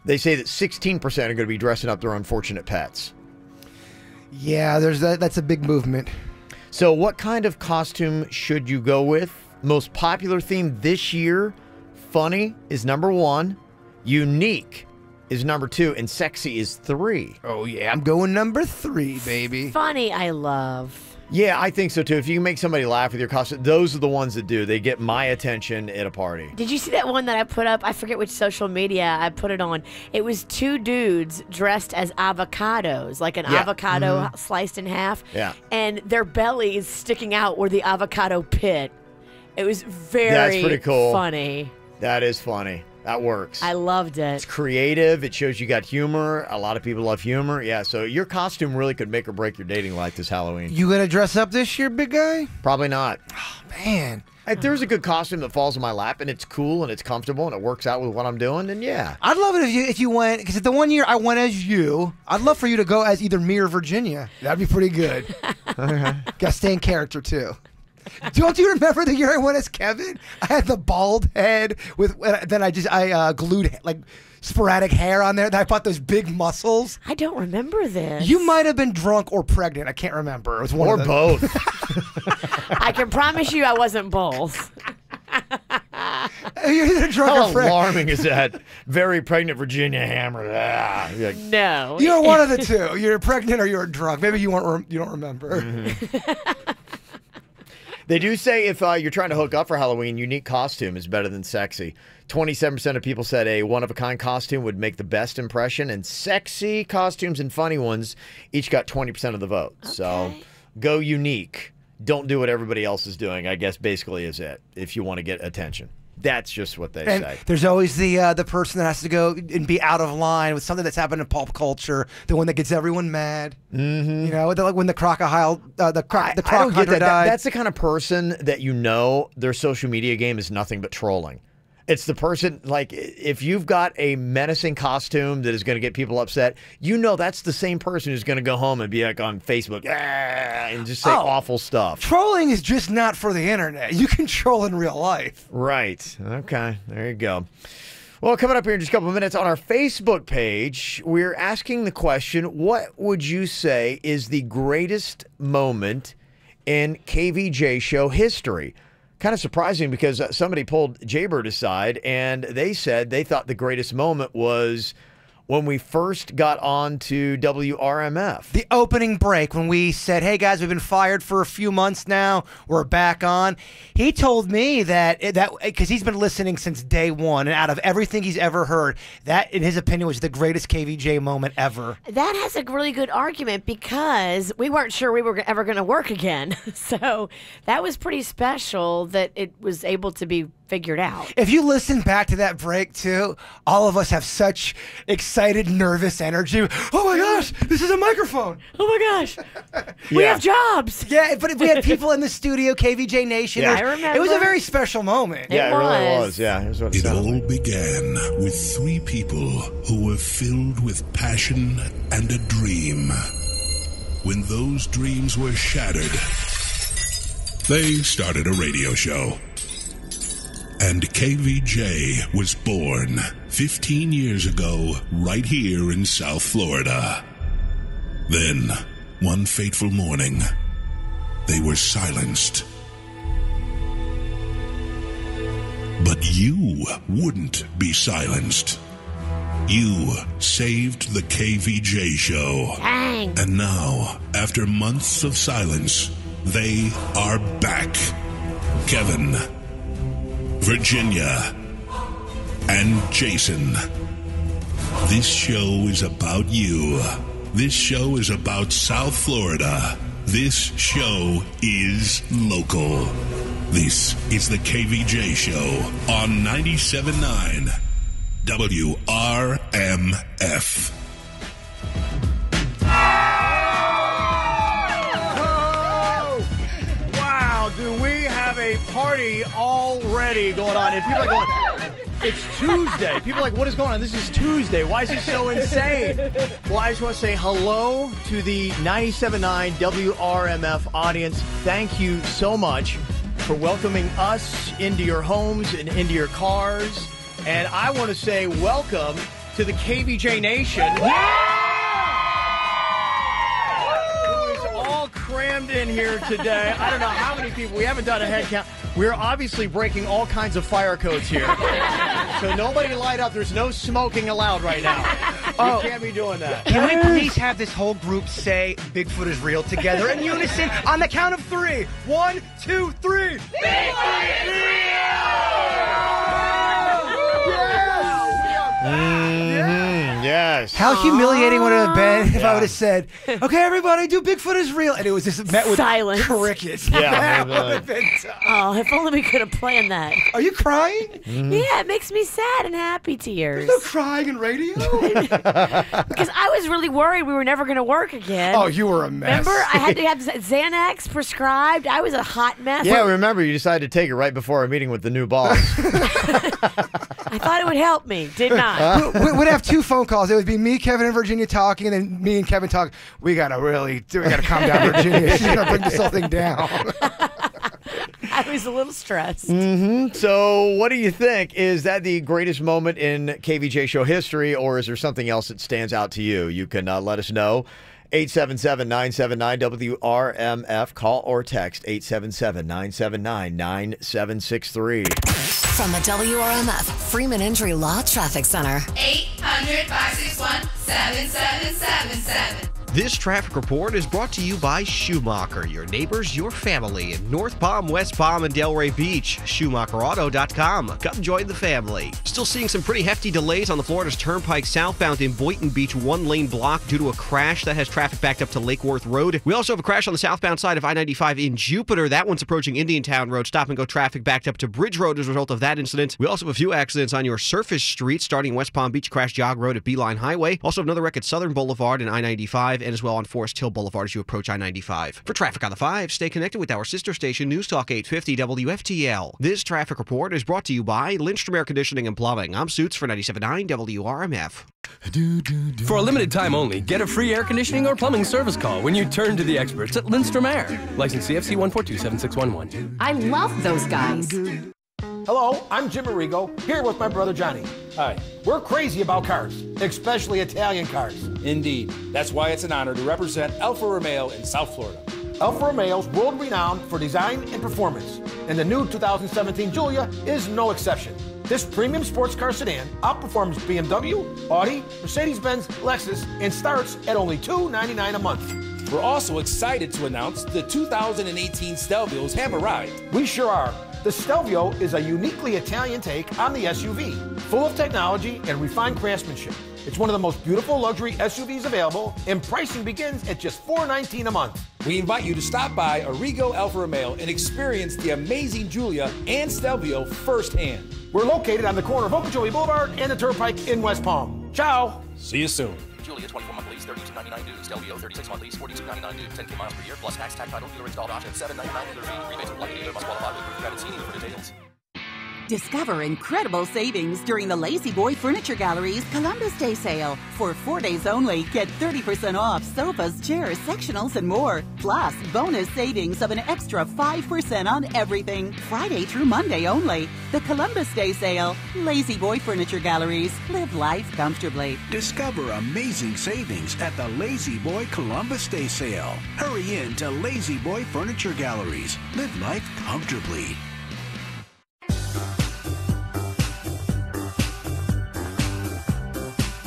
They say that 16% are going to be dressing up their unfortunate pets. Yeah, that's a big movement. So what kind of costume should you go with? Most popular theme this year, funny is number 1, unique is number 2, and sexy is 3. Oh, yeah, I'm going number 3, baby. Funny, I love. Yeah, I think so, too. If you can make somebody laugh with your costume, those are the ones that do. They get my attention at a party. Did you see that one that I put up? I forget which social media I put it on. It was 2 dudes dressed as avocados, like an avocado sliced in half. Yeah. And their bellies sticking out were the avocado pit. It was very That's pretty cool. funny. That is funny. That works. I loved it. It's creative. It shows you got humor. A lot of people love humor. Yeah, so your costume really could make or break your dating life this Halloween. You gonna dress up this year, big guy? Probably not. Oh, man. If there's a good costume that falls in my lap and it's cool and it's comfortable and it works out with what I'm doing, then yeah. I'd love it if you went, because the one year I went as you, I'd love for you to go as either me or Virginia. That'd be pretty good. Gotta stay in character, too. Don't you remember the year I went as Kevin? I had the bald head with, then I glued like sporadic hair on there. Then I bought those big muscles. I don't remember this. You might have been drunk or pregnant. I can't remember. It was one or of them. both. I can promise you I wasn't both. You're either drunk How or pregnant. alarming is that? Very pregnant Virginia Hammer. Ah, you're like, no. You're one of the two. You're pregnant or you're drunk. Maybe you don't remember. They do say if you're trying to hook up for Halloween, unique costume is better than sexy. 27% of people said a one-of-a-kind costume would make the best impression, and sexy costumes and funny ones each got 20% of the vote. Okay. So go unique don't do what everybody else is doing, I guess basically is it, if you want to get attention. That's just what they say. There's always the person that has to go and be out of line with something that's happened in pop culture, the one that gets everyone mad. Mm-hmm. You know, like when the crocodile, the croc I don't get hunter that. died. That's the kind of person that their social media game is nothing but trolling. It's the person, like, if you've got a menacing costume that is going to get people upset, that's the same person who's going to go home and be like on Facebook and just say awful stuff. Trolling is just not for the internet. You can troll in real life. Right. Okay. There you go. Well, coming up here in just a couple of minutes on our Facebook page, we're asking the question, what would you say is the greatest moment in KVJ show history? Kind of surprising because somebody pulled Jaybird aside and they said they thought the greatest moment was when we first got on to WRMF. The opening break when we said, hey guys, we've been fired for a few months now. We're back on. He told me that because he's been listening since day one, and out of everything he's ever heard, that in his opinion was the greatest KVJ moment ever. That has a really good argument because we weren't sure we were ever going to work again. So that was pretty special that it was able to be figured out. If you listen back to that break too, all of us have such excited, nervous energy. Oh my gosh, this is a microphone. Oh my gosh, we have jobs. Yeah, but if we had people in the studio, KVJ Nation. Yeah. I remember. It was a very special moment. Yeah, it really was. Yeah, here's what it all began with three people who were filled with passion and a dream. When those dreams were shattered, they started a radio show. And KVJ was born 15 years ago right here in South Florida. Then, one fateful morning, they were silenced. But you wouldn't be silenced. You saved the KVJ show. Dang. And now, after months of silence, they are back. Kevin, Virginia, and Jason. This show is about you. This show is about South Florida. This show is local. This is the KVJ Show on 97.9 WRMF. Do we have a party already going on? And people are going, it's Tuesday. People are like, what is going on? This is Tuesday. Why is this so insane? Well, I just want to say hello to the 97.9 WRMF audience. Thank you so much for welcoming us into your homes and into your cars. And I want to say welcome to the KVJ Nation. Crammed in here today. I don't know how many people. We haven't done a head count. We're obviously breaking all kinds of fire codes here. So nobody light up. There's no smoking allowed right now. You can't be doing that. Can we please have this whole group say Bigfoot is real together in unison on the count of 3? 1, 2, 3. Bigfoot is real! Yes. How humiliating would it have been if I would have said, okay, everybody, do Bigfoot is real. And it was just met with silence. Crickets. Yeah. That would have been tough. Oh, if only we could have planned that. Are you crying? Mm-hmm. Yeah, it makes me sad and happy tears. There's no crying in radio. Because I was really worried we were never going to work again. Oh, you were a mess. Remember, I had to have Xanax prescribed. I was a hot mess. Yeah, remember, you decided to take it right before our meeting with the new boss. I thought it would help me. Did not. We'd have 2 phone calls. It would be me, Kevin, and Virginia talking, and then me and Kevin talk. We gotta calm down, Virginia. She's gonna bring this whole thing down. I was a little stressed. Mm-hmm. So what do you think? Is that the greatest moment in KVJ show history, or is there something else that stands out to you? You can let us know. 877-979-WRMF. Call or text 877-979-9763. From the WRMF Freeman Injury Law Traffic Center. 800-561-7777. This traffic report is brought to you by Schumacher, your neighbors, your family in North Palm, West Palm, and Delray Beach. SchumacherAuto.com. Come join the family. Still seeing some pretty hefty delays on the Florida's Turnpike southbound in Boynton Beach, one-lane block due to a crash that has traffic backed up to Lake Worth Road. We also have a crash on the southbound side of I-95 in Jupiter. That one's approaching Indiantown Road. Stop-and-go traffic backed up to Bridge Road as a result of that incident. We also have a few accidents on your surface streets, starting West Palm Beach, crash Jog Road at Beeline Highway. Also another wreck at Southern Boulevard and I-95, and as well on Forest Hill Boulevard as you approach I-95. For traffic on the 5, stay connected with our sister station, News Talk 850 WFTL. This traffic report is brought to you by Lindstrom Air Conditioning and Plumbing. I'm Suits for 97.9 WRMF. For a limited time only, get a free air conditioning or plumbing service call when you turn to the experts at Lindstrom Air. License CFC 1427611. I love those guys. Hello, I'm Jim Arrigo, here with my brother Johnny. Hi. We're crazy about cars, especially Italian cars. Indeed. That's why it's an honor to represent Alfa Romeo in South Florida. Alfa Romeo is world-renowned for design and performance, and the new 2017 Giulia is no exception. This premium sports car sedan outperforms BMW, Audi, Mercedes-Benz, Lexus, and starts at only $299 a month. We're also excited to announce the 2018 Stelvios have arrived. We sure are. The Stelvio is a uniquely Italian take on the SUV, full of technology and refined craftsmanship. It's one of the most beautiful luxury SUVs available, and pricing begins at just $419 a month. We invite you to stop by Arrigo Alfa Romeo and experience the amazing Giulia and Stelvio firsthand. We're located on the corner of Okeechobee Boulevard and the Turnpike in West Palm. Ciao! See you soon. Giulia 24-month lease, $32.99 due. Stelvio 36-month lease, $42.99 due. 10K miles per year, plus tax, title, dealer installed option, $7.99 dealer fee. Rebates apply to dealer, must qualify with proof of credit. See dealer for details. Discover incredible savings during the Lazy Boy Furniture Gallery's Columbus Day sale. For 4 days only, get 30% off sofas, chairs, sectionals, and more. Plus, bonus savings of an extra 5% on everything. Friday through Monday only. The Columbus Day sale. Lazy Boy Furniture Galleries. Live life comfortably. Discover amazing savings at the Lazy Boy Columbus Day sale. Hurry in to Lazy Boy Furniture Galleries. Live life comfortably.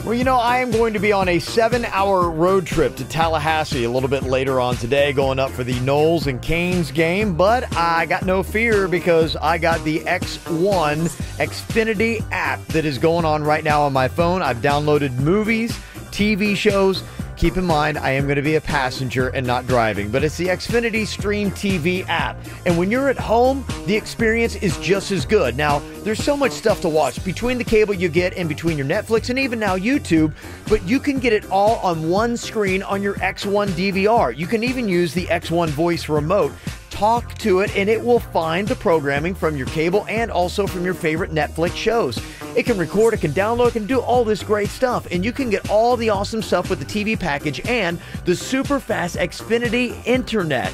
Well, you know, I am going to be on a 7-hour road trip to Tallahassee a little bit later on today, going up for the Knowles and Canes game, but I got no fear because I got the X1 Xfinity app that is going on right now on my phone. I've downloaded movies, TV shows. Keep in mind, I am going to be a passenger and not driving, but it's the Xfinity Stream TV app. And when you're at home, the experience is just as good. Now, there's so much stuff to watch between the cable you get and between your Netflix and even now YouTube, but you can get it all on one screen on your X1 DVR. You can even use the X1 voice remote. Talk to it and it will find the programming from your cable and also from your favorite Netflix shows. It can record, it can download, it can do all this great stuff, and you can get all the awesome stuff with the TV package and the super fast Xfinity internet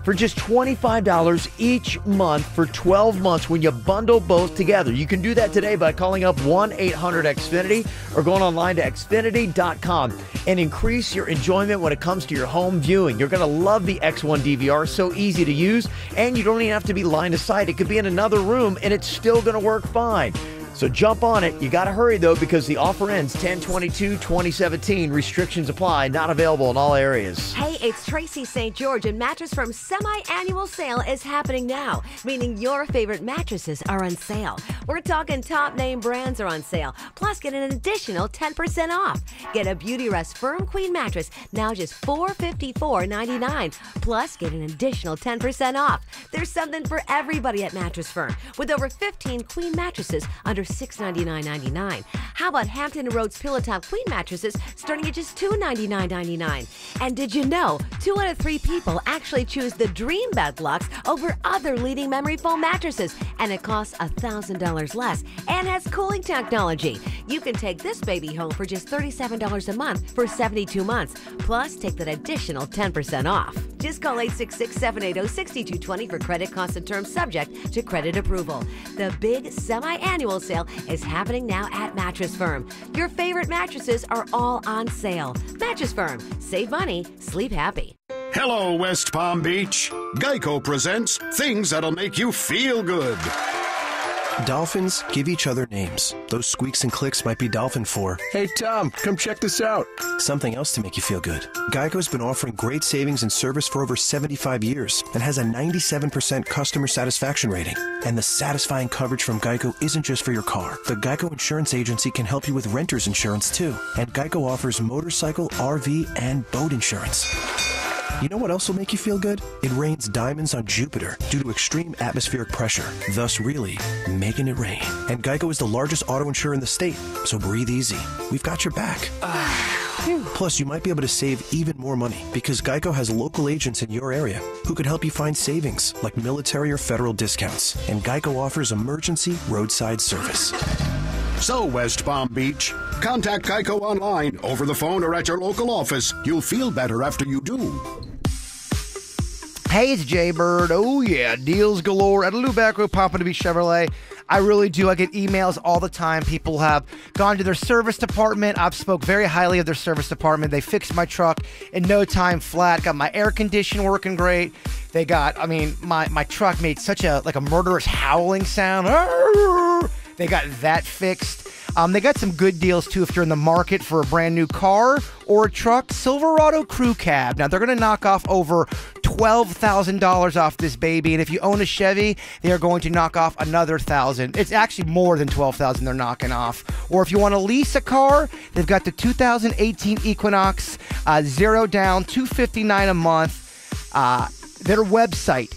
for just $25 each month for 12 months when you bundle both together. You can do that today by calling up 1-800-XFINITY or going online to xfinity.com and increase your enjoyment when it comes to your home viewing. You're going to love the X1 DVR, so easy to use, and you don't even have to be line of sight. It could be in another room and it's still going to work fine. So jump on it. You got to hurry, though, because the offer ends 10/22/2017. Restrictions apply. Not available in all areas. Hey, it's Tracy St. George, and Mattress Firm's semi-annual sale is happening now, meaning your favorite mattresses are on sale. We're talking top-name brands are on sale, plus get an additional 10% off. Get a Beautyrest Firm Queen mattress, now just $454.99, plus get an additional 10% off. There's something for everybody at Mattress Firm, with over 15 queen mattresses under $699.99. How about Hampton Roads Pillow Top Queen mattresses starting at just $299.99? And did you know 2 out of 3 people actually choose the Dream Bed Lux over other leading memory foam mattresses, and it costs $1,000 less and has cooling technology. You can take this baby home for just $37 a month for 72 months, plus take that additional 10% off. Just call 866-780-6220 for credit, cost, and terms subject to credit approval. The big semi-annual sale is happening now at Mattress Firm. Your favorite mattresses are all on sale. Mattress Firm. Save money. Sleep happy. Hello, West Palm Beach. Geico presents things that'll make you feel good. Dolphins give each other names. Those squeaks and clicks might be dolphin for, "Hey Tom, come check this out." Something else to make you feel good. Geico's been offering great savings and service for over 75 years and has a 97% customer satisfaction rating. And the satisfying coverage from Geico isn't just for your car. The Geico Insurance Agency can help you with renter's insurance too. And Geico offers motorcycle, RV, and boat insurance. You know what else will make you feel good? It rains diamonds on Jupiter due to extreme atmospheric pressure, thus really making it rain. And Geico is the largest auto insurer in the state, so breathe easy. We've got your back. Plus, you might be able to save even more money because Geico has local agents in your area who could help you find savings like military or federal discounts. And Geico offers emergency roadside service. So, West Palm Beach, contact Geico online, over the phone, or at your local office. You'll feel better after you do. Hey, it's Jaybird. Oh, yeah, deals galore at Lou Back Road Pompano Beach Chevrolet. I really do. I get emails all the time. People have gone to their service department. I've spoke very highly of their service department. They fixed my truck in no time flat. Got my air conditioner working great. They got, my truck made such a murderous howling sound. They got that fixed. They got some good deals, too, if you're in the market for a brand new car or a truck. Silverado Crew Cab. Now, they're going to knock off over $12,000 off this baby. And if you own a Chevy, they are going to knock off another $1,000. It's actually more than $12,000 they're knocking off. Or if you want to lease a car, they've got the 2018 Equinox, 0 down, $259 a month. Their website,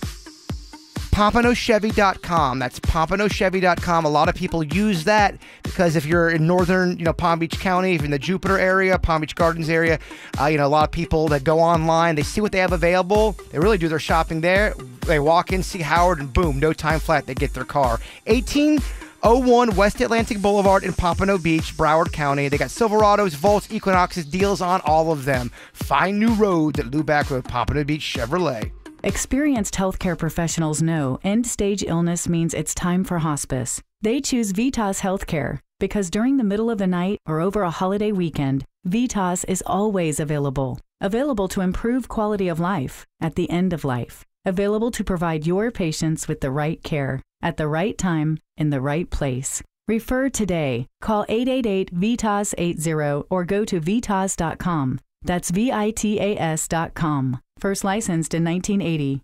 PompanoChevy.com. That's PompanoChevy.com. A lot of people use that because if you're in northern, Palm Beach County, if you're in the Jupiter area, Palm Beach Gardens area, a lot of people that go online, they see what they have available. They really do their shopping there. They walk in, see Howard, and boom, no time flat, they get their car. 1801 West Atlantic Boulevard in Pompano Beach, Broward County. They got Silverados, Volts, Equinoxes, deals on all of them. Find new roads at Lou Back Road, Pompano Beach Chevrolet. Experienced healthcare professionals know end-stage illness means it's time for hospice. They choose Vitas Healthcare because during the middle of the night or over a holiday weekend, Vitas is always available. Available to improve quality of life at the end of life. Available to provide your patients with the right care at the right time in the right place. Refer today. Call 888-VITAS-80 or go to vitas.com. That's VITAS.com. First licensed in 1980.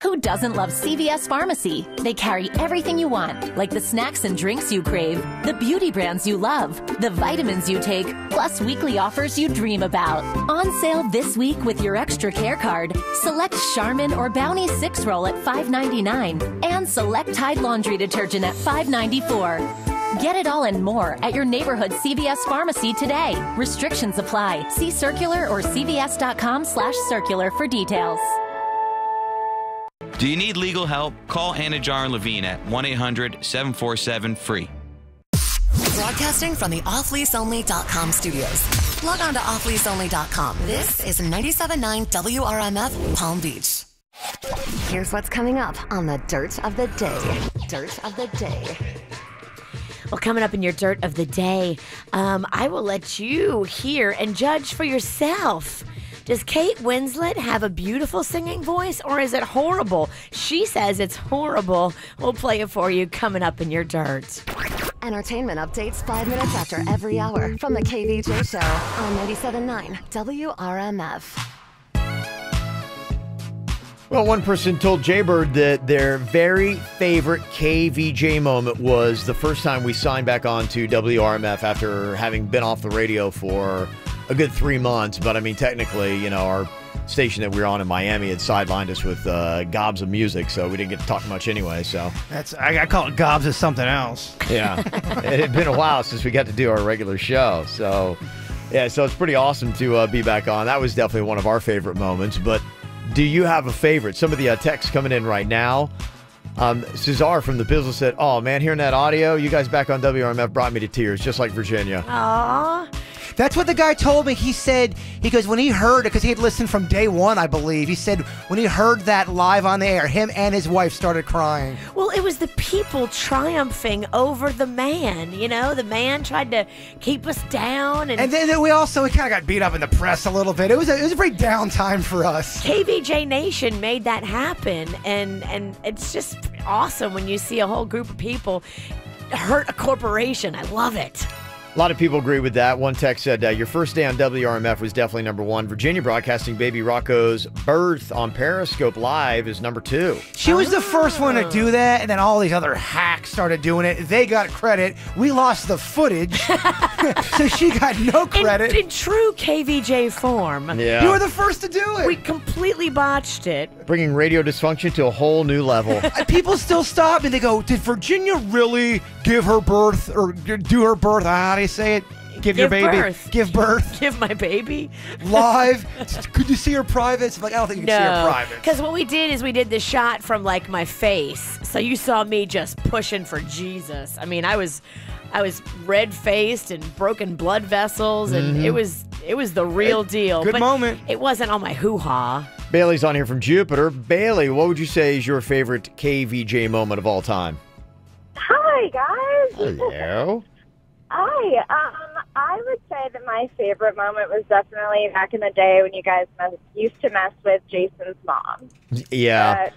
Who doesn't love CVS Pharmacy? They carry everything you want, like the snacks and drinks you crave, the beauty brands you love, the vitamins you take, plus weekly offers you dream about. On sale this week with your extra care card. Select Charmin or Bounty 6-roll at $5.99 and select Tide laundry detergent at $5.94. Get it all and more at your neighborhood CVS Pharmacy today. Restrictions apply. See circular or cvs.com/circular for details. Do you need legal help? Call Anna Jar and Levine at 1-800-747-FREE. Broadcasting from the offleaseonly.com studios. Log on to offleaseonly.com. This is 97.9 WRMF Palm Beach. Here's what's coming up on the Dirt of the Day. Dirt of the Day. Well, coming up in your Dirt of the Day, I will let you hear and judge for yourself. Does Kate Winslet have a beautiful singing voice, or is it horrible? She says it's horrible. We'll play it for you coming up in your Dirt. Entertainment updates 5 minutes after every hour from the KVJ Show on 97.9 WRMF. Well, one person told Jaybird that their very favorite KVJ moment was the first time we signed back on to WRMF after having been off the radio for a good 3 months. But I mean, technically, our station that we were on in Miami had sidelined us with gobs of music, so we didn't get to talk much anyway. So I call it gobs of something else. Yeah, it had been a while since we got to do our regular show. So yeah, so it's pretty awesome to be back on. That was definitely one of our favorite moments. But do you have a favorite? Some of the texts coming in right now. Cesar from the Bizzle said, "Oh man, hearing that audio, you guys back on WRMF brought me to tears, just like Virginia." Aww. That's what the guy told me. He said, when he heard it, because he had listened from day one, I believe. He said when he heard that live on the air, him and his wife started crying. Well, it was the people triumphing over the man. The man tried to keep us down. And then we kind of got beat up in the press a little bit. It was a very down time for us. KVJ Nation made that happen. And it's just awesome when you see a whole group of people hurt a corporation. I love it. A lot of people agree with that. One text said, your first day on WRMF was definitely number one. Virginia broadcasting baby Rocco's birth on Periscope Live is number 2. She was the first one to do that, and then all these other hacks started doing it. They got credit. We lost the footage, so she got no credit. In true KVJ form. Yeah. You were the first to do it. We completely botched it. Bringing radio dysfunction to a whole new level. People still stop and they go, did Virginia really give her birth or do her birth? How do you say it? Give your baby. Birth. Give birth. Give my baby. Live. Could you see her privates? Like, I don't think you can see her privates. Because what we did is we did the shot from like my face. So you saw me just pushing for Jesus. I mean, I was red faced and broken blood vessels, and it was the real deal. Good but moment. It wasn't on my hoo-ha. Bailey's on here from Jupiter. Bailey, what would you say is your favorite KVJ moment of all time? Hi, guys. Hello. Hi. I would say that my favorite moment was definitely back in the day when you guys used to mess with Jason's mom. Yeah.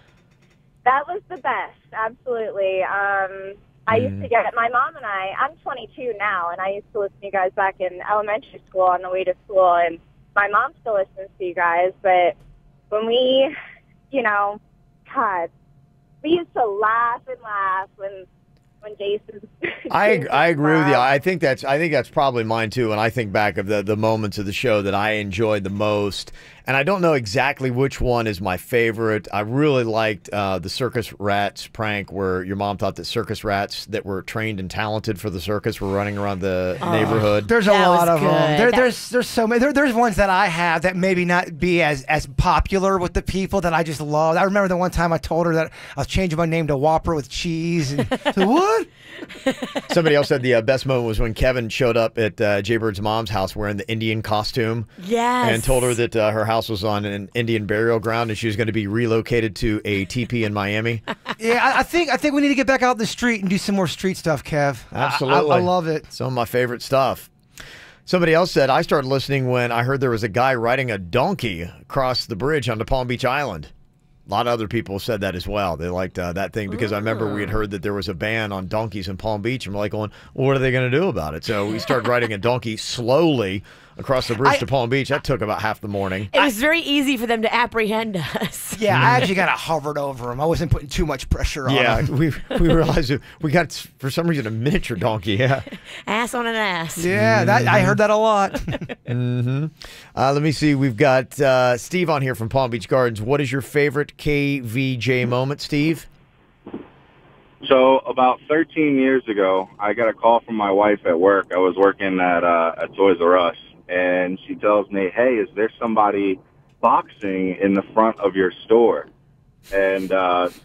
That was the best, absolutely. I used to get my mom and I'm 22 now, and I used to listen to you guys back in elementary school on the way to school, and my mom still listens to you guys, but when we, God, we used to laugh and laugh when Jason's I agree with you. I think that's probably mine too. And I think back of the moments of the show that I enjoyed the most. And I don't know exactly which one is my favorite. I really liked the circus rats prank where your mom thought that circus rats that were trained and talented for the circus were running around the neighborhood. There's a lot of them. There's so many. There's ones that I have that maybe not be as popular with the people that I just love. I remember the one time I told her that I was changing my name to Whopper with cheese. And so, what? Somebody else said the best moment was when Kevin showed up at Jaybird's mom's house wearing the Indian costume. Yes. And told her that her house was on an Indian burial ground and she was going to be relocated to a teepee in Miami. Yeah, I think we need to get back out in the street and do some more street stuff, Kev. Absolutely. I love it. Some of my favorite stuff. Somebody else said, I started listening when I heard there was a guy riding a donkey across the bridge onto Palm Beach Island. A lot of other people said that as well. They liked that thing because I remember we had heard that there was a ban on donkeys in Palm Beach, and we're like going, well, what are they going to do about it? So we started riding a donkey slowly across the bridge to Palm Beach. That took about half the morning. It was very easy for them to apprehend us. Yeah, I actually kind of hovered over him. I wasn't putting too much pressure on him. Yeah, we realized we got, for some reason, a miniature donkey. Yeah. Ass on an ass. Yeah, I heard that a lot. Let me see. We've got Steve on here from Palm Beach Gardens. What is your favorite KVJ moment, Steve? So about 13 years ago, I got a call from my wife at work. I was working at Toys R Us, and she tells me, hey, is there somebody boxing in the front of your store? And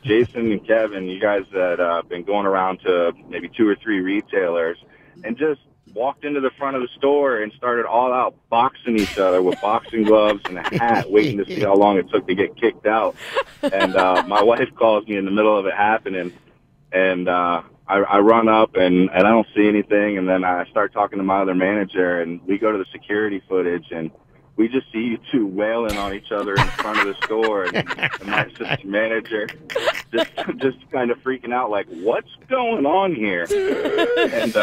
Jason and Kevin, you guys had been going around to maybe 2 or 3 retailers and just walked into the front of the store and started all out boxing each other with boxing gloves and a hat, waiting to see how long it took to get kicked out. And my wife calls me in the middle of it happening, and I run up and I don't see anything, and then I start talking to my other manager, and we go to the security footage, and we just see you two wailing on each other in front of the store, and my assistant manager just kind of freaking out, like, what's going on here? And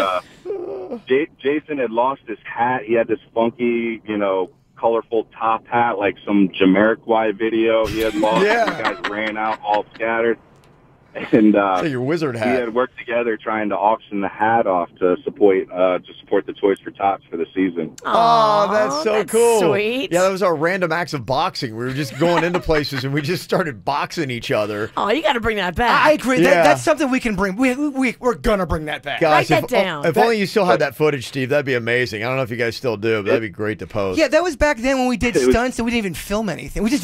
Jason had lost his hat. He had this funky, colorful top hat, like some Jamiroquai video he had lost. Yeah. The guys ran out all scattered. And your wizard hat. We had worked together trying to auction the hat off to support the Toys for Tots for the season. Oh, that's so cool. Sweet. Yeah, that was our random acts of boxing. We were just going into places and we just started boxing each other. Oh, you got to bring that back. I agree. Yeah. That's something we can bring. We're going to bring that back. Guys, Write that down. If only you still had that footage, Steve, that'd be amazing. I don't know if you guys still do, but that'd be great to post. Yeah, that was back then when we did stunts and we didn't even film anything. We just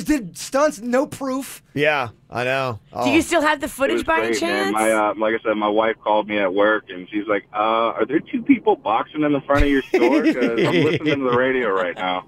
did stunts, no proof. Yeah, I know. Do you still have the footage by any chance? Man. Like I said, my wife called me at work, and she's like, are there 2 people boxing in the front of your store? Because I'm listening to the radio right now.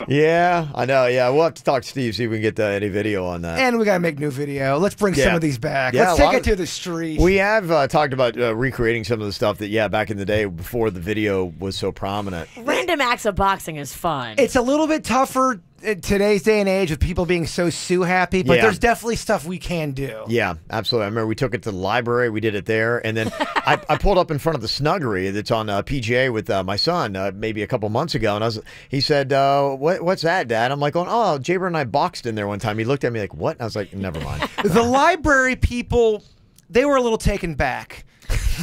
Yeah, I know. Yeah, we'll have to talk to Steve, see if we can get any video on that. And we got to make new video. Let's bring some of these back. Yeah, Let's take it to the street. We have talked about recreating some of the stuff that, back in the day before the video was so prominent. Random random acts of boxing is fun. It's a little bit tougher in today's day and age with people being so happy, but there's definitely stuff we can do. Yeah, absolutely. I remember we took it to the library. We did it there. And then I pulled up in front of the Snuggery that's on PGA with my son maybe a couple months ago. And he said, what's that, Dad? I'm like, oh, Jaber and I boxed in there one time. He looked at me like, what? And I was like, never mind. The library people, they were a little taken back.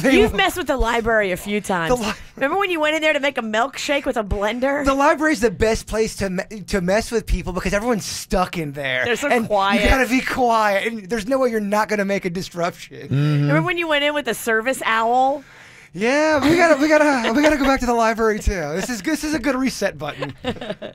You've messed with the library a few times. Remember when you went in there to make a milkshake with a blender? The library's the best place to mess with people because everyone's stuck in there. They're so and quiet. You gotta be quiet. And there's no way you're not gonna make a disruption. Remember when you went in with the service owl? Yeah, we gotta go back to the library too. This is a good reset button.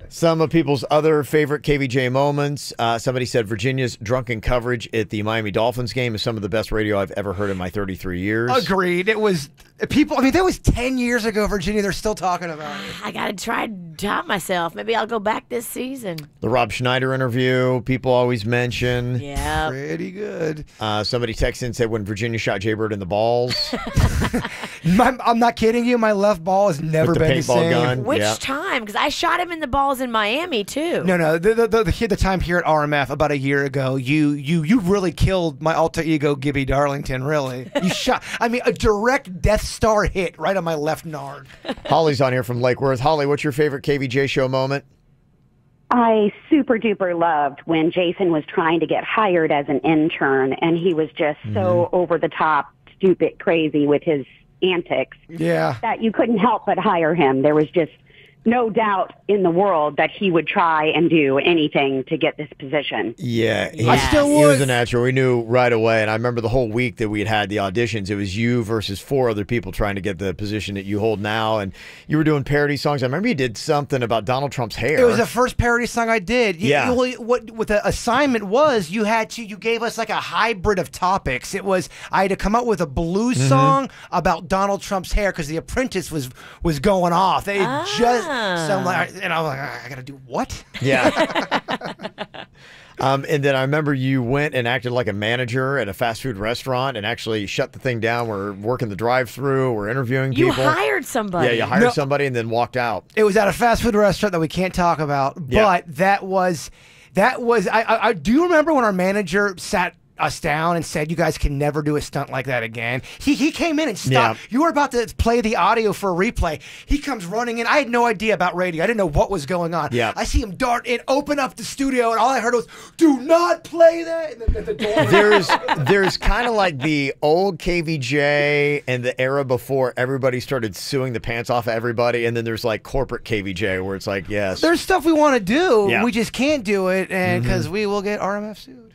Some of people's other favorite KVJ moments. Somebody said Virginia's drunken coverage at the Miami Dolphins game is some of the best radio I've ever heard in my 33 years. Agreed. It was people. I mean, that was 10 years ago. Virginia, they're still talking about it. I gotta try to top myself. Maybe I'll go back this season. The Rob Schneider interview, people always mention. Yeah, pretty good. Somebody texted and said when Virginia shot Jaybird in the balls. I'm not kidding you. My left ball has never been the same. Gun. Which time? Because I shot him in the balls in Miami too. No. The time here at RMF about a year ago, you really killed my alter ego Gibby Darlington. Really, you shot. I mean, a direct Death Star hit right on my left nard. Holly's on here from Lake Worth. Holly, what's your favorite KVJ show moment? I super duper loved when Jason was trying to get hired as an intern, and he was just so over the top, stupid, crazy with his antics that you couldn't help but hire him. There was just no doubt in the world that he would try and do anything to get this position. Yeah, he would. was a natural. We knew right away, and I remember the whole week that we had the auditions. It was you versus 4 other people trying to get the position that you hold now, and you were doing parody songs. I remember you did something about Donald Trump's hair. It was the first parody song I did. Yeah. What the assignment was, you gave us like a hybrid of topics. It was I had to come up with a blues song about Donald Trump's hair because The Apprentice was going off. They just. So I'm like, and I was like, I gotta do what? Yeah. And then I remember you went and acted like a manager at a fast food restaurant and actually shut the thing down. We're working the drive-through. We're interviewing people. You hired somebody. Yeah, you hired somebody and then walked out. It was at a fast food restaurant that we can't talk about, but that was. I do remember when our manager sat us down and said, you guys can never do a stunt like that again. He came in and stopped. You were about to play the audio for a replay. He comes running in. I had no idea about radio. I didn't know what was going on. I see him dart in, open up the studio, and all I heard was, do not play that. And then the door there's kind of like the old KVJ and the era before everybody started suing the pants off of everybody, and then there's like corporate KVJ where it's like, yes. There's stuff we want to do. We just can't do it and because we will get RMF sued.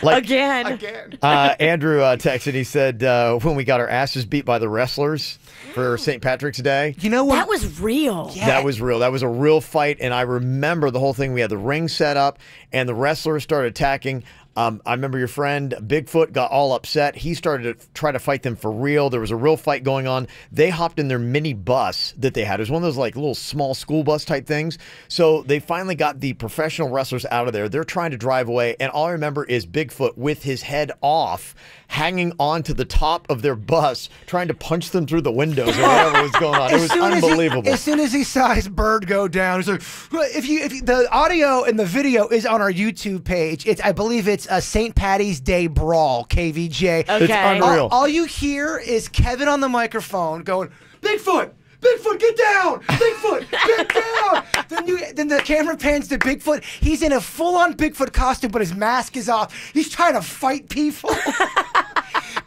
Again. Andrew texted. He said when we got our asses beat by the wrestlers for St. Patrick's Day. You know what? That was real. That was real. That was a real fight, and I remember the whole thing. We had the ring set up, and the wrestlers started attacking. I remember your friend Bigfoot got all upset. He started to try to fight them for real. There was a real fight going on. They hopped in their mini bus that they had. It was one of those like little small school bus type things. So they finally got the professional wrestlers out of there. They're trying to drive away. And all I remember is Bigfoot with his head off, hanging on to the top of their bus, trying to punch them through the windows or whatever was going on. It was unbelievable. As soon as he saw his bird go down, he's like, if the audio and the video is on our YouTube page, I believe it's a St. Patty's Day Brawl, KVJ. Okay. It's unreal. All you hear is Kevin on the microphone going, Bigfoot, get down! Bigfoot, get down! Then the camera pans to Bigfoot. He's in a full-on Bigfoot costume, but his mask is off. He's trying to fight people.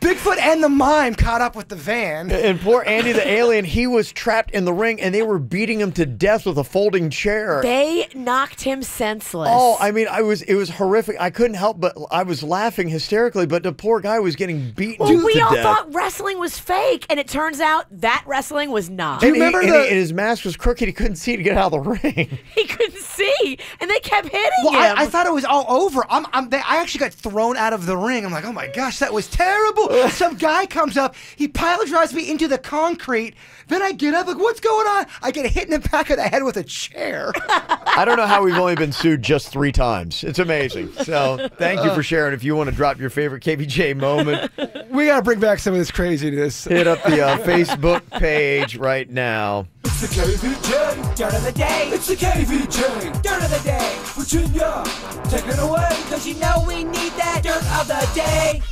Bigfoot and the mime caught up with the van. And poor Andy the alien, he was trapped in the ring, and they were beating him to death with a folding chair. They knocked him senseless. Oh, I mean, it was horrific. I couldn't help but I was laughing hysterically, but the poor guy was getting beaten to death. We all thought wrestling was fake, and it turns out that wrestling was not. Do you remember and his mask was crooked. He couldn't see to get out of the ring. He couldn't see, and they kept hitting him. I thought it was all over. I actually got thrown out of the ring. I'm like, oh my gosh, that was terrible. Some guy comes up, he pile drives me into the concrete. Then I get up, like, what's going on? I get hit in the back of the head with a chair. I don't know how we've only been sued just 3 times. It's amazing. So thank you for sharing. If you want to drop your favorite KVJ moment, we got to bring back some of this craziness. Hit up the Facebook page right now. It's the KVJ Dirt of the Day. It's the KVJ Dirt of the Day. Virginia, take it away, because you know we need that Dirt of the Day.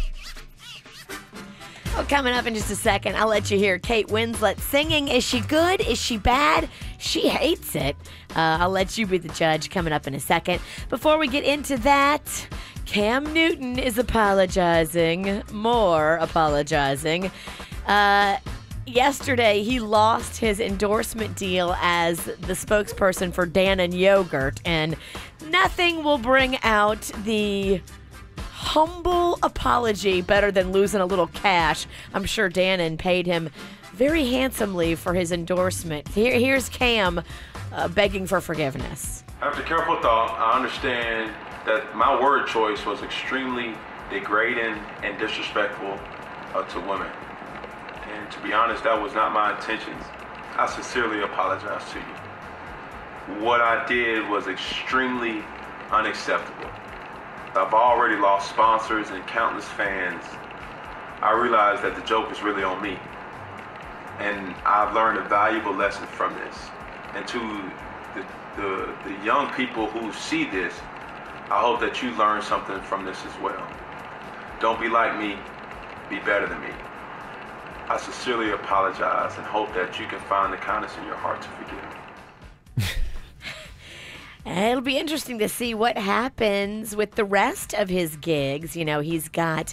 Well, coming up in just a second, I'll let you hear Kate Winslet singing. Is she good? Is she bad? She hates it. I'll let you be the judge coming up in a second. Before we get into that, Cam Newton is apologizing. More apologizing. Yesterday, he lost his endorsement deal as the spokesperson for Dannon Yogurt, and nothing will bring out the humble apology better than losing a little cash. I'm sure Dannon paid him very handsomely for his endorsement. Here's Cam begging for forgiveness. After careful thought, I understand that my word choice was extremely degrading and disrespectful to women. And to be honest, that was not my intentions. I sincerely apologize to you. What I did was extremely unacceptable. I've already lost sponsors and countless fans. I realized that the joke is really on me. And I've learned a valuable lesson from this. And to the young people who see this, I hope that you learn something from this as well. Don't be like me, be better than me. I sincerely apologize and hope that you can find the kindness in your heart to forgive. It'll be interesting to see what happens with the rest of his gigs. You know, he's got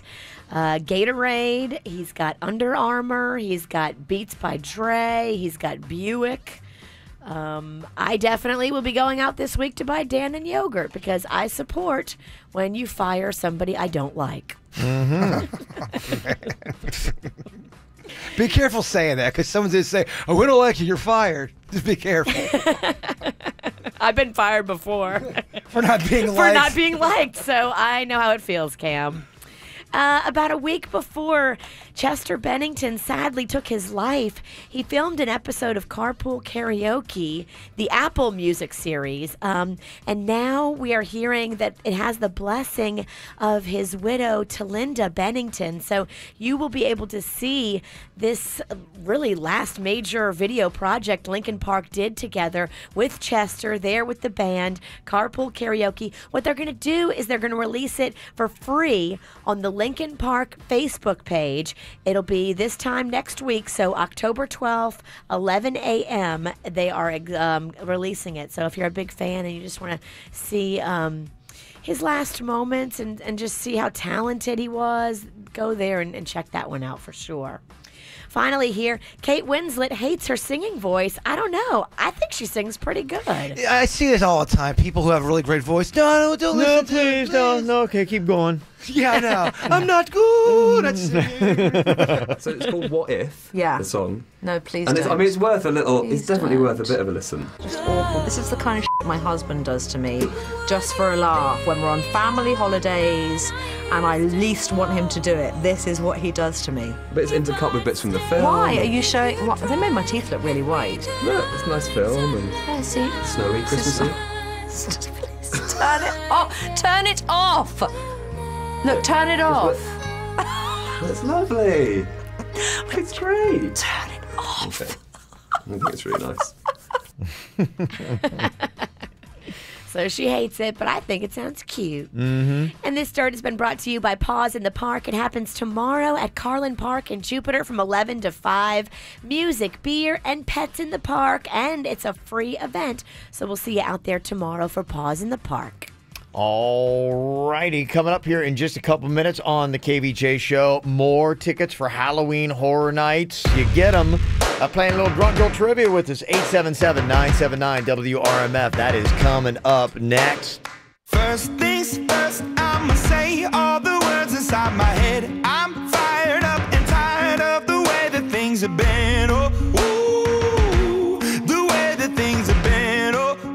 Gatorade, he's got Under Armour, he's got Beats by Dre, he's got Buick. I definitely will be going out this week to buy Dannon Yogurt because I support when you fire somebody I don't like. Be careful saying that, because someone's going to say, oh, we don't like you, you're fired. Just be careful. I've been fired before. For not being liked. For not being liked, so I know how it feels, Cam. About a week before Chester Bennington sadly took his life, he filmed an episode of Carpool Karaoke, the Apple Music series, and now we are hearing that it has the blessing of his widow, Talinda Bennington. So you will be able to see this really last major video project Linkin Park did together with Chester, there with the band, Carpool Karaoke. What they're going to do is they're going to release it for free on the Linkin Park Facebook page. It'll be this time next week, so October 12th, 11 a.m., they are releasing it. So if you're a big fan and you just want to see his last moments and just see how talented he was, go there and check that one out for sure. Finally here, Kate Winslet hates her singing voice. I don't know. I think she sings pretty good. I see this all the time. People who have a really great voice. No, don't listen to it. No, okay, keep going. Yeah, I know. I'm not good at singing. So it's called What If, Yeah. the song. No, please And don't. I mean, it's worth a little, Please it's definitely don't. worth a bit of a listen. Just awful. This is the kind of shit my husband does to me, just for a laugh. When we're on family holidays and I least want him to do it, this is what he does to me. But it's intercut with bits from the film. Why are you showing? What? They made my teeth look really white. Look, it's a nice film and Yeah, see? snowy, Christmassy. Please turn it off. Turn it off. Look, turn it off. That's lovely. It's great. Turn it off. Okay. I think it's really nice. So she hates it, but I think it sounds cute. Mm-hmm. And this dirt has been brought to you by Paws in the Park. It happens tomorrow at Carlin Park in Jupiter from 11 to 5. Music, beer, and pets in the park. And it's a free event. So we'll see you out there tomorrow for Paws in the Park. All righty, coming up here in just a couple minutes on the KVJ show, more tickets for Halloween Horror Nights. You get them playing a little Drunk Girl Trivia with us, 877-979-WRMF. That is coming up next. First things first, I'ma say all the words inside my head. I'm fired up and tired of the way that things have been. Oh, ooh, the way that things have been. Oh, ooh.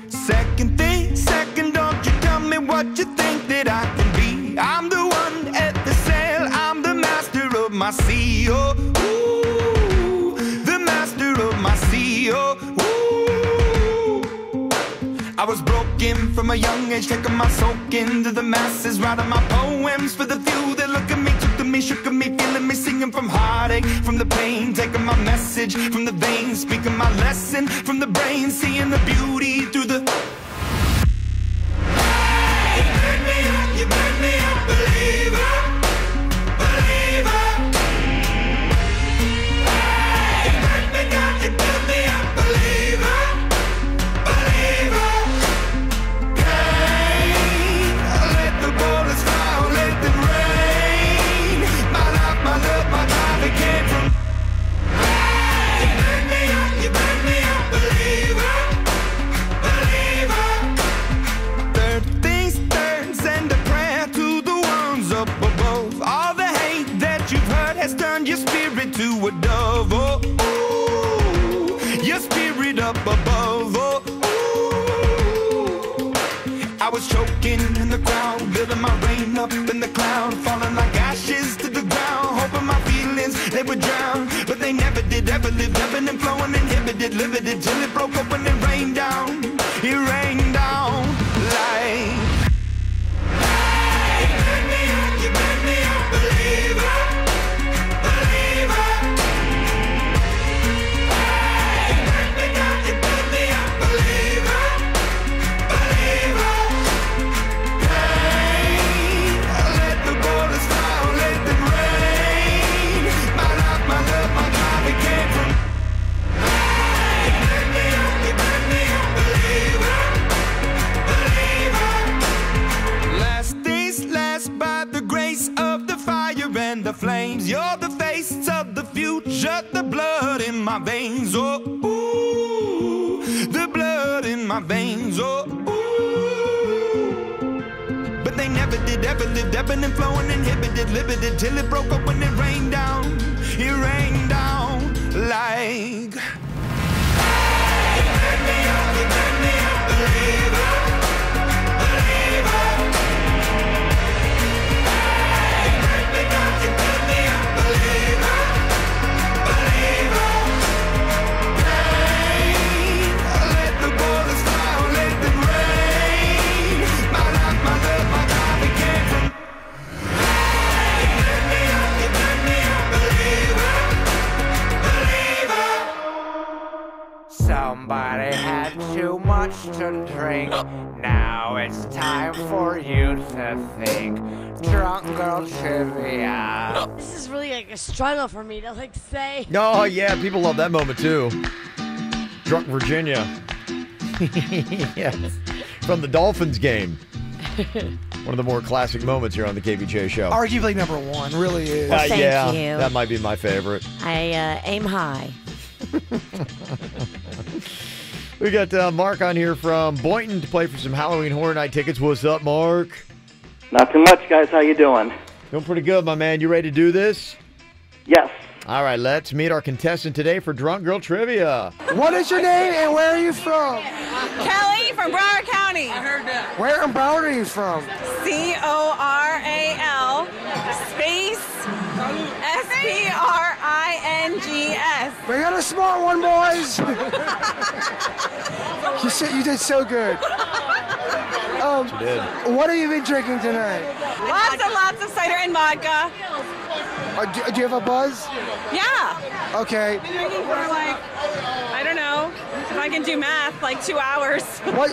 Second thing, second, don't you tell me what you think that I can be. I'm the one at the sail, I'm the master of my sea. Oh, ooh, the master of my sea. Oh, I was broken from a young age, taking my soak into the masses, writing my poems for the few that look at me, took the me, shooking me, feeling me, singing from heartache, from the pain, taking my message from the veins, speaking my lesson from the brain, seeing the beauty through the. Hey, you burn me up, believer, believer. Hey, you burn me down, you build me up, believer, believer. Hey, let the bullets fly, let them rain. My life, my love, my drive, it came from. Hey, you burn me up, believer, believer. Third things third, send a prayer to the ones up above. All the hate that you've heard has turned your spirit to a dove. Oh, ooh, your spirit up above. Oh, ooh. I was choking in the crowd, building my rain up in the cloud, falling like ashes to the ground, hoping my feelings they would drown, but they never did. Ever lived, ebbing and flowing, inhibited, limited, till it broke open and rained down. It rained down like. Hey, you burn me up, believer, believer. Hey, you burn me down, you build me up, believer, believer. Hey, let the bullets fly, let them rain. My life, my love, my drive, it came from. Hey, you burn me up, believer, believer. Last days last by the grace of the fire and the flames. You're the face of the future, the blood in my veins. Oh, ooh, the blood in my veins. Oh, ooh. But they never did, ever lived, ebbing and flowing, inhibited, limited, till it broke up when it rained down. It rained down like. Hey, you burn me up, believer, believer. Hey, you burn me down, you build me up, believer, believer. Hey, let the bullets fly, let them rain. My life, my love, my drive, it came from. Hey, you burn me up, believer, believer. Somebody had too much to drink. Now it's time for you to think. Drunk girl trivia. This is really like a struggle for me to like say. Oh, yeah, people love that moment too. Drunk Virginia. Yes. From the Dolphins game. One of the more classic moments here on the KVJ show. Arguably number one, really is. Well, thank yeah, you. That might be my favorite. I aim high. We got Mark on here from Boynton to play for some Halloween Horror Night tickets. What's up, Mark? Not too much, guys. How you doing? Doing pretty good, my man. You ready to do this? Yes. All right, let's meet our contestant today for Drunk Girl Trivia. What is your name and where are you from? Kelly from Broward County. I heard that. Where in Broward are you from? CORAL space SPRINGS. We got a smart one, boys. You did so good. You did. What have you been drinking tonight? Lots of cider and vodka. Do you have a buzz? Yeah. Okay. Been drinking for like, I don't know, if I can do math, like 2 hours.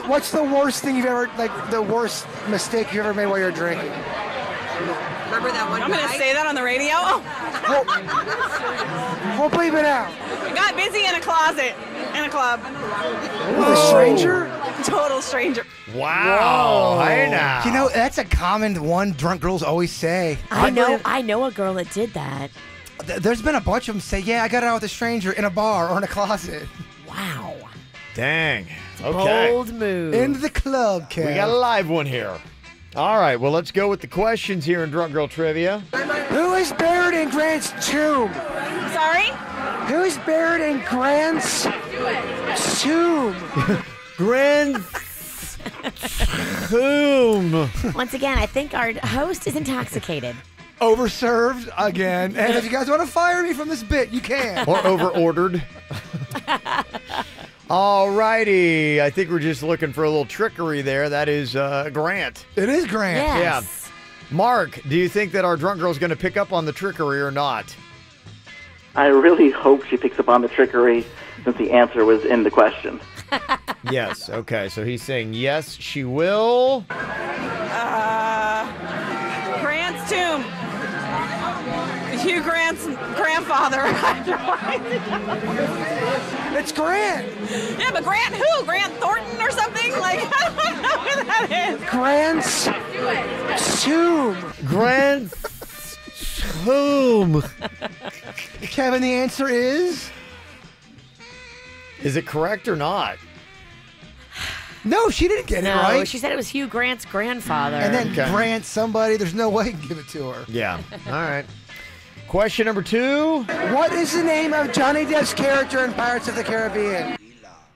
What's the worst thing you've ever, like the worst mistake you ever made while you're drinking? Remember that one I'm going to say that on the radio? We'll bleep it out. I got busy in a closet, in a club. With a stranger? Total stranger. Wow. Hey now. You know, that's a common one drunk girls always say. I know a girl that did that. There's been a bunch of them say, yeah, I got out with a stranger in a bar or in a closet. Wow. Dang. Okay. Bold move. In the club, Kev. We got a live one here. All right, well, let's go with the questions here in Drunk Girl Trivia. Who is buried in Grant's tomb? Sorry? Who is buried in Grant's tomb? Grant's tomb. Once again, I think our host is intoxicated. Overserved again. And if you guys want to fire me from this bit, you can. Or over-ordered. All righty. I think we're just looking for a little trickery there. That is Grant. It is Grant. Yeah. Yes. Mark, do you think that our drunk girl's going to pick up on the trickery or not? I really hope she picks up on the trickery since the answer was in the question. Yes. Okay. So he's saying yes, she will. Grant's tomb. Hugh Grant's grandfather. It's Grant. Yeah, but Grant who? Grant Thornton or something? Like, I don't know who that is. Grant's tomb. Grant's tomb. Kevin, the answer is? Is it correct or not? No, she didn't get it right. She said it was Hugh Grant's grandfather. And then Grant somebody. There's no way you can give it to her. Yeah. All right. Question number 2. What is the name of Johnny Depp's character in Pirates of the Caribbean?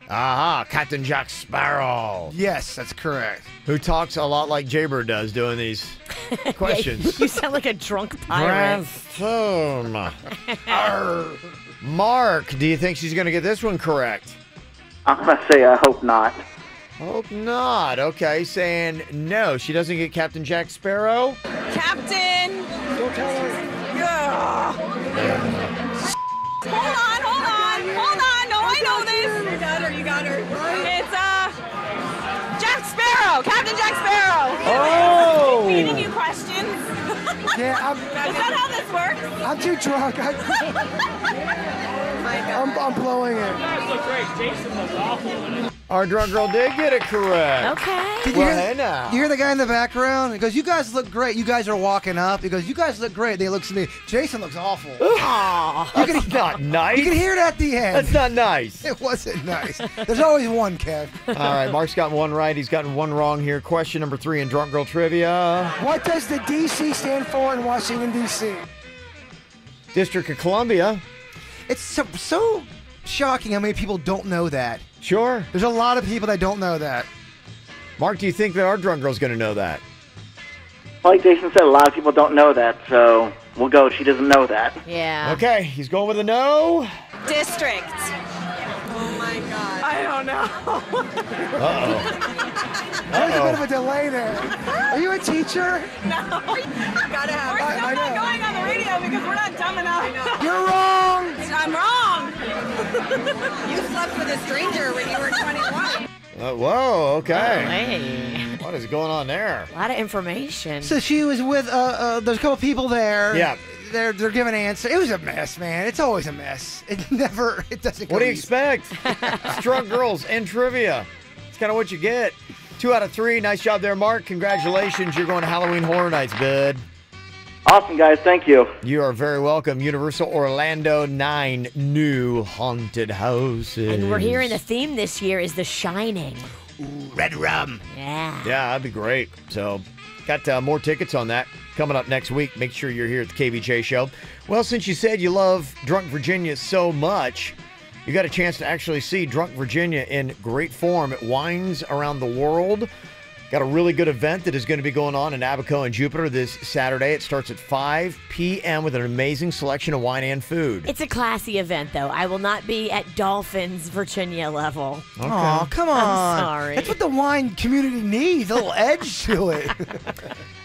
Aha, Captain Jack Sparrow. Yes, that's correct. Who talks a lot like Jaybird does doing these questions. You sound like a drunk pirate. Mark, do you think she's going to get this one correct? I'm going to say I hope not. Hope not. Okay, saying no, she doesn't get Captain Jack Sparrow. Captain. Don't tell her. Hold on. No, I know this. You got her. It's Jack Sparrow. Captain Jack Sparrow. Oh. Feeding you questions. Yeah, is that how this works? I'm too drunk. I'm blowing it. You guys look great. Jason looks awful. Our drunk girl did get it correct. Okay. Did you hear the guy in the background? He goes, "You guys look great. You guys are walking up." He goes, "You guys look great." Then he looks at me. Jason looks awful. That's not nice. You can hear it at the end. That's not nice. It wasn't nice. There's always one, Kev. All right, Mark's gotten one right. He's gotten one wrong here. Question number 3 in Drunk Girl Trivia. What does the D.C. stand for in Washington, D.C.? District of Columbia. It's so shocking how many people don't know that. Sure. There's a lot of people that don't know that. Mark, do you think that our drunk girl's going to know that? Like Jason said, a lot of people don't know that, so we'll go. She doesn't know that. Yeah. Okay, he's going with a no. District. Oh my God. I don't know. There's a bit of a delay there. Are you a teacher? No. Gotta have. We're still not going on the radio because we're not dumb enough. You're wrong. I'm wrong. You slept with a stranger when you were 21. Whoa, okay. Oh, hey. What is going on there? A lot of information. So she was with, there's a couple people there. Yeah. They're giving answers. It was a mess, man. It's always a mess. It doesn't go What do you easy. expect? It's drunk girls and trivia. It's kind of what you get. 2 out of 3. Nice job there, Mark. Congratulations. You're going to Halloween Horror Nights, bud. Awesome, guys. Thank you. You are very welcome. Universal Orlando, 9 new haunted houses. And we're hearing the theme this year is The Shining. Ooh, red rum. Yeah. Yeah, that'd be great. So, got more tickets on that coming up next week. Make sure you're here at the KVJ show. Well, since you said you love Drunk Virginia so much, you got a chance to actually see Drunk Virginia in great form at Wines Around the World. Got a really good event that is going to be going on in Abaco and Jupiter this Saturday. It starts at 5 p.m. with an amazing selection of wine and food. It's a classy event, though. I will not be at Dolphins, Virginia level. Okay. Oh, come on. I'm sorry. That's what the wine community needs, a little edge to it.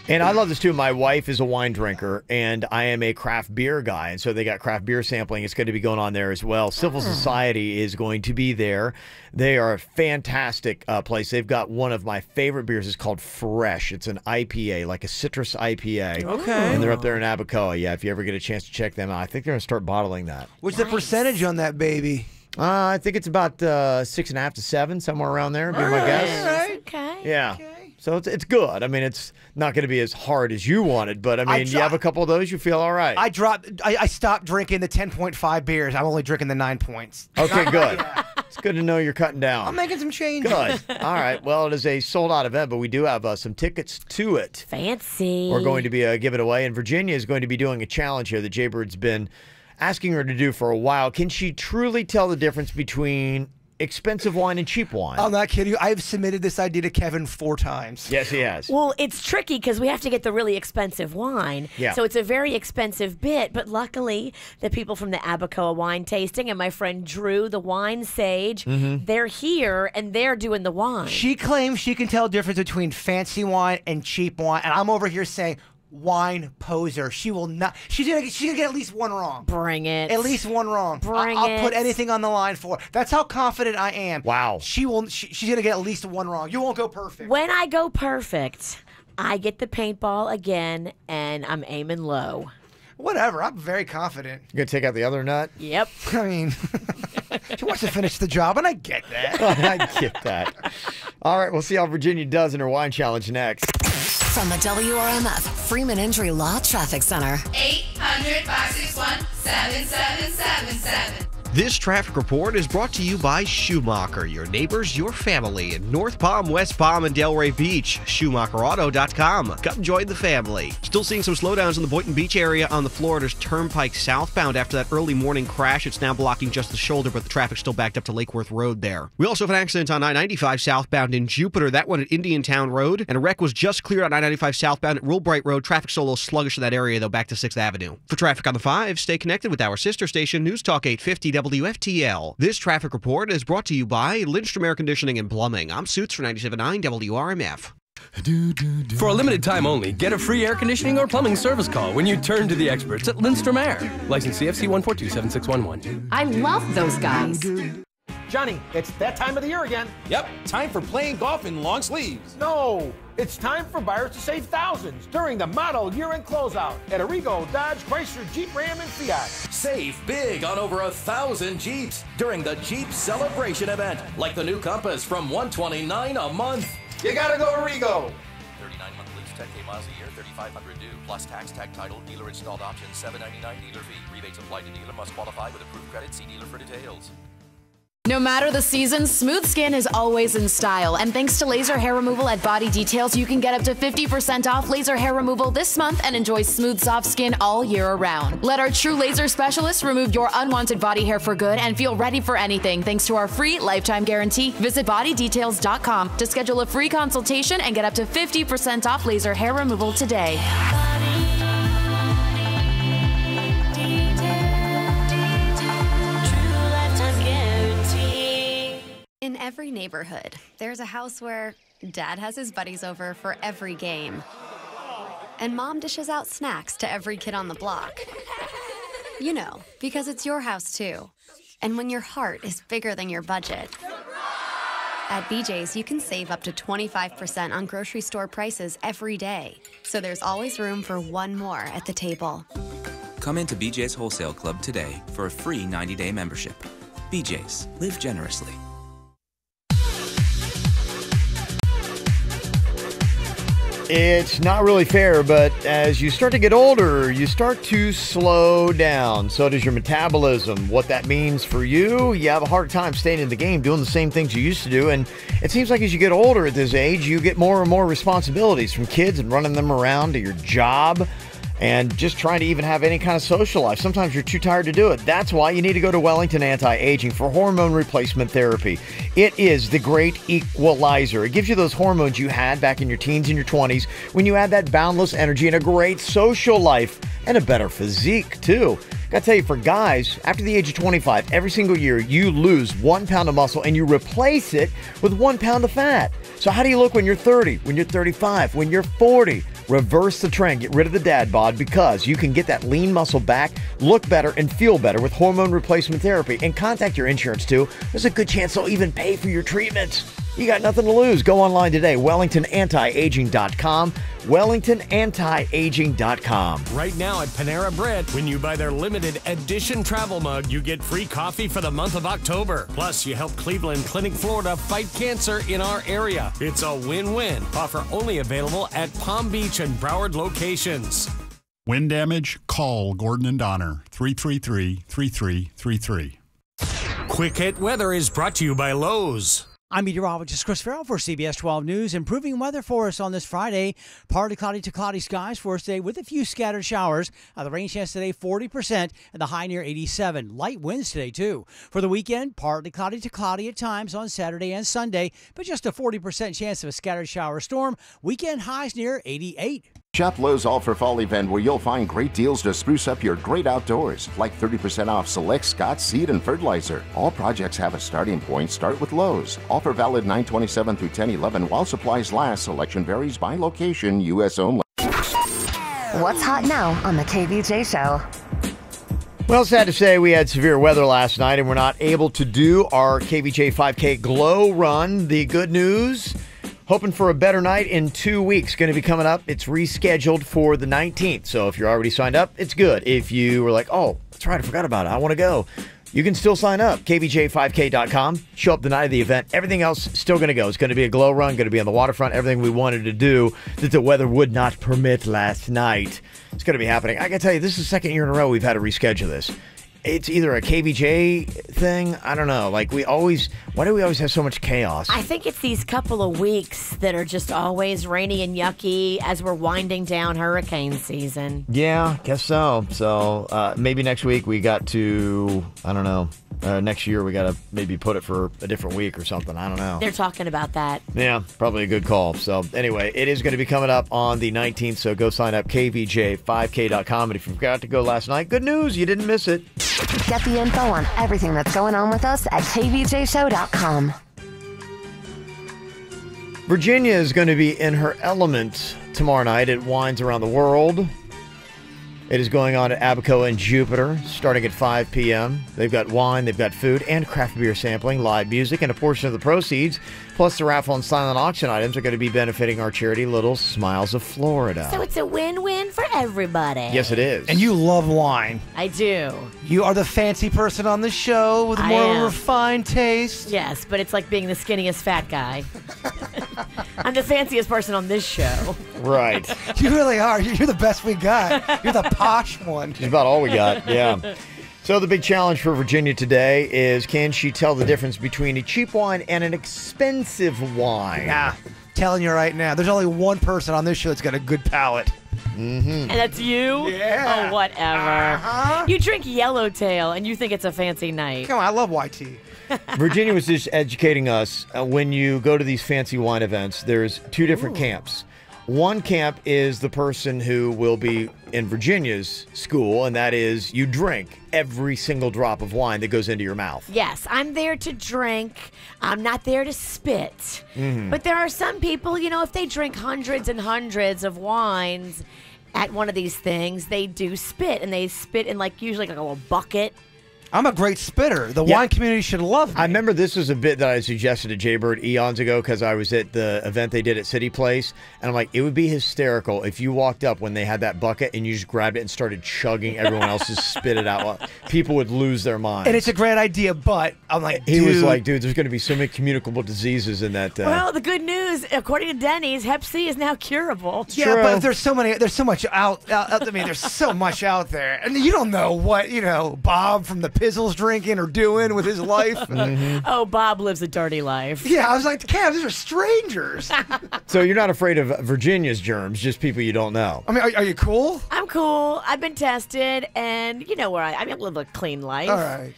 And I love this too. My wife is a wine drinker, and I am a craft beer guy. And so they got craft beer sampling. It's going to be going on there as well. Civil Society is going to be there. They are a fantastic place. They've got one of my favorite beers. It's called Fresh. It's an IPA, like a citrus IPA. Okay. And they're up there in Abacoa. Yeah, if you ever get a chance to check them out. I think they're going to start bottling that. What's the percentage on that baby? I think it's about 6.5 to 7, somewhere around there, would be my guess. All right. Okay. Yeah. So it's good. I mean, it's not going to be as hard as you wanted, but I mean, you have a couple of those, you feel all right. I stopped drinking the 10.5 beers. I'm only drinking the 9 points. Okay, good. It's good to know you're cutting down. I'm making some change. Good. All right. Well, it is a sold-out event, but we do have some tickets to it. Fancy. We're going to be giving away, and Virginia is going to be doing a challenge here that Jaybird's been asking her to do for a while. Can she truly tell the difference between expensive wine and cheap wine? I'm not kidding you. I've submitted this idea to Kevin 4 times. Yes, he has. Well, it's tricky because we have to get the really expensive wine. Yeah. So it's a very expensive bit. But luckily, the people from the Abacoa wine tasting and my friend Drew, the wine sage, they're here and they're doing the wine. She claims she can tell the difference between fancy wine and cheap wine. And I'm over here saying, wine poser. She will not. She's gonna get at least one wrong. Bring it. At least one wrong. Bring I'll it. put anything on the line for her. That's how confident I am. Wow. She's gonna get at least one wrong. You won't go perfect. When I go perfect, I get the paintball again, and I'm aiming low. Whatever. I'm very confident. You gonna take out the other nut? Yep. I mean, she wants to finish the job, and I get that. I get that. All right, we'll see how Virginia does in her wine challenge next. From the WRMF Freeman Injury Law Traffic Center. 800-561-7777. This traffic report is brought to you by Schumacher, your neighbors, your family in North Palm, West Palm, and Delray Beach. SchumacherAuto.com. Come join the family. Still seeing some slowdowns in the Boynton Beach area on the Florida's Turnpike southbound after that early morning crash. It's now blocking just the shoulder, but the traffic's still backed up to Lake Worth Road there. We also have an accident on I-95 southbound in Jupiter, that one at Indiantown Road, and a wreck was just cleared on I-95 southbound at Rulbright Road. Traffic still a little sluggish in that area, though, back to 6th Avenue. For traffic on the 5, stay connected with our sister station, News Talk 850 WFTL. This traffic report is brought to you by Lindstrom Air Conditioning and Plumbing. I'm Suits for 97.9 WRMF. For a limited time only, get a free air conditioning or plumbing service call when you turn to the experts at Lindstrom Air. License CFC 1427611. I love those guys. Johnny, it's that time of the year again. Yep, time for playing golf in long sleeves. No, it's time for buyers to save thousands during the model year-end closeout at Arrigo, Dodge, Chrysler, Jeep, Ram, and Fiat. Save big on over 1,000 Jeeps during the Jeep Celebration event, like the new Compass from $129 a month. You gotta go Arrigo. 39-month lease, 10K miles a year, $3,500 due, plus tax, tag title, dealer installed option, $799 dealer fee. Rebates apply to dealer, must qualify with approved credit. See dealer for details. No matter the season, smooth skin is always in style. And thanks to laser hair removal at Body Details, you can get up to 50% off laser hair removal this month and enjoy smooth, soft skin all year around. Let our true laser specialists remove your unwanted body hair for good and feel ready for anything thanks to our free lifetime guarantee. Visit bodydetails.com to schedule a free consultation and get up to 50% off laser hair removal today. In every neighborhood, there's a house where Dad has his buddies over for every game. And Mom dishes out snacks to every kid on the block. You know, because it's your house too. And when your heart is bigger than your budget. At BJ's, you can save up to 25% on grocery store prices every day. So there's always room for one more at the table. Come into BJ's Wholesale Club today for a free 90-day membership. BJ's, live generously. It's not really fair, but as you start to get older, you start to slow down. So does your metabolism. What that means for you have a hard time staying in the game, doing the same things you used to do. And it seems like as you get older at this age, you get more and more responsibilities from kids and running them around to your job and just trying to even have any kind of social life. Sometimes you're too tired to do it. That's why you need to go to Wellington Anti-Aging for hormone replacement therapy. It is the great equalizer. It gives you those hormones you had back in your teens and your 20s when you had that boundless energy and a great social life and a better physique, too. Gotta tell you, for guys, after the age of 25, every single year, you lose 1 pound of muscle and you replace it with 1 pound of fat. So how do you look when you're 30, when you're 35, when you're 40? Reverse the trend. Get rid of the dad bod because you can get that lean muscle back, look better, and feel better with hormone replacement therapy. And contact your insurance, too. There's a good chance they'll even pay for your treatments. You got nothing to lose. Go online today, WellingtonAntiAging.com. WellingtonAntiAging.com. Right now at Panera Bread, when you buy their limited edition travel mug, you get free coffee for the month of October. Plus, you help Cleveland Clinic, Florida fight cancer in our area. It's a win-win. Offer only available at Palm Beach and Broward locations. Wind damage? Call Gordon and Donner, 333-3333. Quick Hit Weather is brought to you by Lowe's. I'm meteorologist Chris Farrell for CBS 12 News. Improving weather for us on this Friday. Partly cloudy to cloudy skies for us today with a few scattered showers. The rain chance today 40% and the high near 87. Light winds today too. For the weekend, partly cloudy to cloudy at times on Saturday and Sunday, but just a 40% chance of a scattered shower storm. Weekend highs near 88. Shop Lowe's All for Fall event where you'll find great deals to spruce up your great outdoors, like 30% off select Scott seed and fertilizer. All projects have a starting point. Start with Lowe's. Offer valid 9/27 through 10/11 while supplies last. Selection varies by location. U.S. only. What's hot now on the KVJ Show? Well, sad to say we had severe weather last night and we're not able to do our KVJ 5K Glow Run. The good news, hoping for a better night in 2 weeks. Going to be coming up. It's rescheduled for the 19th. So if you're already signed up, it's good. If you were like, oh, that's right, I forgot about it, I want to go, you can still sign up. KVJ5K.com. Show up the night of the event. Everything else still going to go. It's going to be a glow run, going to be on the waterfront. Everything we wanted to do that the weather would not permit last night. It's going to be happening. I got to tell you, this is the second year in a row we've had to reschedule this. It's either a KVJ thing. I don't know. Like why do we always have so much chaos? I think it's these couple of weeks that are just always rainy and yucky as we're winding down hurricane season. Yeah, guess so. So maybe next week we got to, I don't know. Next year we got to maybe put it for a different week or something. I don't know. They're talking about that. Yeah, probably a good call. So anyway, it is going to be coming up on the 19th. So go sign up, kvj5k.com. And if you forgot to go last night, good news, you didn't miss it. Get the info on everything that's going on with us at kvjshow.com. Virginia is going to be in her element tomorrow night at Wines Around the World. It is going on at Abacoa and Jupiter, starting at 5 p.m. They've got wine, they've got food, and craft beer sampling, live music, and a portion of the proceeds, plus the raffle and silent auction items, are going to be benefiting our charity, Little Smiles of Florida. So it's a win-win for everybody. Yes, it is. And you love wine. I do. You are the fancy person on the show with more of a refined taste. Yes, but it's like being the skinniest fat guy. I'm the fanciest person on this show. Right. You really are. You're the best we got. You're the posh one. She's about all we got, yeah. So the big challenge for Virginia today is, can she tell the difference between a cheap wine and an expensive wine? Yeah, telling you right now, there's only one person on this show that's got a good palate. Mm-hmm. And that's you? Yeah. Oh, whatever. You drink Yellowtail and you think it's a fancy night. Come on, I love YT. Virginia was just educating us. When you go to these fancy wine events, there's two different camps. One camp is the person who will be in Virginia's school, and that is you drink every single drop of wine that goes into your mouth. Yes, I'm there to drink. I'm not there to spit. Mm-hmm. But there are some people, you know, if they drink hundreds and hundreds of wines at one of these things, they do spit, and they spit in usually like a little bucket. I'm a great spitter. The wine community should love me. I remember this was a bit that I suggested to Jaybird eons ago because I was at the event they did at City Place, and I'm like, it would be hysterical if you walked up when they had that bucket and you just grabbed it and started chugging everyone else's spit it out. People would lose their minds. And it's a great idea, but I'm like, He was like, dude, there's going to be so many communicable diseases in that. Well, the good news, according to Denny's, Hep C is now curable. Yeah, but there's so much out. I mean, there's so much out there, and you don't know what Bob from the Pizzle's drinking or doing with his life. Mm-hmm. Oh, Bob lives a dirty life. Yeah, I was like, Cam, these are strangers. So you're not afraid of Virginia's germs, just people you don't know. I mean, are you cool? I'm cool. I've been tested, and you know where I live a clean life. All right.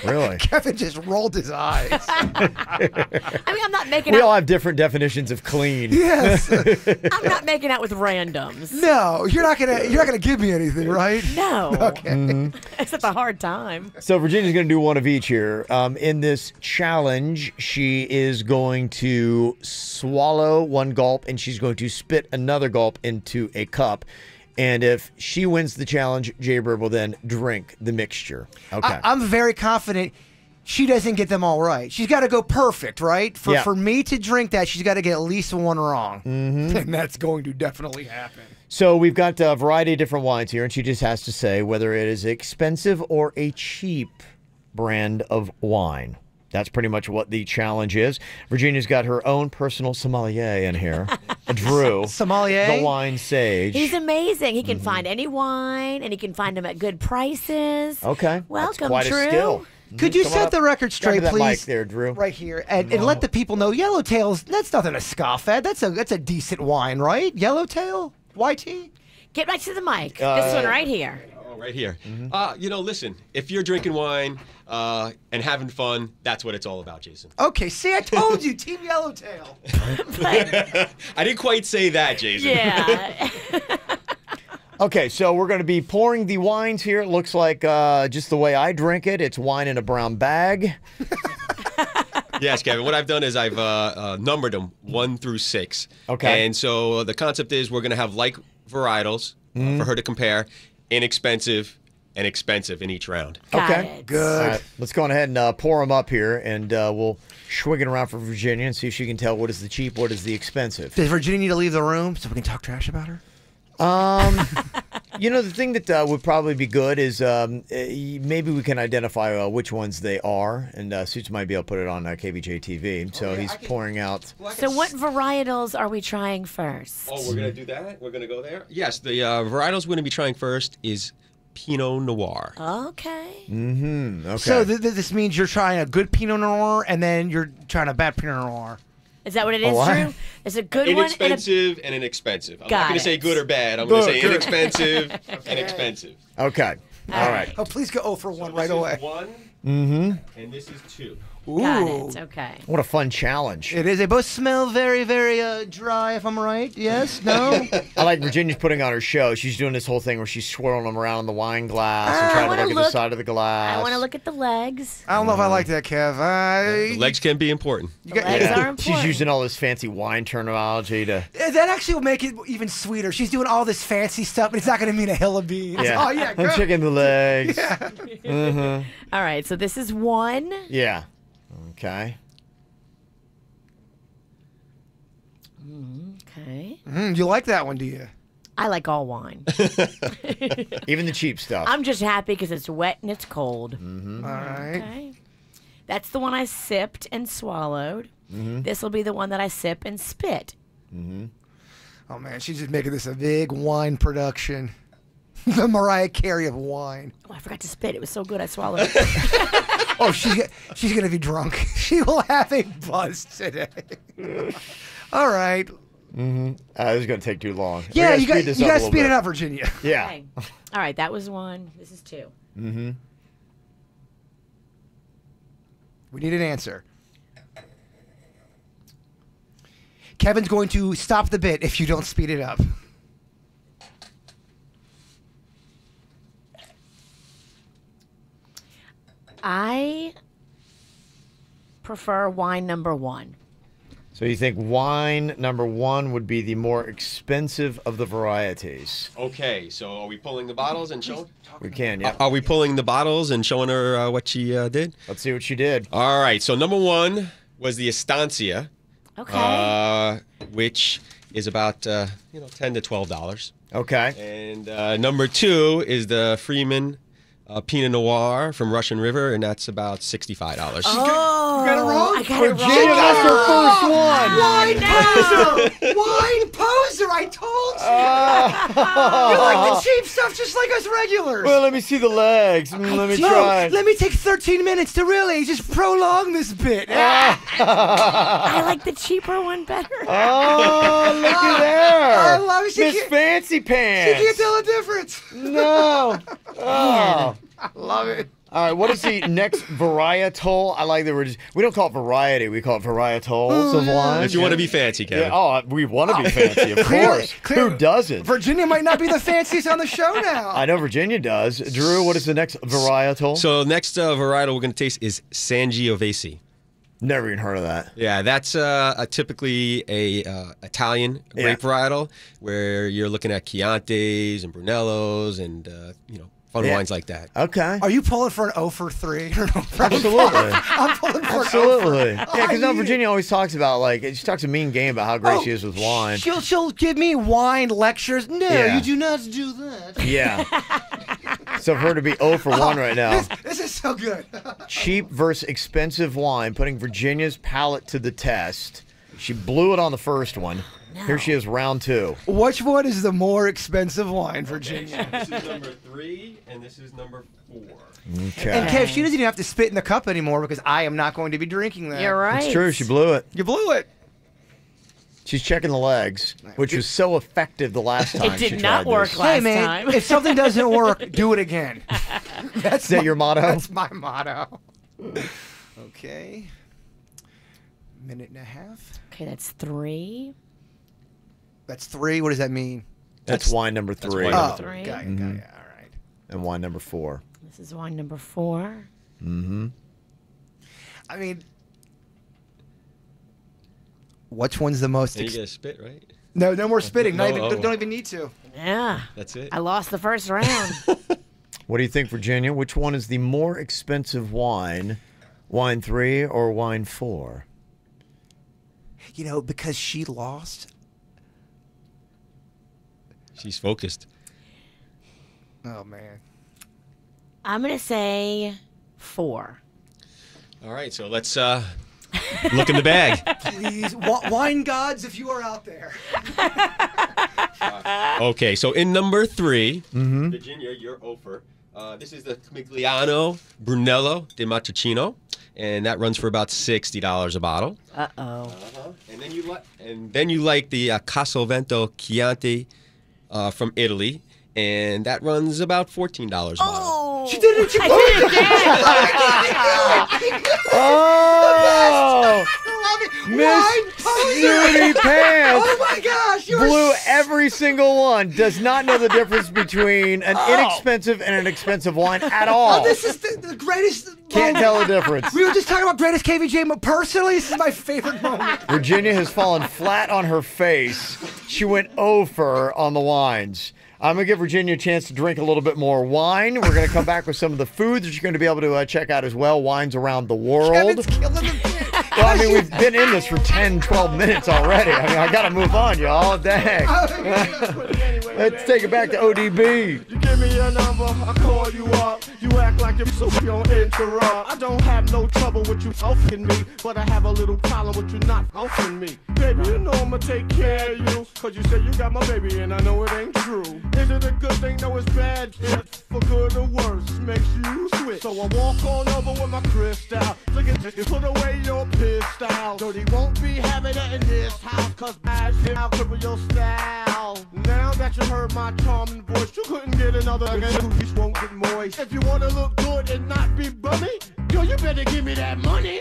Really? Kevin just rolled his eyes. I mean, I'm not making We out. all have different definitions of clean. Yes. I'm not making out with randoms. No, you're not gonna give me anything, right? No. Okay. Except a hard time. So Virginia's going to do one of each here. In this challenge, she is going to swallow one gulp and she's going to spit another gulp into a cup. And if she wins the challenge, Jaybird will then drink the mixture. Okay. I'm very confident she doesn't get them all right. She's got to go perfect, right? For me to drink that, she's got to get at least one wrong. Mm-hmm. And that's going to definitely happen. So we've got a variety of different wines here, and she just has to say whether it is expensive or a cheap brand of wine. That's pretty much what the challenge is. Virginia's got her own personal sommelier in here. Drew. Sommelier? The wine sage. He's amazing. He can find any wine, and he can find them at good prices. Okay. Welcome, That's quite Drew. a skill. Could you Come set up. the record straight, Grab that please? mic there, Drew. Right here, and let the people know Yellowtail's. That's nothing to scoff at. That's a decent wine, right? Yellowtail, YT. Get right to the mic. This one right here. Right here. Listen, if you're drinking wine and having fun, that's what it's all about, Jason. Okay, see, I told you, Team Yellowtail. I didn't quite say that, Jason. Yeah. Okay, so we're going to be pouring the wines here. It looks like just the way I drink it. It's wine in a brown bag. Yes, Kevin. What I've done is I've numbered them 1 through 6. Okay. And so the concept is we're going to have like varietals for her to compare. Inexpensive and expensive in each round. Okay, good. All right, let's go on ahead and pour them up here, and we'll swing it around for Virginia and see if she can tell what is the cheap, what is the expensive. Does Virginia need to leave the room so we can talk trash about her? The thing that would probably be good is maybe we can identify which ones they are, and Suits might be able to put it on KVJ TV. So he's pouring out. So what varietals are we trying first? Oh, we're going to do that? We're going to go there? Yes, the varietals we're going to be trying first is Pinot Noir. Okay. Mm-hmm. Okay. So this means you're trying a good Pinot Noir, and then you're trying a bad Pinot Noir. Is that what it is, Drew? It's a good inexpensive and inexpensive. I'm not going to say good or bad. I'm going to say inexpensive and expensive. Okay. All right. Oh, please go 0 for 1 right away. 1. Mm-hmm. And this is 2. Got it. Okay. What a fun challenge. It is. They both smell very, very dry, if I'm right. Yes? No? I like Virginia's putting on her show. She's doing this whole thing where she's swirling them around in the wine glass and trying to look at the side of the glass. I want to look at the legs. I don't know if I like that, Kev. The legs can be important. Legs are important. She's using all this fancy wine terminology to... That actually will make it even sweeter. She's doing all this fancy stuff, but it's not going to mean a hill of beans. Yeah. Oh, yeah. I'm checking the legs. Yeah. Mm-hmm. All right, so this is 1. Yeah. Okay. Okay. You like that one, do you? I like all wine. Even the cheap stuff. I'm just happy because it's wet and it's cold. Mm-hmm. All right. Okay. That's the one I sipped and swallowed. Mm-hmm. This will be the one that I sip and spit. Mm-hmm. Oh, man, she's just making this a big wine production. The Mariah Carey of wine. Oh, I forgot to spit. It was so good I swallowed it. Oh, she's going to be drunk. She will have a buzz today. All right. Mm-hmm. This is going to take too long. Yeah, you got to speed it up, Virginia. Yeah. Okay. All right, that was 1. This is 2. Mm-hmm. We need an answer. Kevin's going to stop the bit if you don't speed it up. I prefer wine number 1. So you think wine number 1 would be the more expensive of the varieties? Okay, so are we pulling the bottles and showing? We can, yeah. Are we pulling the bottles and showing her what she did? Let's see what she did. All right, so number 1 was the Estancia. Okay. Which is about $10 to $12. Okay. And number 2 is the Freeman Pinot Noir from Russian River, and that's about $65. Oh, you got it wrong? I got it wrong. Virginia, that's her first one. Wine poser! Wine poser! I told you! You like the cheap stuff just like us regulars. Well, let me see the legs. Let me try. Let me take 13 minutes to really just prolong this bit. I like the cheaper one better. Oh, look at there. I love it. Miss Fancy Pants. She can't tell the difference. No. Oh. I love it. All right, what is the next varietal? I like that we don't call it variety, we call it varietals of wine. If you want to be fancy, Kevin. Yeah, oh, we want to be fancy, of course. Who doesn't? Virginia might not be the fanciest on the show now. I know Virginia does. Drew, what is the next varietal? So next varietal we're going to taste is Sangiovese. Never even heard of that. Yeah, that's typically a Italian grape varietal where you're looking at Chiantis and Brunellos and fun wines like that. Okay. Are you pulling for an 0 for 3? Absolutely. I'm pulling for Absolutely. an 0 for 3. Yeah, because now Virginia always talks about, she talks a mean game about how great she is with wine. She'll give me wine lectures. No, Yeah. you do not do that. Yeah. So for her to be 0 for 1 right now. This is so good. Cheap versus expensive wine, putting Virginia's palate to the test. She blew it on the first one. No. Here she is, round 2. Which one is the more expensive wine, Virginia? This is number 3, and this is number 4. Okay. And Kev, she doesn't even have to spit in the cup anymore because I am not going to be drinking that. You're right. It's true, she blew it. You blew it. She's checking the legs, which was so effective the last time. It did she not tried work this. last Hey, man, time. if something doesn't work, do it again. Is that your motto? That's my motto. Okay. Minute and a half. Okay, that's 3. That's 3. What does that mean? That's wine number 3. wine number 3. Got it. All right. And wine number 4. This is wine number 4. Mm-hmm. I mean, which one's the most? And you get a spit, right? No more spitting. No, Don't even need to. Yeah. That's it. I lost the first round. What do you think, Virginia? Which one is the more expensive wine? Wine 3 or wine 4? You know, because she lost. She's focused. Oh, man. I'm going to say 4. All right, so let's look in the bag. Please, wine gods, if you are out there. Okay, so in number 3, Virginia, you're over. This is the Camigliano Brunello di Matticino, and that runs for about $60 a bottle. Uh-oh. And then you like the Casovento Chianti from Italy, and that runs about $14 a bottle. Oh, she did it! She did it! Oh! Miss Snooty Pants! Oh my gosh! Blew every single one. Does not know the difference between an inexpensive and an expensive wine at all. Oh, this is the greatest. Can't tell the difference. We were just talking about greatest KVJ, but personally, this is my favorite moment. Virginia has fallen flat on her face. She went over on the wines. I'm going to give Virginia a chance to drink a little bit more wine. We're going to come back with some of the foods that you're going to be able to check out as well. Wines around the world. Kevin's killing the Well, I mean, we've been in this for 10, 12 minutes already. I mean, I got to move on, y'all. Dang. Let's take it back to ODB. You give me your number, I call you up. You act like you're so you don't interrupt. I don't have no trouble with you helping me, but I have a little problem with you not helping me. Baby, you know I'ma take care of you, cause you say you got my baby and I know it ain't true. Is it a good thing? No, it's bad. It's for good or worse, makes you switch. So I walk on over with my crystal. Look at this, put away your pistol. Dirty won't be having it in this house, cause bad shit, I'll cripple your style. Now that you heard my charming voice, you couldn't get another who won't get moist. If you wanna look good and not be bummy, yo, you better give me that money.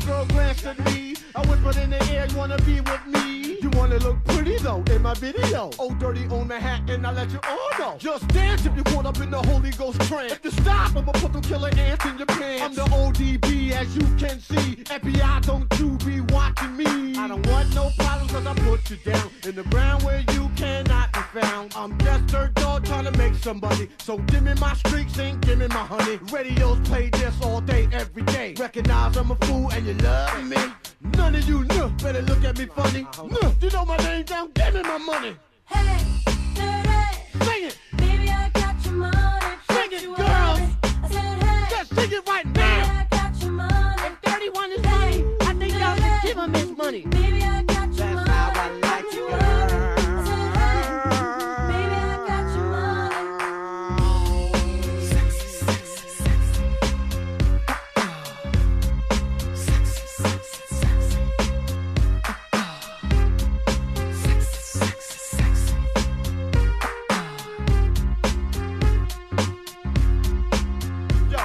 Girl glanced at me. I whispered in the air, you wanna be with me? You wanna look pretty though in my video. Oh, dirty on Manhattan, I let you all know. Just dance if you caught up in the Holy Ghost trance. If you stop, I'ma put them killer ants in your pants. I'm the ODB, as you can see. FBI, don't you be watching me. I don't want no problems, cause I put you down in the ground where you cannot be found. I'm just dirt dog trying to make somebody. So give me my streaks and give me my honey. Radios play this all day, every day. Recognize I'm a fool and you love me. None of you better look at me funny. You know my name down, give me my money. Hey, dirty. Sing it. Baby, I got your money. Sing it, girls. I said, hey. Just sing it right now. Baby, I got your money. If 31 is money, I think y'all should give him his money. Baby, I got your money. That's how I like you, girl. I said, hey. Baby, I got your money. Sexy, sexy, sexy. Sexy, sexy, sexy. Sexy, sexy, sexy. Yo,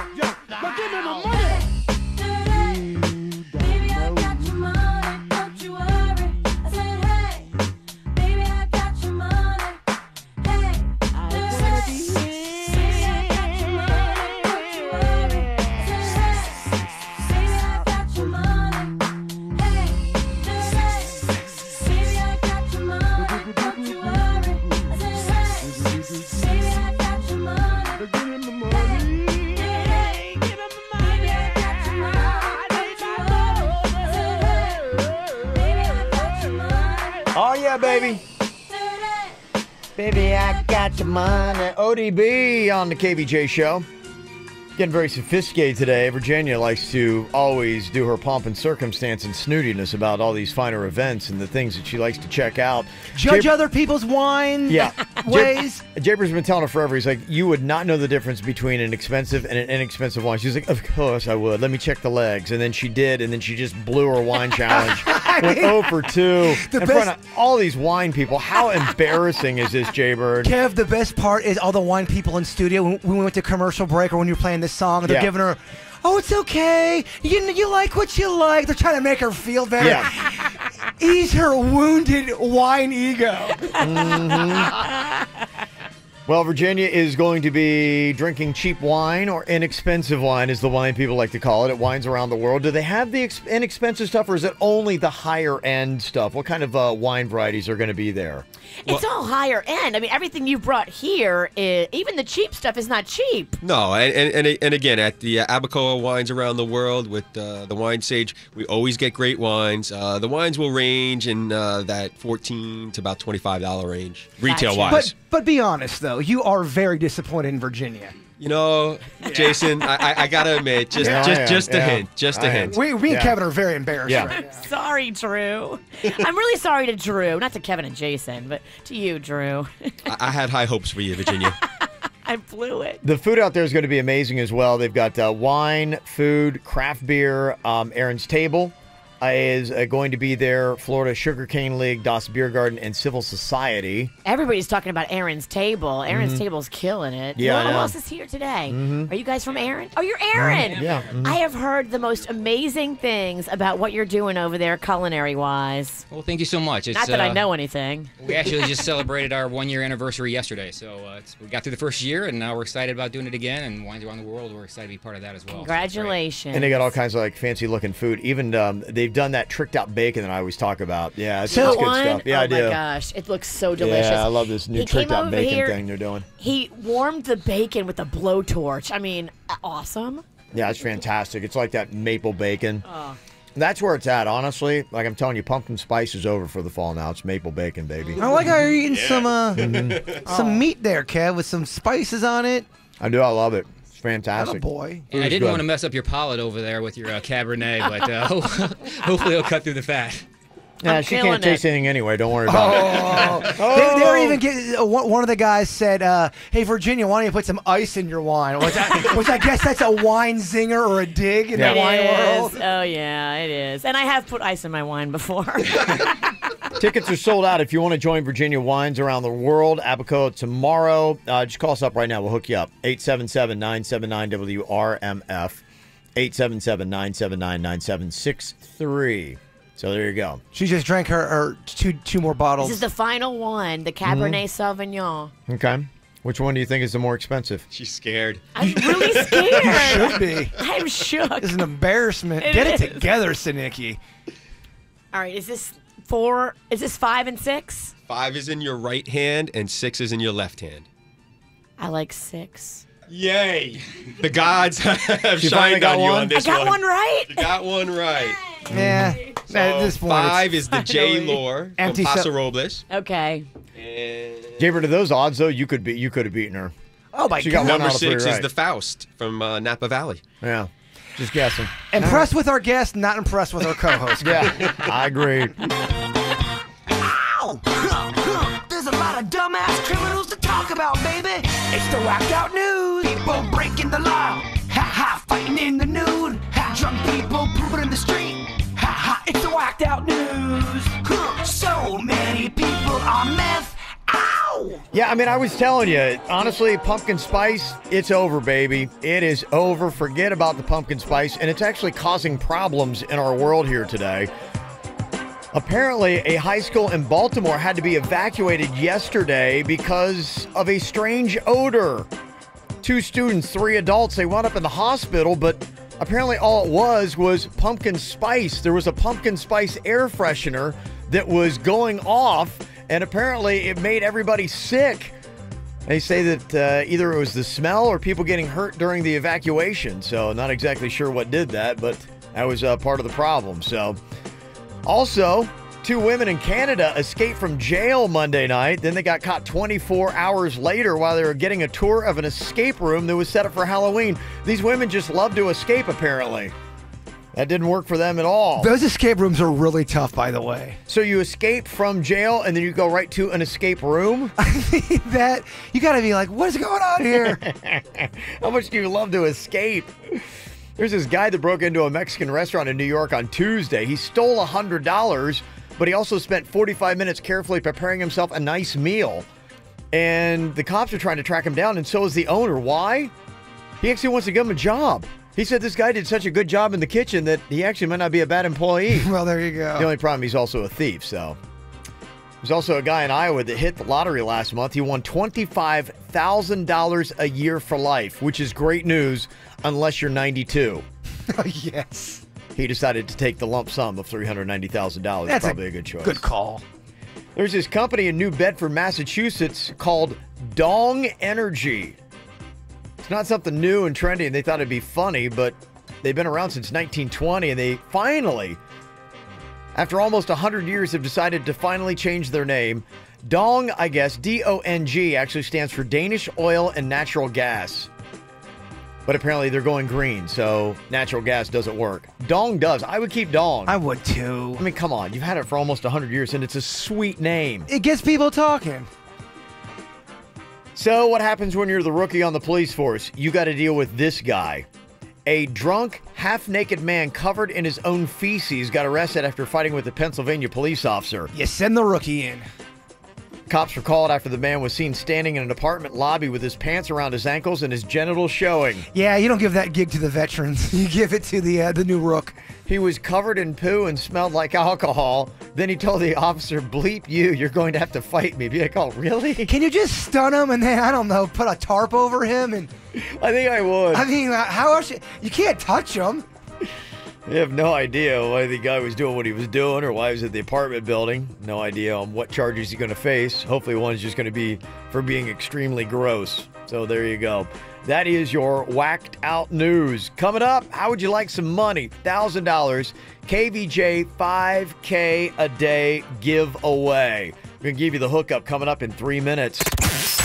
but give me my money. Baby, I got your money, don't you worry. I said, hey, baby, I got your money. Hey, baby, I got your money, don't you worry. I said, hey, baby, I got your money. Hey, baby, I got your money, don't you worry. I said, hey, baby, I got your money. Give me my money. Oh, yeah, baby. Baby, I got your money. ODB on the KVJ show. Getting very sophisticated today. Virginia likes to always do her pomp and circumstance and snootiness about all these finer events and the things that she likes to check out. Judge other people's wine ways. Jaber's been telling her forever. He's like, you would not know the difference between an expensive and an inexpensive wine. She's like, of course I would. Let me check the legs. And then she did, and then she just blew her wine challenge. Went 0 for 2 in front of all these wine people. How embarrassing is this, Jaybird? Kev, the best part is all the wine people in studio when we went to commercial break or when you were playing this song, and they're giving her, Oh, it's okay. You like what you like. They're trying to make her feel better. Yeah. Ease her wounded wine ego. Well, Virginia is going to be drinking cheap wine, or inexpensive wine is the wine people like to call it, at wines around the world. Do they have the inexpensive stuff, or is it only the higher end stuff? What kind of wine varieties are going to be there? It's all higher end. I mean, everything you brought here, even the cheap stuff is not cheap. No, and again, at the Abacoa Wines around the world with the Wine Sage, we always get great wines. The wines will range in that $14 to about $25 range, retail-wise. But be honest, though. You are very disappointed in Virginia. You know, Jason, I gotta admit, just a hint. We and Kevin are very embarrassed right now. Sorry, Drew. I'm really sorry to Drew. Not to Kevin and Jason, but to you, Drew. I had high hopes for you, Virginia. I blew it. The food out there is going to be amazing as well. They've got wine, food, craft beer. Aaron's Table is going to be there. Florida Sugarcane League, Das Beer Garden, and Civil Society. Everybody's talking about Aaron's Table. Aaron's Table's killing it. Yeah, Who else is here today? Are you guys from Aaron? Oh, you're Aaron. Yeah. I have heard the most amazing things about what you're doing over there culinary-wise. Well, thank you so much. Not that I know anything. We actually just celebrated our 1-year anniversary yesterday, so we got through the first year, and now we're excited about doing it again, and wines around the world, we're excited to be part of that as well. Congratulations. And they got all kinds of like fancy looking food. Even they've done that tricked out bacon that I always talk about. Yeah, it's good stuff. Yeah, I do. Oh my gosh, it looks so delicious. Yeah, I love this new tricked out bacon thing they're doing. He warmed the bacon with a blowtorch. I mean, awesome. Yeah, it's fantastic. It's like that maple bacon. Oh. That's where it's at, honestly. Like I'm telling you, pumpkin spice is over for the fall now. It's maple bacon, baby. I like how you're eating some meat there, Kev, with some spices on it. I do. I love it. It's fantastic. Boy. And I didn't want to mess up your palate over there with your Cabernet, but hopefully it'll cut through the fat. Yeah, she can't taste anything anyway. Don't worry about it. They were even getting. One of the guys said, "Hey, Virginia, why don't you put some ice in your wine?" Which I guess that's a wine zinger or a dig in the wine world. Oh yeah, it is. And I have put ice in my wine before. Tickets are sold out if you want to join Virginia Wines around the world. Abacoa tomorrow. Just call us up right now. We'll hook you up. 877-979-WRMF. 877-979-9763. So there you go. She just drank her two more bottles. This is the final one, the Cabernet Sauvignon. Okay. Which one do you think is the more expensive? She's scared. I'm really scared. You should be. I'm shook. This is an embarrassment. Get it together, Sinicki. All right, is this 4? Is this 5 and 6? 5 is in your right hand and 6 is in your left hand. I like 6. Yay! The gods have shined on you on this one. I got one right. You got one right. Yeah. So at this point, 5 is the J Lore from Paso Robles. Okay. Gave her to those odds though. You could have beaten her. Oh my She God. got one Number out of 3 6 right. is the Faust from Napa Valley. Yeah. Just guessing. Impressed with our guest, not impressed with our co-host. Yeah, I agree. Ow! There's a lot of dumbass criminals to talk about, baby. It's the whacked out news. People breaking the law. Ha ha, fighting in the nude. Ha, drunk people pooping in the street. Ha ha, it's the whacked out news. So many people on meth. Ow! Yeah, I mean, I was telling you, honestly, pumpkin spice, it's over, baby. It is over. Forget about the pumpkin spice, and it's actually causing problems in our world here today. Apparently, a high school in Baltimore had to be evacuated yesterday because of a strange odor. 2 students, 3 adults, they wound up in the hospital, but apparently all it was pumpkin spice. There was a pumpkin spice air freshener that was going off, and apparently it made everybody sick. They say that either it was the smell or people getting hurt during the evacuation. So not exactly sure what did that, but that was part of the problem. So also, 2 women in Canada escaped from jail Monday night. Then they got caught 24 hours later while they were getting a tour of an escape room that was set up for Halloween. These women just love to escape, apparently. That didn't work for them at all. Those escape rooms are really tough, by the way. So you escape from jail and then you go right to an escape room? That you got to be like, what is going on here? How much do you love to escape? There's this guy that broke into a Mexican restaurant in New York on Tuesday. He stole $100, but he also spent 45 minutes carefully preparing himself a nice meal. And the cops are trying to track him down, and so is the owner. Why? He actually wants to give him a job. He said this guy did such a good job in the kitchen that he actually might not be a bad employee. Well, there you go. The only problem, he's also a thief, so. There's also a guy in Iowa that hit the lottery last month. He won $25,000 a year for life, which is great news unless you're 92. Yes. He decided to take the lump sum of $390,000. That's probably a good choice. Good call. There's this company in New Bedford, Massachusetts called Dong Energy. It's not something new and trendy, and they thought it'd be funny, but they've been around since 1920, and they finally, after almost 100 years, have decided to finally change their name. Dong, I guess, D-O-N-G, actually stands for Danish Oil and Natural Gas. But apparently they're going green, so natural gas doesn't work. Dong does. I would keep Dong. I would too. I mean, come on. You've had it for almost 100 years, and it's a sweet name. It gets people talking. So what happens when you're the rookie on the police force? You got to deal with this guy. A drunk, half-naked man covered in his own feces got arrested after fighting with a Pennsylvania police officer. You send the rookie in. Cops were called after the man was seen standing in an apartment lobby with his pants around his ankles and his genitals showing. Yeah, you don't give that gig to the veterans. You give it to the new rook. He was covered in poo and smelled like alcohol. Then he told the officer, bleep you, you're going to have to fight me. Be like, oh, really? Can you just stun him and then, I don't know, put a tarp over him? And I think I would. I mean, how else? You can't touch him. I have no idea why the guy was doing what he was doing or why he was at the apartment building. No idea on what charges he's going to face. Hopefully one's just going to be for being extremely gross. So there you go. That is your whacked out news. Coming up, how would you like some money? $1,000 KVJ 5K a day giveaway. We're going to give you the hookup coming up in 3 minutes.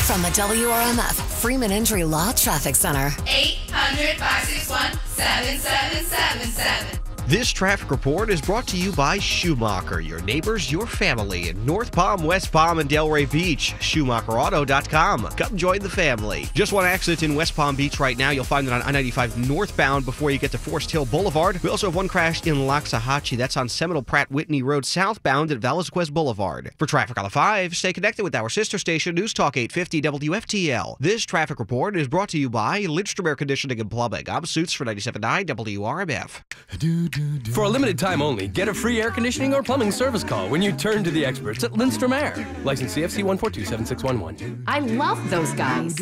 From the WRMF Freeman Injury Law Traffic Center. 800-561-7777. This traffic report is brought to you by Schumacher, your neighbors, your family in North Palm, West Palm, and Delray Beach. SchumacherAuto.com. Come join the family. Just one accident in West Palm Beach right now. You'll find it on I-95 northbound before you get to Forest Hill Boulevard. We also have one crash in Loxahatchee. That's on Seminole Pratt Whitney Road southbound at Velasquez Boulevard. For Traffic on the 5, stay connected with our sister station, News Talk 850 WFTL. This traffic report is brought to you by Lindstrom Air Conditioning and Plumbing. I'm Suits for 97.9 WRMF. For a limited time only, get a free air conditioning or plumbing service call when you turn to the experts at Lindstrom Air. License CFC 1427611. I love those guys.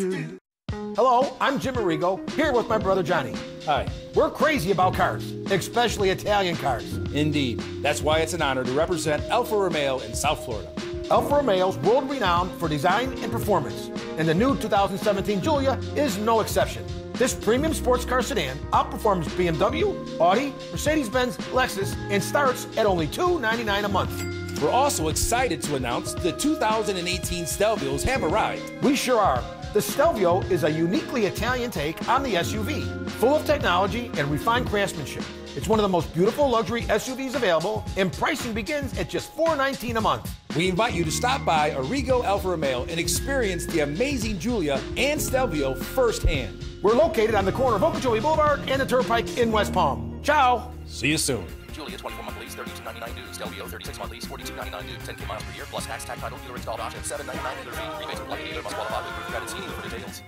Hello, I'm Jim Arrigo, here with my brother Johnny. Hi. We're crazy about cars, especially Italian cars. Indeed. That's why it's an honor to represent Alfa Romeo in South Florida. Alfa Romeo's world-renowned for design and performance, and the new 2017 Giulia is no exception. This premium sports car sedan outperforms BMW, Audi, Mercedes-Benz, Lexus, and starts at only $299 a month. We're also excited to announce the 2018 Stelvios have arrived. We sure are. The Stelvio is a uniquely Italian take on the SUV, full of technology and refined craftsmanship. It's one of the most beautiful luxury SUVs available, and pricing begins at just $419 a month. We invite you to stop by Arrigo Alfa Romeo and experience the amazing Giulia and Stelvio firsthand. We're located on the corner of Okeechobee Boulevard and the Turnpike in West Palm. Ciao. See you soon. Giulia 24-month lease, $32.99 due. Stelvio 36-month lease, $42.99 due. 10K miles per year plus tax, title, dealer installed option, $7.99 dealer fee. Rebates apply. Dealer must qualify with approved credit. See dealer for details.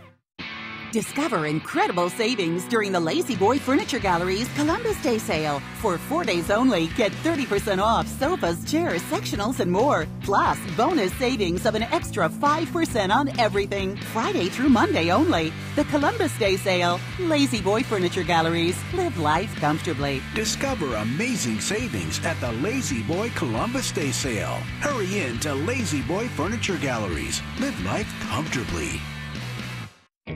Discover incredible savings during the Lazy Boy Furniture Gallery's Columbus Day sale. For 4 days only, get 30% off sofas, chairs, sectionals, and more. Plus, bonus savings of an extra 5% on everything. Friday through Monday only. The Columbus Day sale. Lazy Boy Furniture Galleries. Live life comfortably. Discover amazing savings at the Lazy Boy Columbus Day sale. Hurry in to Lazy Boy Furniture Galleries. Live life comfortably.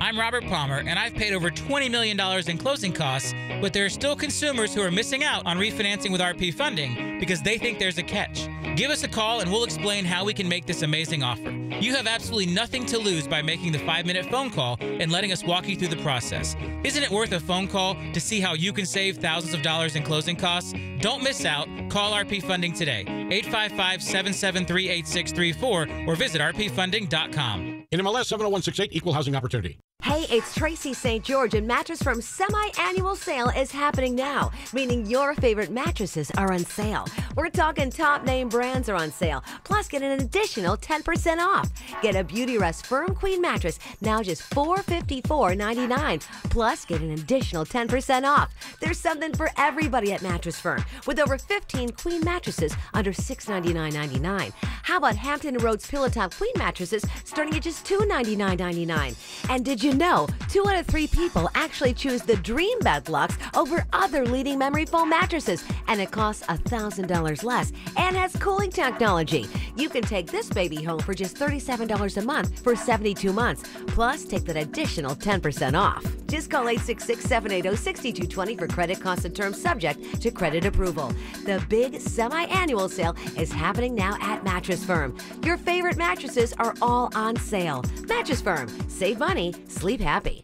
I'm Robert Palmer, and I've paid over $20 million in closing costs, but there are still consumers who are missing out on refinancing with RP funding because they think there's a catch. Give us a call and we'll explain how we can make this amazing offer. You have absolutely nothing to lose by making the 5-minute phone call and letting us walk you through the process. Isn't it worth a phone call to see how you can save thousands of dollars in closing costs? Don't miss out. Call RP Funding today, 855-773-8634, or visit rpfunding.com. NMLS 70168, Equal Housing Opportunity. Hey, it's Tracy St. George, and Mattress Firm's semi-annual sale is happening now, meaning your favorite mattresses are on sale. We're talking top name brands are on sale. Plus, get an additional 10% off. Get a Beautyrest Firm Queen mattress, now just $454.99. Plus, get an additional 10% off. There's something for everybody at Mattress Firm, with over 15 queen mattresses under $699.99. How about Hampton Roads Pillow Top Queen mattresses starting at just $299.99? And did you know 2 out of 3 people actually choose the Dream Bed Lux over other leading memory foam mattresses, and it costs $1,000 less and has cooling technology. You can take this baby home for just $37 a month for 72 months. Plus, take that additional 10% off. Just call 866-780-6220 for credit costs and terms subject to credit approval. The big semi-annual sale is happening now at Mattress Firm. Your favorite mattresses are all on sale. Mattress Firm. Save money. Sleep happy.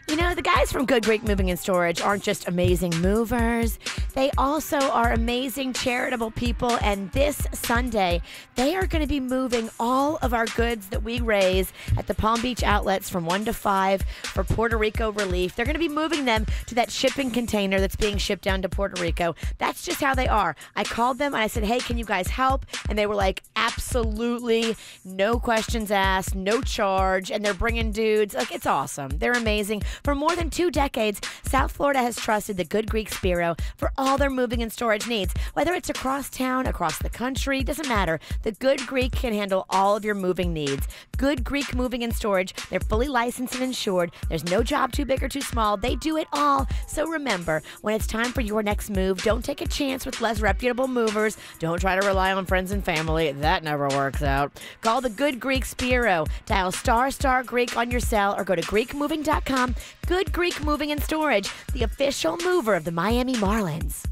You know, the guys from Good Greek Moving and Storage aren't just amazing movers. They also are amazing charitable people, and this Sunday, they are going to be moving all of our goods that we raise at the Palm Beach outlets from 1 to 5 for Puerto Rico relief. They're going to be moving them to that shipping container that's being shipped down to Puerto Rico. That's just how they are. I called them and I said, hey, can you guys help? And they were like, absolutely, no questions asked, no charge, and they're bringing dudes. Like, it's awesome. They're amazing. For more than 2 decades, South Florida has trusted the Good Greek Bureau for all their moving and storage needs. Whether it's across town, across the country, doesn't matter. The Good Greek can handle all of your moving needs. Good Greek Moving and Storage, they're fully licensed and insured. There's no job too big or too small. They do it all. So remember, when it's time for your next move, don't take a chance with less reputable movers. Don't try to rely on friends and family. That never works out. Call the Good Greek Bureau. Dial ** Greek on your cell or go to GreekMoving.com. Good Greek Moving and Storage, the official mover of the Miami Marlins.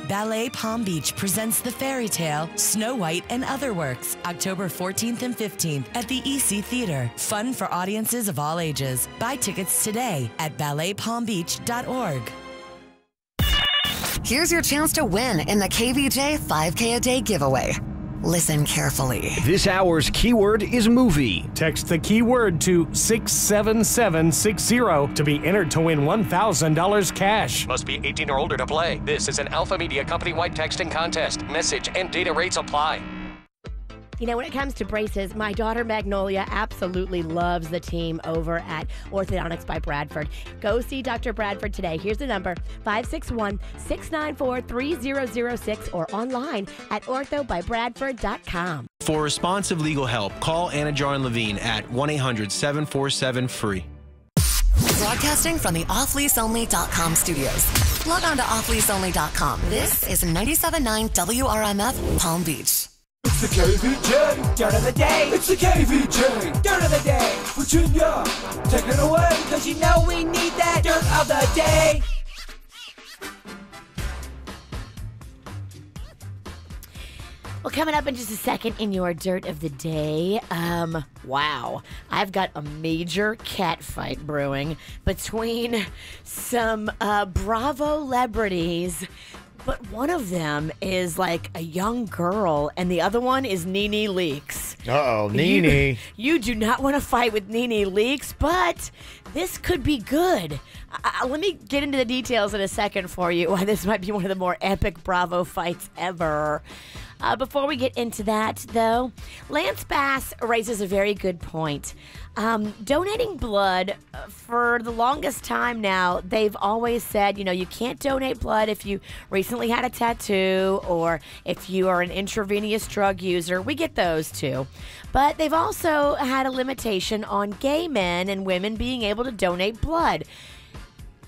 Ballet Palm Beach presents the fairy tale Snow White and Other Works, October 14th and 15th at the EC Theater. Fun for audiences of all ages. Buy tickets today at balletpalmbeach.org. Here's your chance to win in the KVJ 5K a Day giveaway. Listen carefully. This hour's keyword is movie. Text the keyword to 67760 to be entered to win $1,000 cash. Must be 18 or older to play. This is an Alpha Media company-wide texting contest. Message and data rates apply. You know, when it comes to braces, my daughter Magnolia absolutely loves the team over at Orthodontics by Bradford. Go see Dr. Bradford today. Here's the number, 561-694-3006 or online at orthobybradford.com. For responsive legal help, call Anna Jar Levine at 1-800-747-FREE. Broadcasting from the offleaseonly.com studios. Log on to offleaseonly.com. This is 97.9 WRMF Palm Beach. It's the KVJ Dirt of the Day. It's the KVJ Dirt of the Day. Virginia, take it away, cause you know we need that Dirt of the Day. Well, coming up in just a second in your Dirt of the Day, wow, I've got a major cat fight brewing between some Bravo celebrities. But one of them is like a young girl, and the other one is Nene Leakes. Uh-oh, Nene. You do not want to fight with Nene Leakes, but this could be good. Let me get into the details in a second for you, why this might be one of the more epic Bravo fights ever. Before we get into that, though, Lance Bass raises a very good point. Donating blood, for the longest time now, they've always said, you know, you can't donate blood if you recently had a tattoo or if you are an intravenous drug user. We get those too. But they've also had a limitation on gay men and women being able to donate blood.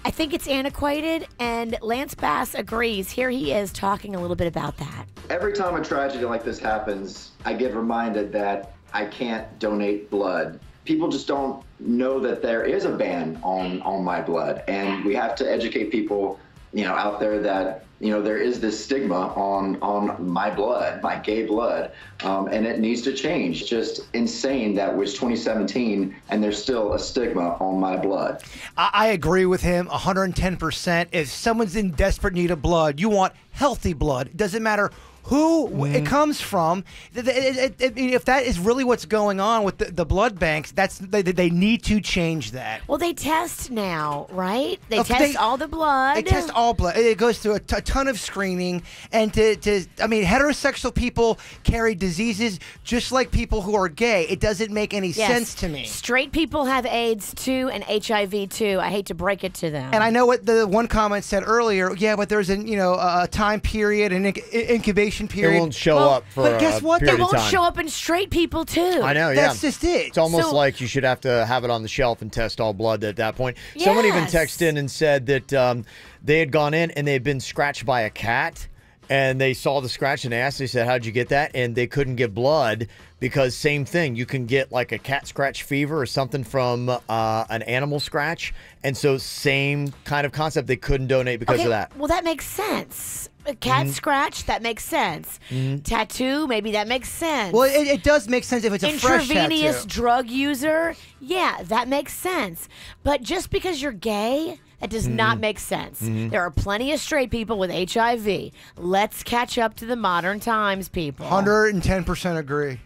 I think it's antiquated, and Lance Bass agrees. Here he is talking a little bit about that. Every time a tragedy like this happens, I get reminded that I can't donate blood. People just don't know that there is a ban on my blood, and we have to educate people, you know, out there that, you know, there is this stigma on my blood, my gay blood, and it needs to change. It's just insane that it was 2017 and there's still a stigma on my blood. I agree with him 110%. If someone's in desperate need of blood, you want healthy blood. It doesn't matter who it comes from. If that is really what's going on with the blood banks, they need to change that. Well, they test now, right? They test all the blood. They test all blood. It goes through a ton of screening, and heterosexual people carry diseases just like people who are gay. It doesn't make any sense to me. Straight people have AIDS too and HIV too. I hate to break it to them. And I know what the one comment said earlier. Yeah, but there's a time period, an incubation period. It won't show up for but guess what? They won't show up in straight people too. I know, That's just it. It's almost like you should have to have it on the shelf and test all blood at that point. Someone even texted in and said that they had gone in and they had been scratched by a cat. And they saw the scratch and they said, how'd you get that? And they couldn't get blood because same thing. You can get like a cat scratch fever or something from an animal scratch. And so same kind of concept. They couldn't donate because of that. Well, that makes sense. A cat scratch, that makes sense. Tattoo, maybe that makes sense. Well, it does make sense if it's a fresh tattoo. Intravenous drug user, yeah, that makes sense. But just because you're gay... That does not make sense. There are plenty of straight people with HIV. Let's catch up to the modern times, people. 110% agree.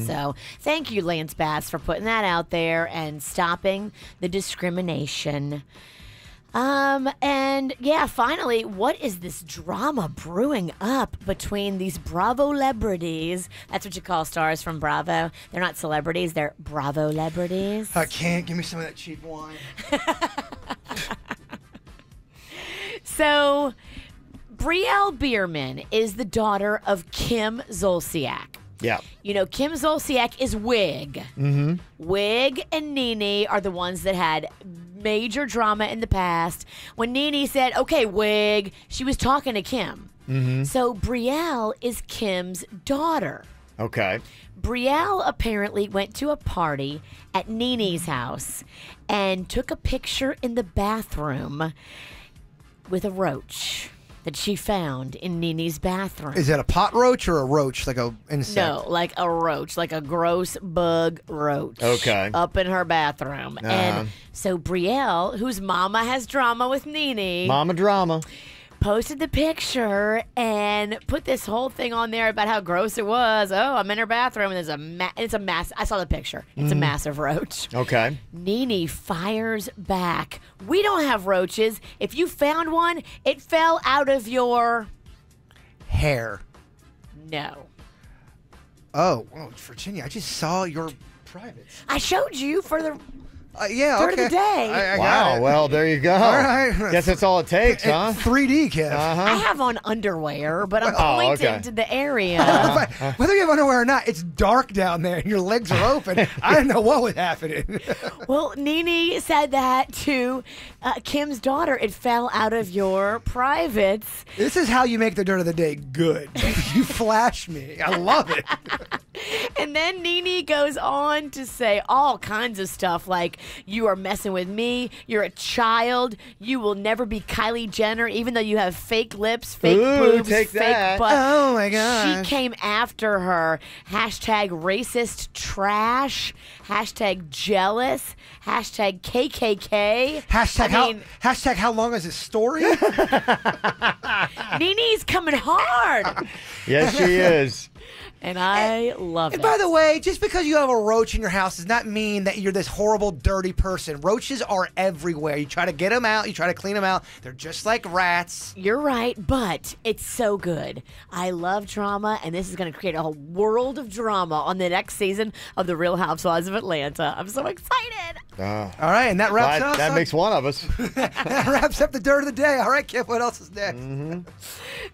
So thank you, Lance Bass, for putting that out there and stopping the discrimination. And yeah, finally, what is this drama brewing up between these Bravo celebrities? That's what you call stars from Bravo. They're not celebrities, they're Bravo celebrities. I can't. Give me some of that cheap wine. So, Brielle Bierman is the daughter of Kim Zolciak. Yeah. You know, Kim Zolciak is Wig. Wig and Nene are the ones that had major drama in the past. When Nene said, okay, Wig, she was talking to Kim. So, Brielle is Kim's daughter. Okay. Brielle apparently went to a party at Nene's house and took a picture in the bathroom with a roach that she found in Nene's bathroom. Is that a pot roach or a roach, like a insect? No, like a roach, like a gross bug roach. Okay. Up in her bathroom. And so Brielle, whose mama has drama with Nene. Mama drama. Posted the picture and put this whole thing on there about how gross it was. Oh, I'm in her bathroom and it's a mass. I saw the picture. It's a massive roach. Okay. Nene fires back. We don't have roaches. If you found one, it fell out of your hair. No. Oh, Virginia, I just saw your privates. I showed you for the Dirt of the day. Wow, well, there you go. All right. Guess that's all it takes, huh? 3D, Kev. I have on underwear, but I'm pointing to the area. Whether you have underwear or not, it's dark down there and your legs are open. I didn't know what was happening. Well, Nene said that to Kim's daughter. It fell out of your privates. This is how you make the dirt of the day good. You flash me. I love it. And then Nene goes on to say all kinds of stuff like, you are messing with me, you're a child, you will never be Kylie Jenner, even though you have fake lips, fake boobs, fake butt. Oh my gosh. She came after her. Hashtag racist trash. Hashtag jealous. Hashtag KKK. Hashtag how long is this story? Nene's coming hard. Yes, she is. And I love it. And by the way, just because you have a roach in your house does not mean that you're this horrible, dirty person. Roaches are everywhere. You try to get them out. You try to clean them out. They're just like rats. You're right, but it's so good. I love drama, and this is going to create a whole world of drama on the next season of The Real Housewives of Atlanta. I'm so excited. All right, and that wraps up. That makes one of us. That wraps up the dirt of the day. All right, Kip, what else is next?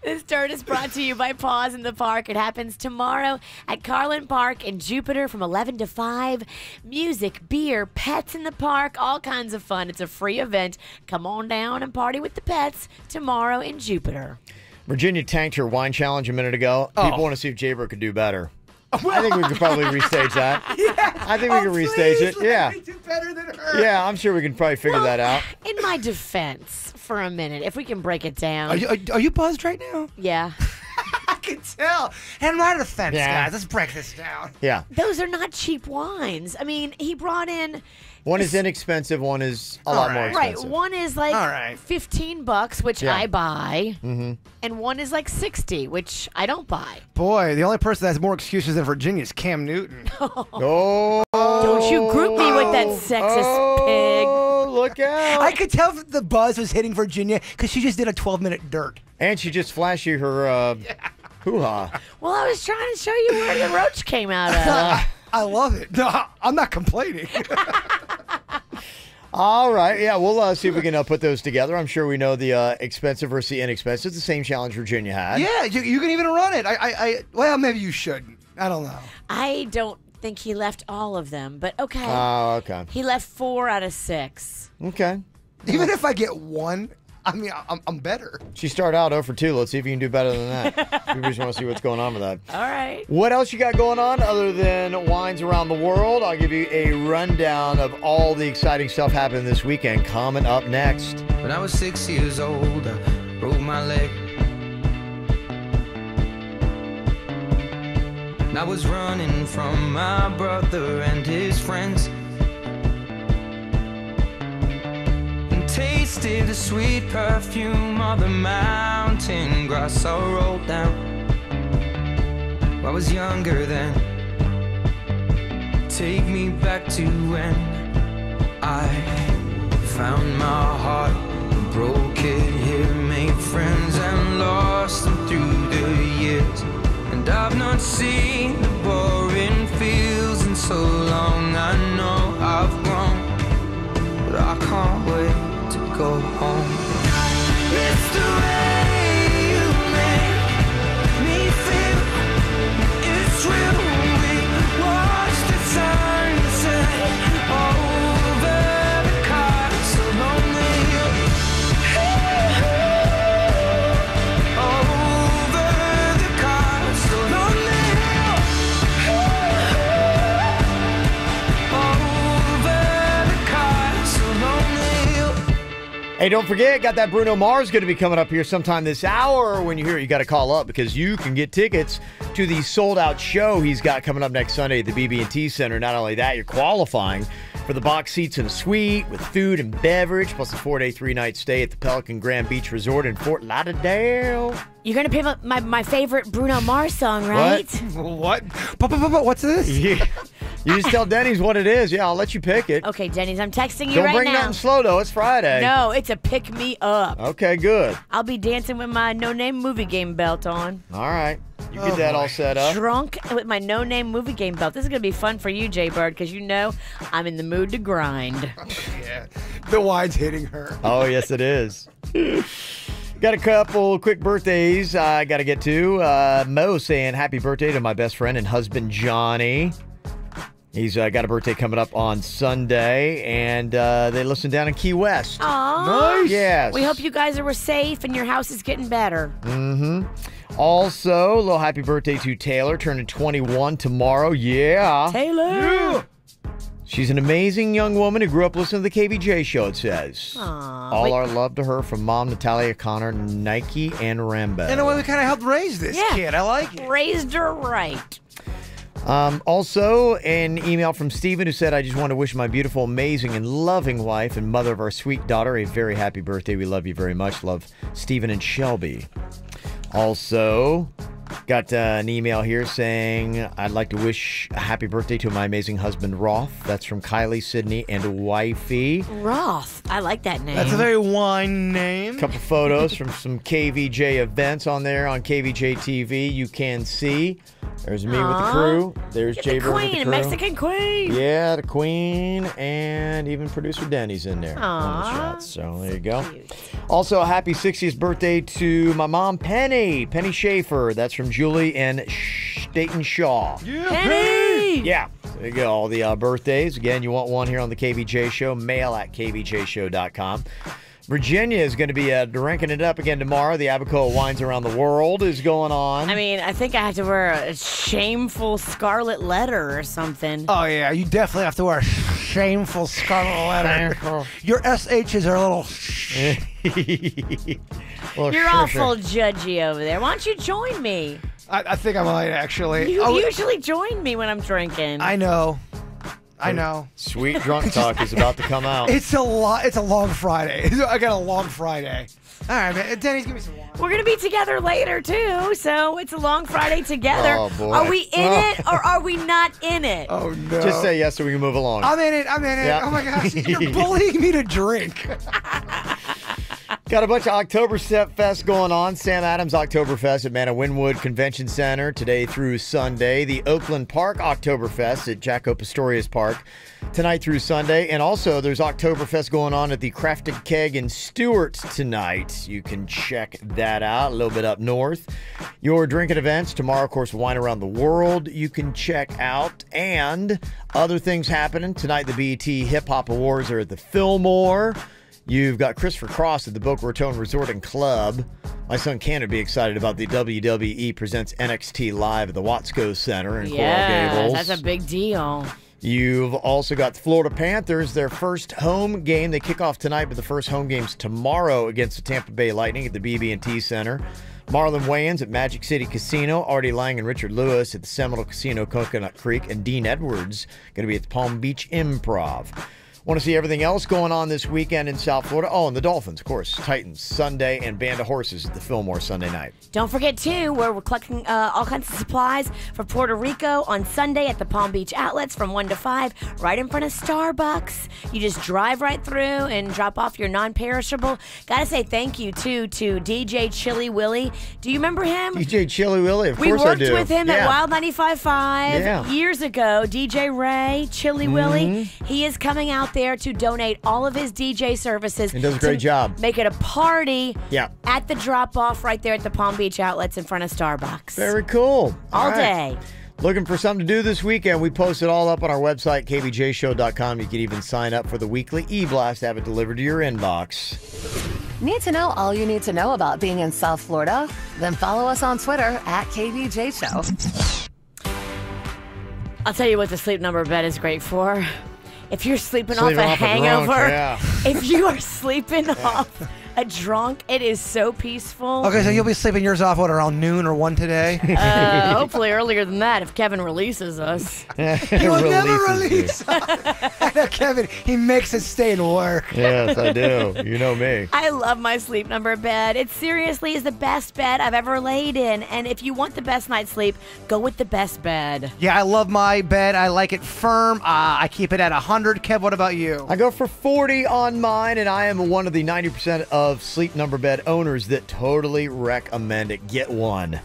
This dirt is brought to you by Paws in the Park. It happens tomorrow at Carlin Park in Jupiter from 11 to 5. Music, beer, pets in the park, all kinds of fun. It's a free event. Come on down and party with the pets tomorrow in Jupiter. Virginia tanked her wine challenge a minute ago. People want to see if Jaybird could do better. I think we could probably restage that. I think we can restage it. Yeah. Do better than her. Yeah, I'm sure we can probably figure that out. In my defense, for a minute, if we can break it down. Are you buzzed right now? Yeah. can tell. And my defense, guys, let's break this down. Yeah. Those are not cheap wines. I mean, he brought in... One is inexpensive, one is a lot more expensive. Right, one is like $15, which I buy, and one is like $60, which I don't buy. Boy, the only person that has more excuses than Virginia is Cam Newton. Oh. Don't you group me with that sexist pig. Oh, look out. I could tell the buzz was hitting Virginia because she just did a 12-minute dirt. And she just flashed you her hoo-ha. Well, I was trying to show you where the roach came out of. I love it. No, I'm not complaining. All right. Yeah, we'll see if we can put those together. I'm sure we know the expensive versus the inexpensive. It's the same challenge Virginia had. Yeah, you can even run it. Well, maybe you shouldn't. I don't know. I don't think he left all of them, but okay. Oh, okay. He left 4 out of 6. Okay. Even if I get 1, I mean, I'm better. She started out 0 for 2. Let's see if you can do better than that. We just want to see what's going on with that. All right. What else you got going on other than wines around the world? I'll give you a rundown of all the exciting stuff happening this weekend coming up next. When I was 6 years old, I broke my leg. And I was running from my brother and his friends. Tasted the sweet perfume of the mountain grass I rolled down. I was younger then. Take me back to when I found my heart, broke it here, made friends and lost them through the years. And I've not seen the boring fields in so long. I know I've grown, but I can't wait to go home. It's the way you make me feel. It's real. We watch the sunset over the castle on the hill. Over the castle on the hill. Over the castle on the hill. Hey, don't forget, got that Bruno Mars going to be coming up here sometime this hour. When you hear it, you got to call up because you can get tickets to the sold-out show he's got coming up next Sunday at the BB&T Center. Not only that, you're qualifying for the box seats in a suite with food and beverage, plus a 4-day, 3-night stay at the Pelican Grand Beach Resort in Fort Lauderdale. You're going to pick my favorite Bruno Mars song, right? What? What's this? Yeah. You just tell Denny's what it is. Yeah, I'll let you pick it. Okay, Denny's, I'm texting you Don't right now. bring nothing slow, though. It's Friday. No, it's a pick me up. Okay, good. I'll be dancing with my no-name movie game belt on. All right. You get that all set up. Drunk with my no-name movie game belt. This is going to be fun for you, Jay-Bird, because you know I'm in the mood to grind. Yeah, the wine's hitting her. Oh, yes, it is. Got a couple quick birthdays I got to get to. Mo saying happy birthday to my best friend and husband, Johnny. He's got a birthday coming up on Sunday, and they listen down in Key West. Aww. Nice. Yes. We hope you guys are safe and your house is getting better. Mm-hmm. Also, a little happy birthday to Taylor, turning 21 tomorrow. Yeah. Taylor. Yeah. She's an amazing young woman who grew up listening to the KVJ show, it says. Aww. All our love to her from Mom, Natalia, Connor, Nike, and Rambo. In a way, we kind of helped raise this kid. I like it. Raised her right. Also, an email from Stephen who said, I just want to wish my beautiful, amazing, and loving wife and mother of our sweet daughter a very happy birthday. We love you very much. Love, Stephen and Shelby. Also, got an email here saying, I'd like to wish a happy birthday to my amazing husband, Roth. That's from Kylie, Sydney, and wifey. Roth. I like that name. That's a very wine name. Couple photos from some KVJ events on there on Kvj TV. You can see. There's me with the crew. There's Jay Bird with the crew. Mexican queen. Yeah, the queen, and even producer Denny's in there on the shots. So there you go. Also, a happy 60th birthday to my mom, Penny Schaefer. That's from Julie and Staten Shaw. Yeah, Penny! Yeah, there you go. All the birthdays. Again, you want one here on the KVJ Show, mail at kvjshow.com. Virginia is going to be drinking it up again tomorrow. The Abacoa Wines Around the World is going on. I mean, I think I have to wear a shameful scarlet letter or something. Oh, yeah, you definitely have to wear a shameful scarlet letter. Your SHs are a little... You're awful judgy over there. Why don't you join me? I think I might, actually. You usually join me when I'm drinking. I know. I know. Sweet drunk talk is about to come out. It's a long Friday. I got a long Friday. All right, man. Denny's, give me some water. We're going to be together later, too, so it's a long Friday together. Oh, boy. Are we in it or are we not in it? Oh, no. Just say yes so we can move along. I'm in it. Yeah. Oh, my gosh. You're bullying me to drink. Got a bunch of Oktoberfest going on. Sam Adams Oktoberfest at Manawinwood Convention Center today through Sunday. The Oakland Park Oktoberfest at Jaco Pastorius Park tonight through Sunday. And also there's Oktoberfest going on at the Crafted Keg in Stewart tonight. You can check that out a little bit up north. Your drinking events tomorrow, of course, Wine Around the World you can check out. And other things happening tonight. The BET Hip Hop Awards are at the Fillmore. You've got Christopher Cross at the Boca Raton Resort and Club. My son Ken would be excited about the WWE Presents NXT Live at the Watsco Center in Coral Gables. That's a big deal. You've also got the Florida Panthers, their first home game. They kick off tonight, but the first home game's tomorrow against the Tampa Bay Lightning at the BB&T Center. Marlon Wayans at Magic City Casino, Artie Lang and Richard Lewis at the Seminole Casino Coconut Creek, and Dean Edwards going to be at the Palm Beach Improv. Want to see everything else going on this weekend in South Florida? Oh, and the Dolphins, of course. Titans Sunday and Band of Horses at the Fillmore Sunday night. Don't forget, too, we're collecting all kinds of supplies for Puerto Rico on Sunday at the Palm Beach Outlets from 1 to 5, right in front of Starbucks. You just drive right through and drop off your non-perishable. Got to say thank you, too, to DJ Chili Willie. Do you remember him? DJ Chili Willie, of course I do. We worked with him at Wild 95.5 years ago. DJ Ray, Chili Willie, he is coming out there to donate all of his DJ services. He does a great job. Make it a party Yeah. at the drop-off right there at the Palm Beach Outlets in front of Starbucks. Very cool. All right. day. Looking for something to do this weekend? We post it all up on our website, kvjshow.com. You can even sign up for the weekly e-blast, have it delivered to your inbox. Need to know all you need to know about being in South Florida? Then follow us on Twitter at KVJ Show. I'll tell you what the Sleep Number bed is great for. If you're sleeping off a hangover, if you are sleeping off a drunk, it is so peaceful. Okay, so you'll be sleeping yours off, what, around noon or 1 today? Hopefully earlier than that if Kevin releases us. He will never release. I know Kevin, he makes us stay and work. Yes, I do. You know me. I love my Sleep Number bed. It seriously is the best bed I've ever laid in. And if you want the best night's sleep, go with the best bed. Yeah, I love my bed. I like it firm. I keep it at 100. Kev, what about you? I go for 40 on mine, and I am one of the 90% of Sleep Number bed owners that totally recommend it. Get one.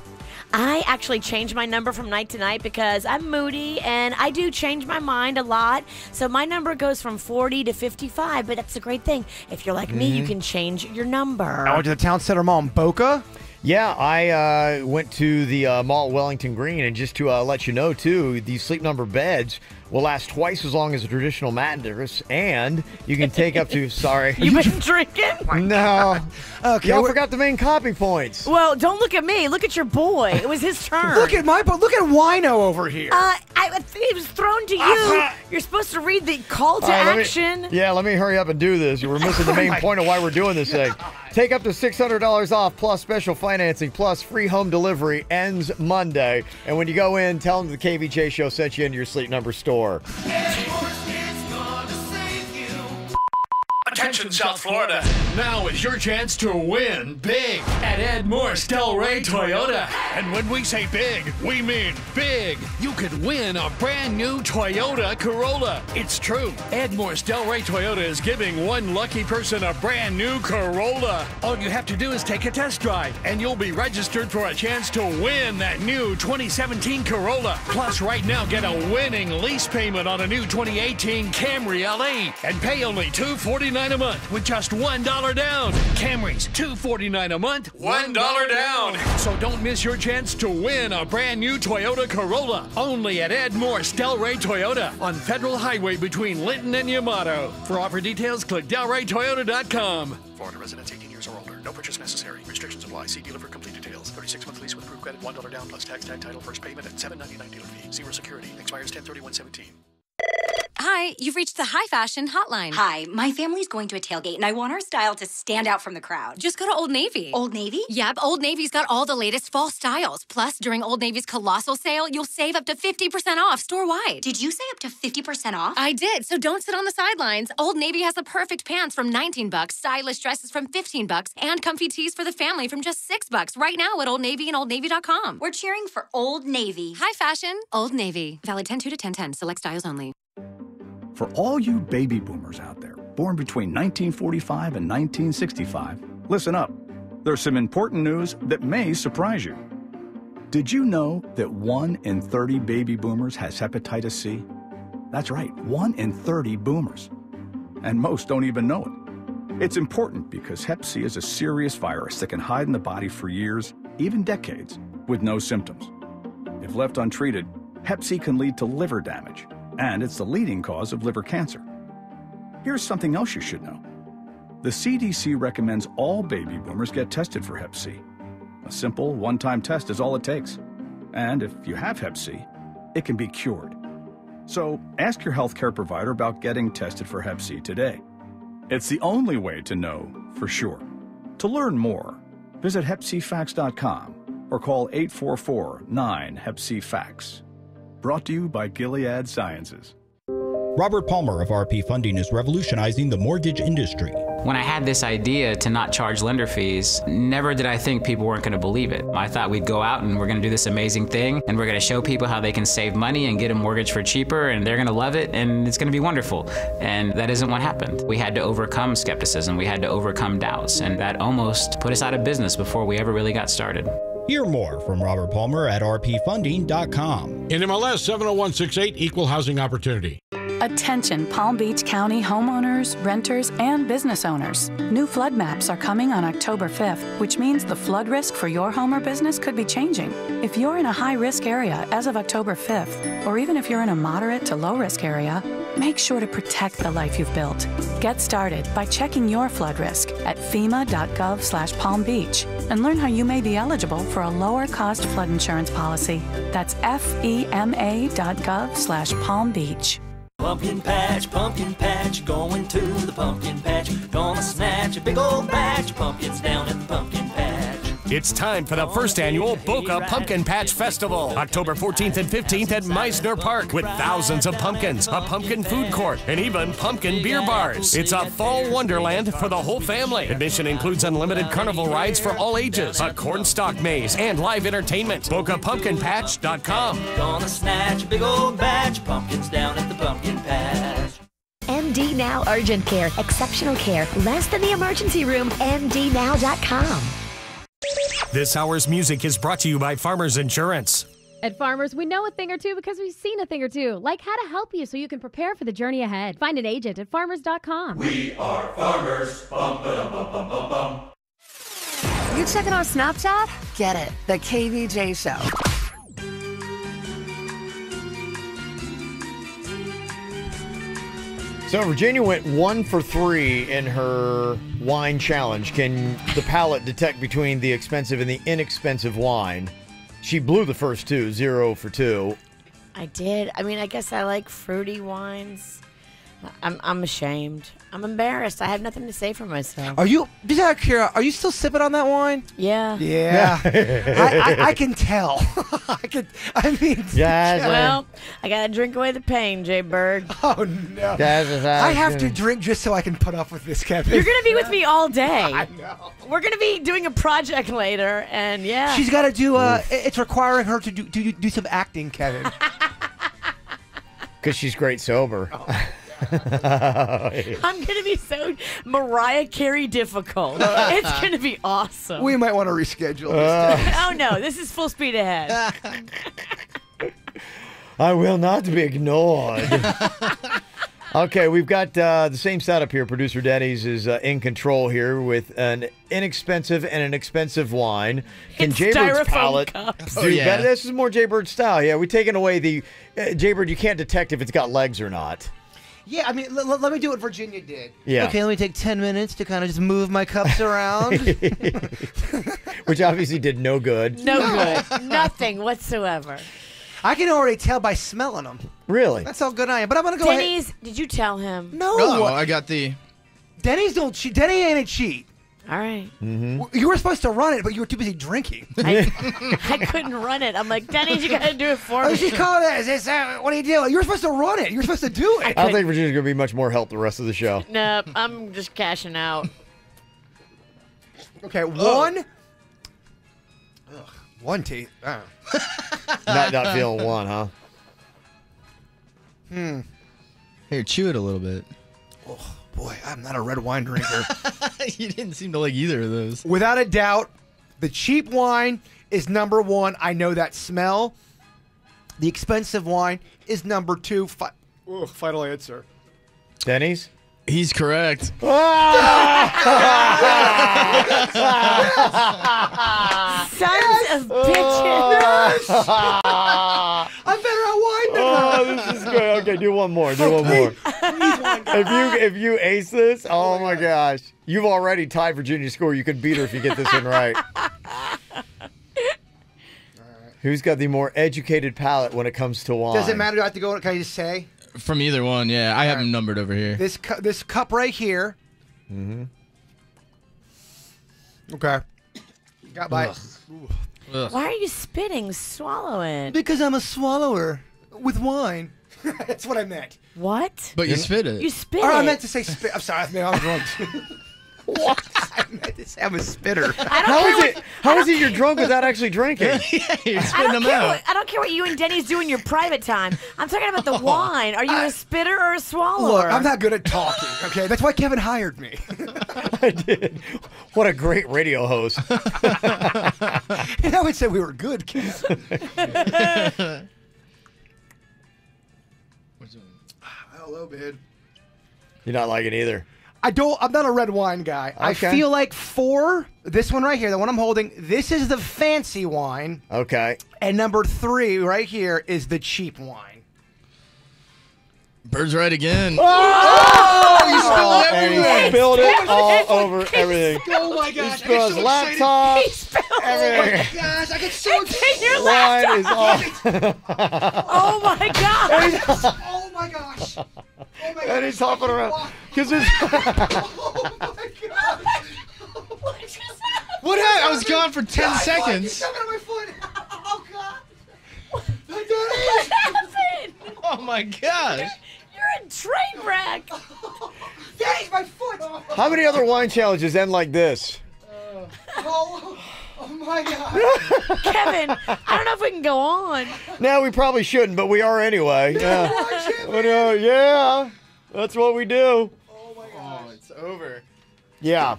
I actually change my number from night to night because I'm moody and I do change my mind a lot. So my number goes from 40 to 55, but that's a great thing. If you're like me, you can change your number. I went to the Town Center Mall in Boca. Yeah, I went to the mall at Wellington Green, and just to let you know, too, these Sleep Number beds will last twice as long as a traditional mattress, and you can take up to, sorry. You been drinking? No. Okay. Y'all forgot the main copy points. Well, don't look at me. Look at your boy. It was his turn. Look at Wino over here. It was thrown to you. You're supposed to read the call to action. Let me hurry up and do this. We're missing the main point of why we're doing this thing. Take up to $600 off plus special financing plus free home delivery ends Monday. And when you go in, tell them the KVJ Show sent you into your Sleep Number store. Attention, South Florida. Now is your chance to win big at Ed Morse Delray Toyota. And when we say big, we mean big. You could win a brand new Toyota Corolla. It's true. Ed Morse Delray Toyota is giving one lucky person a brand new Corolla. All you have to do is take a test drive, and you'll be registered for a chance to win that new 2017 Corolla. Plus, right now, get a winning lease payment on a new 2018 Camry LE and pay only $249 a month with just $1 down. Camrys, $249 a month, $1 down. So don't miss your chance to win a brand new Toyota Corolla. Only at Ed Morse Delray Toyota on Federal Highway between Linton and Yamato. For offer details, click delraytoyota.com. Florida residents 18 years or older. No purchase necessary. Restrictions apply. See dealer for complete details. 36-month lease with approved credit. $1 down plus tax tag title. First payment at $7.99 dealer fee. Zero security. Expires 10/31/17. Hi, you've reached the High Fashion Hotline. Hi, my family's going to a tailgate and I want our style to stand out from the crowd. Just go to Old Navy. Old Navy? Yep, Old Navy's got all the latest fall styles. Plus, during Old Navy's colossal sale, you'll save up to 50% off store-wide. Did you say up to 50% off? I did, so don't sit on the sidelines. Old Navy has the perfect pants from $19, stylish dresses from $15, and comfy tees for the family from just $6 right now at Old Navy and OldNavy.com. We're cheering for Old Navy. High fashion, Old Navy. Valid 10-2 to 10-10. Select styles only. For all you baby boomers out there, born between 1945 and 1965, listen up. There's some important news that may surprise you. Did you know that 1 in 30 baby boomers has hepatitis C? That's right, 1 in 30 boomers. And most don't even know it. It's important because Hep C is a serious virus that can hide in the body for years, even decades, with no symptoms. If left untreated, Hep C can lead to liver damage, and it's the leading cause of liver cancer. Here's something else you should know. The CDC recommends all baby boomers get tested for Hep C. A simple, one-time test is all it takes. And if you have Hep C, it can be cured. So ask your healthcare provider about getting tested for Hep C today. It's the only way to know for sure. To learn more, visit HepCFacts.com or call 844-9-HEP-C-FACTS. Brought to you by Gilead Sciences. Robert Palmer of RP Funding is revolutionizing the mortgage industry. When I had this idea to not charge lender fees, never did I think people weren't going to believe it. I thought we'd go out and we're going to do this amazing thing and we're going to show people how they can save money and get a mortgage for cheaper and they're going to love it and it's going to be wonderful. And that isn't what happened. We had to overcome skepticism. We had to overcome doubts, and that almost put us out of business before we ever really got started. Hear more from Robert Palmer at rpfunding.com. In MLS 70168, Equal Housing Opportunity. Attention Palm Beach County homeowners, renters, and business owners. New flood maps are coming on October 5th, which means the flood risk for your home or business could be changing. If you're in a high-risk area as of October 5th, or even if you're in a moderate to low-risk area, make sure to protect the life you've built. Get started by checking your flood risk at FEMA.gov/Palm Beach and learn how you may be eligible for a lower-cost flood insurance policy. That's FEMA.gov/Palm Beach. Pumpkin patch, going to the pumpkin patch. Gonna snatch a big old batch of pumpkins down at the pumpkin patch. It's time for the first annual Boca Pumpkin Patch Festival, October 14th and 15th at Meisner Park, with thousands of pumpkins, a pumpkin food court, and even pumpkin beer bars. It's a fall wonderland for the whole family. Admission includes unlimited carnival rides for all ages, a cornstalk maze, and live entertainment. BocaPumpkinPatch.com. Gonna snatch a big old batch of pumpkins down at the pumpkin patch. MD Now Urgent Care. Exceptional care. Less than the emergency room. MDNow.com. This hour's music is brought to you by Farmers Insurance. At Farmers, we know a thing or two because we've seen a thing or two, like how to help you so you can prepare for the journey ahead. Find an agent at farmers.com. We are farmers. Bum, ba-dum, bum, bum, bum, bum. You checking our Snapchat? Get it. The KVJ Show. So Virginia went 1 for 3 in her wine challenge. Can the palate detect between the expensive and the inexpensive wine? She blew the first two, 0 for 2. I did. I mean, I guess I like fruity wines. I'm ashamed. I'm embarrassed. I have nothing to say for myself. Are you, just out of curiosity, are you still sipping on that wine? Yeah. Yeah. I can tell. I mean. Well, I got to drink away the pain, Jay Bird. Oh, no. I have to drink just so I can put up with this, Kevin. You're going to be with me all day. I know. We're going to be doing a project later, and yeah. She's got to do, it's requiring her to do some acting, Kevin. Because she's great sober. Oh. I'm going to be so Mariah Carey difficult. It's going to be awesome. We might want to reschedule this. Oh, no. This is full speed ahead. I will not be ignored. Okay, we've got the same setup here. Producer Denny's is in control here with an inexpensive and an expensive wine. Can Jaybird's palate do better? This is more Jaybird style. Yeah, we're taking away the Jaybird. You can't detect if it's got legs or not. Yeah, I mean, let me do what Virginia did. Yeah. Okay, let me take 10 minutes to kind of just move my cups around. Which obviously did no good. No good. Nothing whatsoever. I can already tell by smelling them. Really? That's how good I am. But I'm gonna go ahead. Denny's, did you tell him? No. I got the. Denny's don't cheat. Denny ain't a cheat. All right. You were supposed to run it, but you were too busy drinking. I couldn't run it. I'm like, Denny's, you gotta do it for me. She's calling this. What are you doing? You were supposed to run it. You were supposed to do it. I think Virginia's going to be much more help the rest of the show. Nope, I'm just cashing out. Okay, one. One teeth. Not feeling one, huh? Here, chew it a little bit. Oh, boy, I'm not a red wine drinker. You didn't seem to like either of those. Without a doubt, the cheap wine is number one. I know that smell. The expensive wine is number two. Final answer. Denny's? He's correct. Sons of bitches. I'm better at wine than her. This is good. Okay, do one more. Do one more. If you ace this, oh my gosh. You've already tied Virginia's score. You could beat her if you get this one right. Who's got the more educated palate when it comes to wine? Does it matter? Do I have to go? Can I just say? From either one, yeah. I have them numbered over here. This cup right here. Okay. Got by. Why are you spitting? Swallow it. Because I'm a swallower with wine. That's what I meant. What? But you spit it. You spit I it. meant to say spit. I'm sorry. I was wrong. What? I meant to say I'm a spitter. How is it you're drunk without actually drinking? Yeah, you're spitting them out. I don't care what you and Denny's do in your private time. I'm talking about the wine. Are you a spitter or a swallower? Look, I'm not good at talking, okay? That's why Kevin hired me. I did. What a great radio host. And I would say we were good kids. Hello, man. You're not liking either. I'm not a red wine guy. Okay. I feel like this one right here, the one I'm holding, this is the fancy wine. Okay. And number 3 right here is the cheap wine. Bird's right again. Oh! You spilled everything. He spilled it all over everything. Oh my gosh. He spilled his laptop. Everything. Oh my gosh. I get so excited. Your Wine is laptop. Oh my god. Oh my gosh. Oh my gosh. And he's hopping around. Because it's. Oh my god. What happened? I was gone for 10 seconds. You stepped on my foot. Oh god. What happened? Oh my gosh. You're a train wreck. Daddy's my foot. How many other wine challenges end like this? Oh my god. Kevin, I don't know if we can go on. No, we probably shouldn't, but we are anyway. Yeah. Yeah. That's what we do. Oh my god. Oh, it's over. Yeah.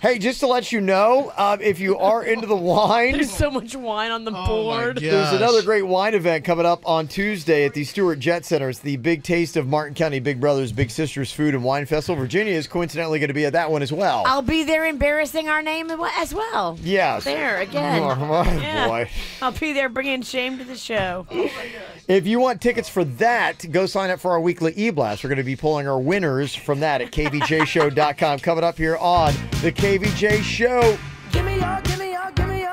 Hey, just to let you know, if you are into the wine, There's so much wine on the board. there's another great wine event coming up on Tuesday at the Stewart Jet Center. It's the Big Taste of Martin County Big Brothers Big Sisters Food and Wine Festival. Virginia is coincidentally going to be at that one as well. I'll be there embarrassing our name as well. Yes. There, again. Oh, my Yeah. boy. I'll be there bringing shame to the show. If you want tickets for that, go sign up for our weekly e-blast. We're going to be pulling our winners from that at kvjshow.com. Coming up here on the KVJ Show. Give me your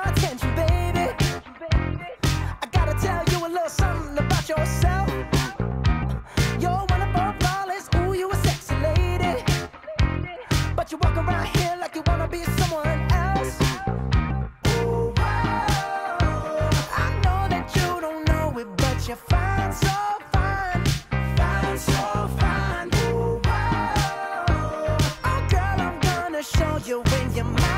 attention, baby. I gotta tell you a little something about yourself. You're one of our flawless, ooh, you a sexy lady. But you walk around here like you wanna be someone else. Ooh, I know that you don't know it, but you're fine, so fine. Fine, so fine. Ooh, oh, girl, I'm gonna show you when you're mine.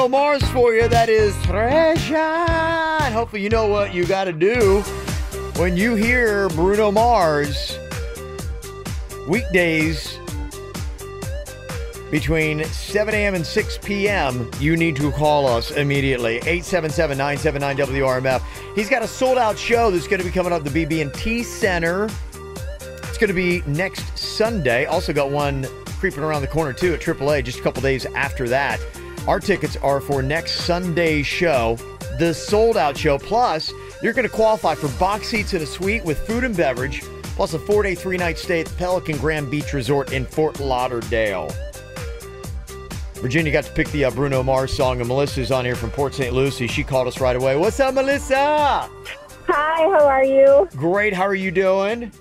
Bruno Mars for you. That is Treasure. And hopefully you know what you got to do when you hear Bruno Mars. Weekdays between 7 a.m. and 6 p.m., you need to call us immediately. 877-979-WRMF. He's got a sold-out show that's going to be coming up at the BB&T Center. It's going to be next Sunday. Also got one creeping around the corner, too, at AAA just a couple days after that. Our tickets are for next Sunday's show, the sold-out show. Plus, you're going to qualify for box seats in a suite with food and beverage, plus a 4-day, 3-night stay at the Pelican Grand Beach Resort in Fort Lauderdale. Virginia got to pick the Bruno Mars song, and Melissa's on here from Port St. Lucie. She called us right away. What's up, Melissa? Hi, how are you? Great. How are you doing?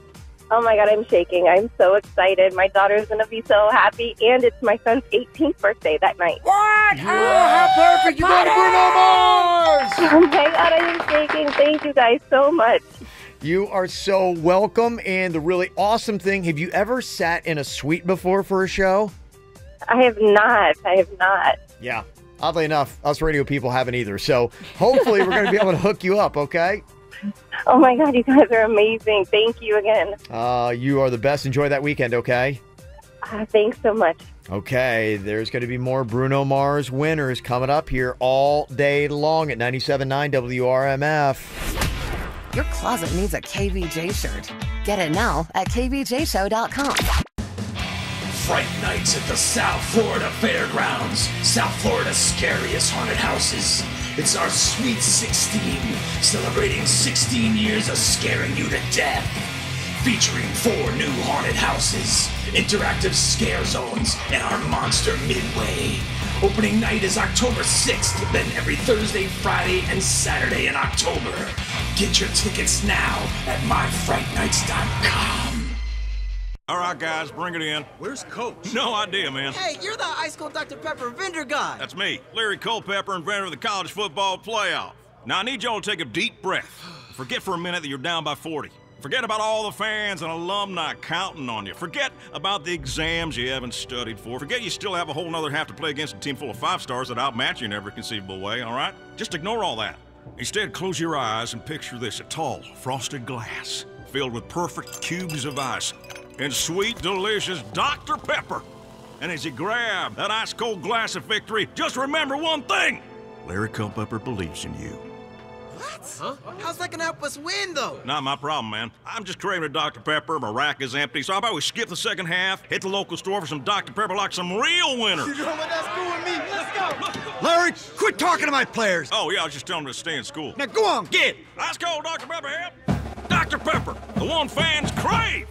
Oh, my God, I'm shaking. I'm so excited. My daughter's going to be so happy, and it's my son's 18th birthday that night. What? Oh, how perfect. You got Bruno Mars! Oh, my God, I am shaking. Thank you guys so much. You are so welcome, and the really awesome thing, have you ever sat in a suite before for a show? I have not. Yeah. Oddly enough, us radio people haven't either. So hopefully we're going to be able to hook you up, okay? Oh, my God, you guys are amazing. Thank you again. You are the best. Enjoy that weekend, okay? Thanks so much. Okay, there's going to be more Bruno Mars winners coming up here all day long at 97.9 WRMF. Your closet needs a KVJ shirt. Get it now at kvjshow.com. Fright Nights at the South Florida Fairgrounds. South Florida's scariest haunted houses. It's our Sweet 16, celebrating 16 years of scaring you to death. Featuring 4 new haunted houses, interactive scare zones, and our monster midway. Opening night is October 6th, then every Thursday, Friday, and Saturday in October. Get your tickets now at myfrightnights.com. All right, guys, bring it in. Where's Coach? No idea, man. Hey, you're the Ice Cold Dr. Pepper vendor guy. That's me, Larry Culpepper, inventor of the college football playoff. Now, I need y'all to take a deep breath. Forget for a minute that you're down by 40. Forget about all the fans and alumni counting on you. Forget about the exams you haven't studied for. Forget you still have a whole nother half to play against a team full of 5-stars that outmatch you in every conceivable way, all right? Just ignore all that. Instead, close your eyes and picture this, a tall, frosted glass filled with perfect cubes of ice and sweet, delicious Dr. Pepper. And as you grab that ice-cold glass of victory, just remember one thing. Larry Culpepper believes in you. What? Huh? How's that gonna help us win, though? Not my problem, man. I'm just craving a Dr. Pepper, my rack is empty, so how about we skip the second half, hit the local store for some Dr. Pepper like some real winners? You know what? That's cool with me. Let's go. Larry, quit talking to my players. Oh, yeah, I was just telling them to stay in school. Now go on, get. Ice cold Dr. Pepper here. Dr. Pepper, the one fans crave.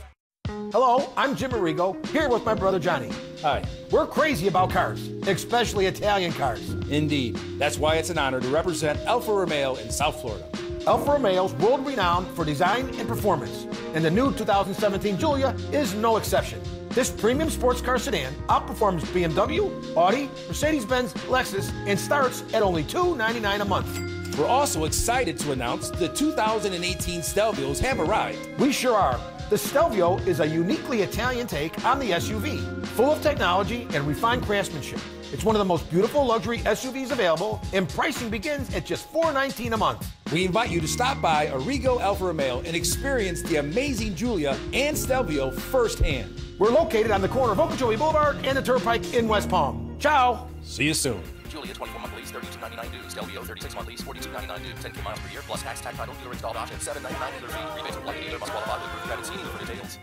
Hello, I'm Jim Arrigo, here with my brother Johnny. Hi. We're crazy about cars, especially Italian cars. Indeed. That's why it's an honor to represent Alfa Romeo in South Florida. Alfa Romeo's world-renowned for design and performance, and the new 2017 Giulia is no exception. This premium sports car sedan outperforms BMW, Audi, Mercedes-Benz, Lexus, and starts at only $299 a month. We're also excited to announce the 2018 Stelvios have arrived. We sure are. The Stelvio is a uniquely Italian take on the SUV, full of technology and refined craftsmanship. It's one of the most beautiful luxury SUVs available, and pricing begins at just $419 a month. We invite you to stop by Arrigo Alfa Romeo and experience the amazing Giulia and Stelvio firsthand. We're located on the corner of Okeechobee Boulevard and the Turnpike in West Palm. Ciao. See you soon. Giulia 24-month lease, $32.99 due. Stelvio 36-month lease, $42.99 due. 10K miles per year, plus tax, title, dealer installed option, $7.99 dealer fee. Rebates apply to dealer, must qualify with proof credit. See dealer for details.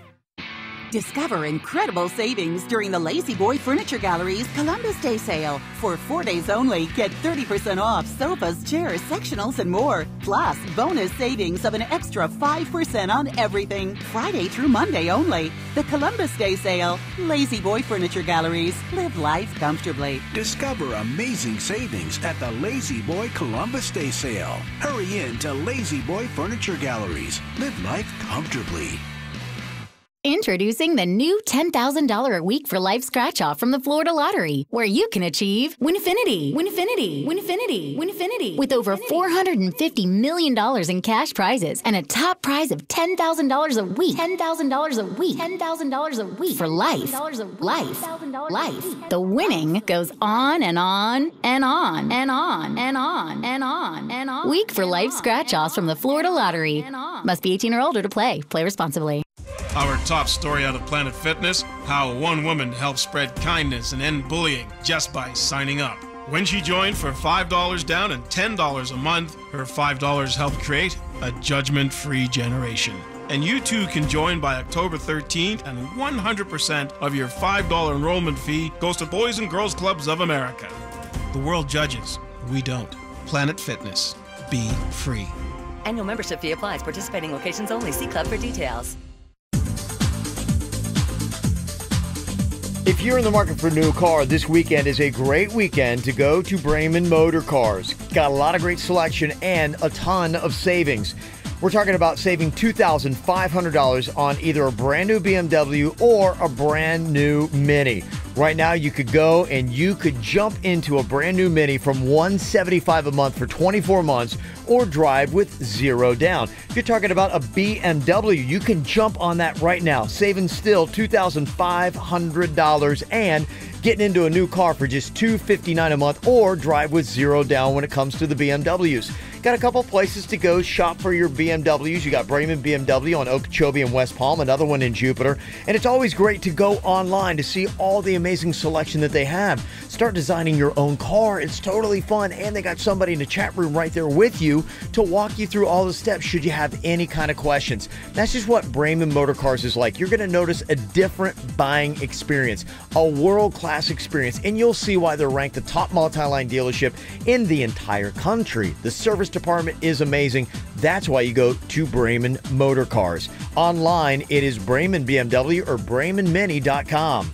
Discover incredible savings during the Lazy Boy Furniture Gallery's Columbus Day sale. For 4 days only, get 30% off sofas, chairs, sectionals, and more. Plus, bonus savings of an extra 5% on everything. Friday through Monday only. The Columbus Day sale. Lazy Boy Furniture Galleries. Live life comfortably. Discover amazing savings at the Lazy Boy Columbus Day sale. Hurry in to Lazy Boy Furniture Galleries. Live life comfortably. Introducing the new $10,000 a week for life scratch-off from the Florida Lottery, where you can achieve Winfinity. Winfinity. Winfinity. Winfinity. With over $450 million in cash prizes and a top prize of $10,000 a week. $10,000 a week. $10,000 a week. For life. Life. The winning goes on and on and on and on and on and on and on. Week for life scratch-offs from the Florida Lottery. Must be 18 or older to play. Play responsibly. Our top story out of Planet Fitness, how one woman helped spread kindness and end bullying just by signing up. When she joined for $5 down and $10 a month, her $5 helped create a judgment-free generation. And you too can join by October 13th, and 100% of your $5 enrollment fee goes to Boys and Girls Clubs of America. The world judges. We don't. Planet Fitness. Be free. Annual membership fee applies. Participating locations only. See club for details. If you're in the market for a new car, this weekend is a great weekend to go to Braman Motor Cars. Got a lot of great selection and a ton of savings. We're talking about saving $2,500 on either a brand new BMW or a brand new Mini. Right now, you could go and you could jump into a brand new Mini from $175 a month for 24 months or drive with zero down. If you're talking about a BMW, you can jump on that right now, saving still $2,500 and getting into a new car for just $259 a month or drive with zero down when it comes to the BMWs. Got a couple places to go shop for your BMWs. You got Braman BMW on Okeechobee and West Palm, another one in Jupiter. And it's always great to go online to see all the amazing selection that they have. Start designing your own car. It's totally fun. And they got somebody in the chat room right there with you to walk you through all the steps should you have any kind of questions. That's just what Braman Motor Cars is like. You're going to notice a different buying experience, a world-class experience, and you'll see why they're ranked the top multi-line dealership in the entire country. The service department is amazing. That's why you go to Braman Motor Cars. Online, it is Braman BMW or BramanMini.com.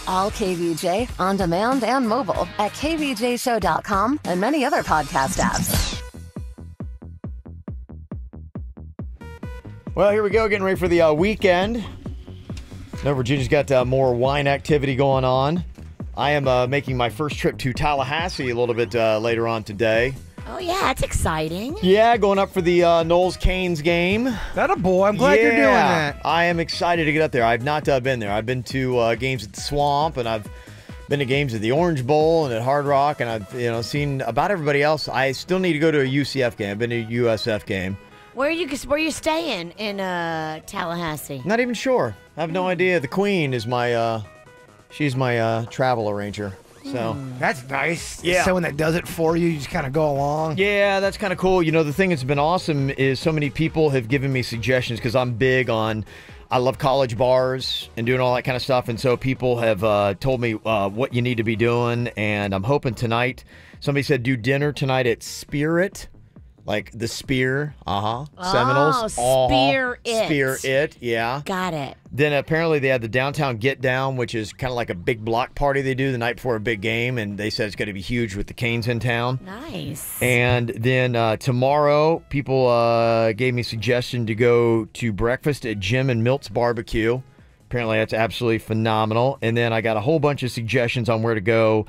All KVJ, on demand and mobile at kvjshow.com and many other podcast apps. Well, here we go, getting ready for the weekend. No, Virginia's got more wine activity going on. I am making my first trip to Tallahassee a little bit later on today. Oh, yeah, that's exciting. Yeah, going up for the Knowles-Canes game. That a boy. I'm glad you're doing that. I am excited to get up there. I've not been there. I've been to games at the Swamp, and I've been to games at the Orange Bowl and at Hard Rock, and I've seen about everybody else. I still need to go to a UCF game. I've been to a USF game. Where are you staying in Tallahassee? Not even sure. I have no idea. The Queen is my she's my travel arranger. So that's nice. Yeah. Someone that does it for you, you just kind of go along. Yeah, that's kind of cool. You know, the thing that's been awesome is so many people have given me suggestions because I'm big on, I love college bars and doing all that kind of stuff. And so people have told me what you need to be doing. And I'm hoping tonight, somebody said do dinner tonight at Spirit. Like the Spear, Seminoles. Spear It. Spear It, yeah. Got it. Then apparently they had the Downtown Get Down, which is kind of like a big block party they do the night before a big game, and they said it's going to be huge with the Canes in town. Nice. And then tomorrow, people gave me a suggestion to go to breakfast at Jim and Milt's Barbecue. Apparently that's absolutely phenomenal. And then I got a whole bunch of suggestions on where to go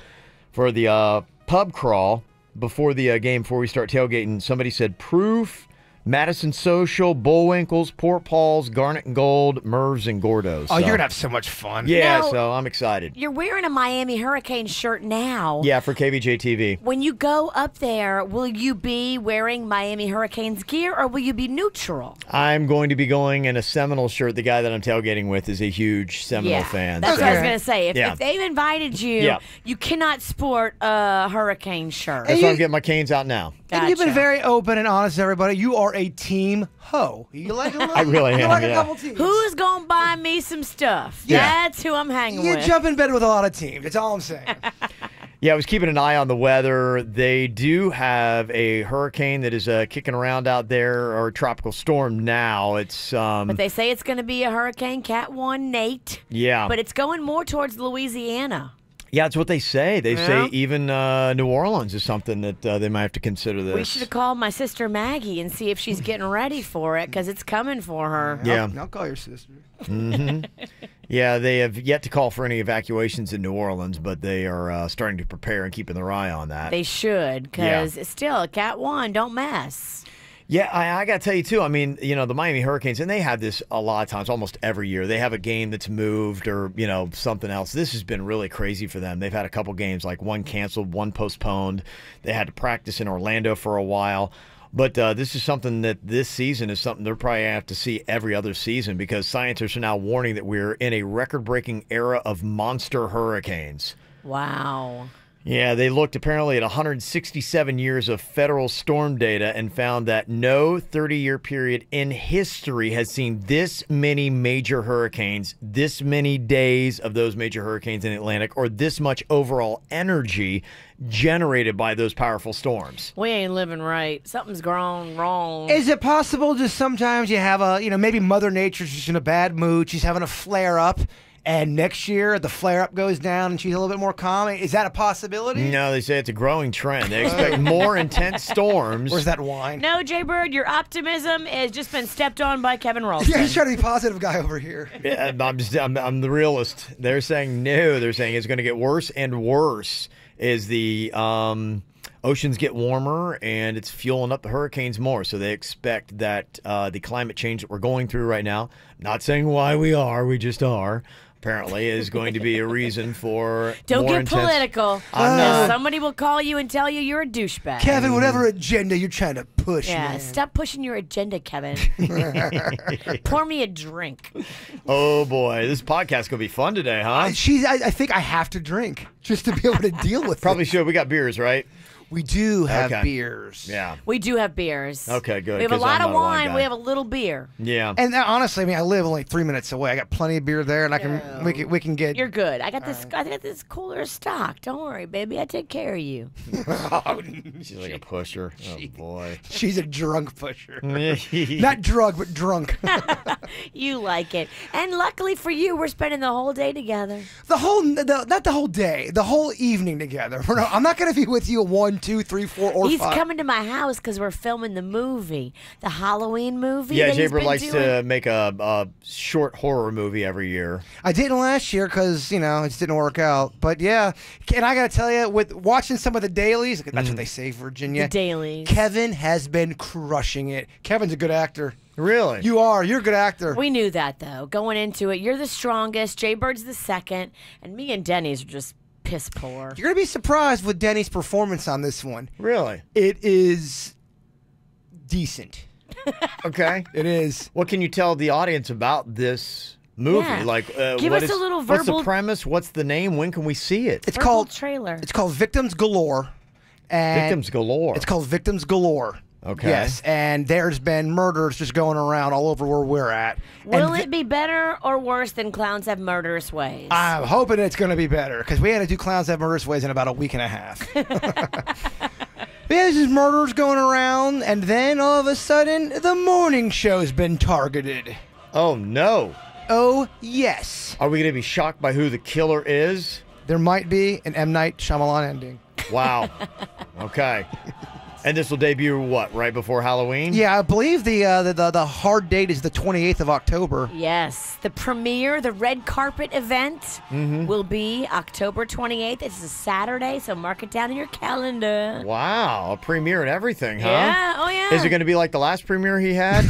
for the pub crawl. Before the game, before we start tailgating, somebody said Proof, Madison Social, Bullwinkles, Port Paul's, Garnet and Gold, Merv's, and Gordo's. Oh, you're going to have so much fun. Yeah, Now, so I'm excited. You're wearing a Miami Hurricane shirt now. Yeah, for KVJ TV. When you go up there, will you be wearing Miami Hurricanes gear or will you be neutral? I'm going to be going in a Seminole shirt. The guy that I'm tailgating with is a huge Seminole fan. That's so. what I was going to say. Yeah. If they've invited you, you cannot sport a Hurricane shirt. That's why I'm getting my Canes out now. And you've been very open and honest, everybody. You are a team ho. You like a little, I really am, you like a yeah. couple teams. Who's going to buy me some stuff? Yeah. That's who I'm hanging You with. jump in bed with a lot of teams. That's all I'm saying. Yeah, I was keeping an eye on the weather. They do have a hurricane that is kicking around out there, or a tropical storm now. It's But they say it's going to be a Hurricane Cat 1 Nate. Yeah. But it's going more towards Louisiana. Yeah, it's what they say. They Yeah. say even New Orleans is something that they might have to consider this. We should have called my sister Maggie and see if she's getting ready for it, because it's coming for her. Yeah. I'll call your sister. hmm Yeah, they have yet to call for any evacuations in New Orleans, but they are starting to prepare and keeping their eye on that. They should, because still, Cat 1, don't mess. Yeah, I got to tell you, too, I mean, the Miami Hurricanes, and they have this a lot of times, almost every year. They have a game that's moved or, something else. This has been really crazy for them. They've had a couple games, like one canceled, one postponed. They had to practice in Orlando for a while. But this is something that this season is something they're probably going to have to see every other season, because scientists are now warning that we're in a record-breaking era of monster hurricanes. Wow. Yeah, they looked apparently at 167 years of federal storm data and found that no 30-year period in history has seen this many major hurricanes, this many days of those major hurricanes in the Atlantic, or this much overall energy generated by those powerful storms. We ain't living right. Something's gone wrong. Is it possible just sometimes you have maybe Mother Nature's just in a bad mood, she's having a flare-up, and next year the flare-up goes down and she's a little bit more calm? Is that a possibility? No, they say it's a growing trend. They expect more intense storms. Where's that wine? No, Jay Bird, your optimism has just been stepped on by Kevin Ralston. Yeah, he's trying to be a positive guy over here. Yeah, I'm the realist. They're saying no. They're saying it's going to get worse and worse as the oceans get warmer and it's fueling up the hurricanes more. So they expect that the climate change that we're going through right now, not saying why we just are, apparently, is going to be a reason for Don't more get intense. Political. I'm not. Somebody will call you and tell you you're a douchebag. Kevin, whatever agenda you're trying to push, Yeah, man. stop pushing your agenda, Kevin. Pour me a drink. Oh boy, this podcast is gonna be fun today, huh? I think I have to drink just to be able to deal with Probably it. should. We got beers, right? We do have Okay. beers. Yeah. We do have beers. Okay, good. We have a 'cause lot I'm of not a wine wine. guy. We have a little beer. Yeah. And honestly, I live only 3 minutes away. I got plenty of beer there, and we can get. You're good. I got this cooler stock. Don't worry, baby. I take care of you. She's like a pusher. Oh boy. She's a drunk pusher. Not drug, but drunk. You like it. And luckily for you, we're spending the whole day together. Not the whole day, the whole evening together. I'm not going to be with you 1, 2, 3, 4, or He's 5. coming to my house because we're filming the movie, the Halloween movie. Yeah, that he's Jaber been likes doing. to make a short horror movie every year. I didn't last year because, it just didn't work out. But yeah, and I got to tell you, with watching some of the dailies, that's what they say, Virginia. The dailies. Kevin has been crushing it. Kevin's a good actor. Really? You're a good actor. We knew that, though. Going into it, you're the strongest. Jay Bird's the second. And me and Denny's are just piss poor. You're going to be surprised with Denny's performance on this one. Really? It is decent. Okay. It is. What can you tell the audience about this movie? Yeah. Like, Give what us a little What's verbal- the premise? What's the name? When can we see it? It's Verbal called trailer. It's called Victims Galore. And Victims Galore. It's called Victims Galore. Okay. Yes, and there's been murders just going around all over where we're at. Will And it be better or worse than Clowns Have Murderous Ways? I'm hoping it's going to be better because we had to do Clowns Have Murderous Ways in about a week and a half. There's just murders going around, and then all of a sudden, the morning show's been targeted. Oh, no. Oh, yes. Are we going to be shocked by who the killer is? There might be an M. Night Shyamalan ending. Wow. Okay. And this will debut, what, right before Halloween? Yeah, I believe the hard date is the 28th of October. Yes. The premiere, the red carpet event, will be October 28th. It's a Saturday, so mark it down in your calendar. Wow. A premiere and everything, huh? Yeah. Oh, yeah. Is it going to be like the last premiere he had?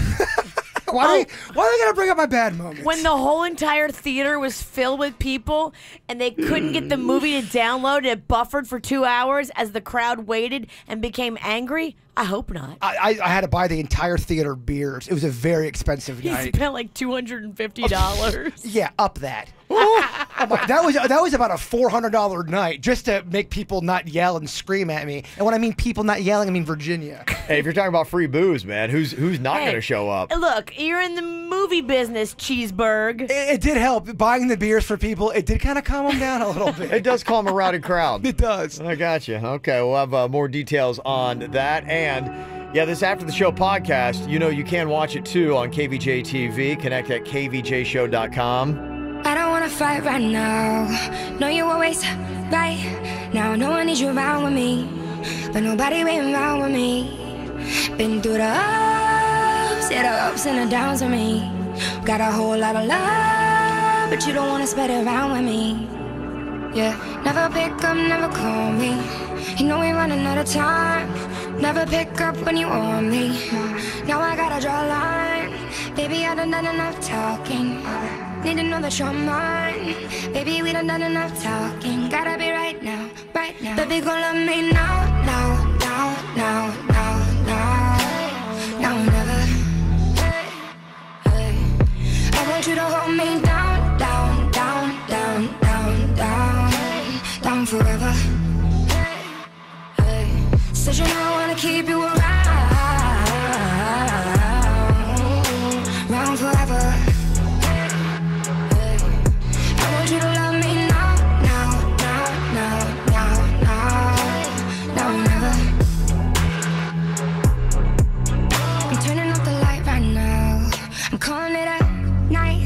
Why are they going to bring up my bad moments? When the whole entire theater was filled with people and they couldn't get the movie to download, it buffered for 2 hours as the crowd waited and became angry? I hope not. I had to buy the entire theater beers. It was a very expensive He night. spent like $250. Yeah, up that. That was about a $400 night just to make people not yell and scream at me. And when I mean people not yelling, I mean Virginia. Hey, if you're talking about free booze, man, who's not Hey, going to show up? Look, you're in the movie business, Cheeseburg. It did help. Buying the beers for people, it did kind of calm them down a little bit. It does calm a rowdy crowd. It does. I got you. Okay, we'll have more details on that. And yeah, this After the Show podcast, you can watch it too on KVJ TV. Connect at kvjshow.com. I don't wanna wanna fight right now. Know you always right. Now no one needs you around with me, but nobody been around with me. Been through the ups, yeah, the ups and the downs with me. Got a whole lot of love, but you don't wanna spread it around with me. Yeah, never pick up, never call me. You know we running out of time. Never pick up when you want me. Now I gotta draw a line. Baby, I done enough talking. Need to know that you're mine. Baby, we done enough talking. Gotta be right now, right now. Baby, gon' love me now, now, now, now, now, now. Now or never. Hey, I want you to hold me down, down, down, down, down, down, down forever. Hey, said you know I wanna keep you around forever. Hey, I want you to love me now, now, now, now, now, now, now or never. I'm turning off the light right now. I'm calling it a night.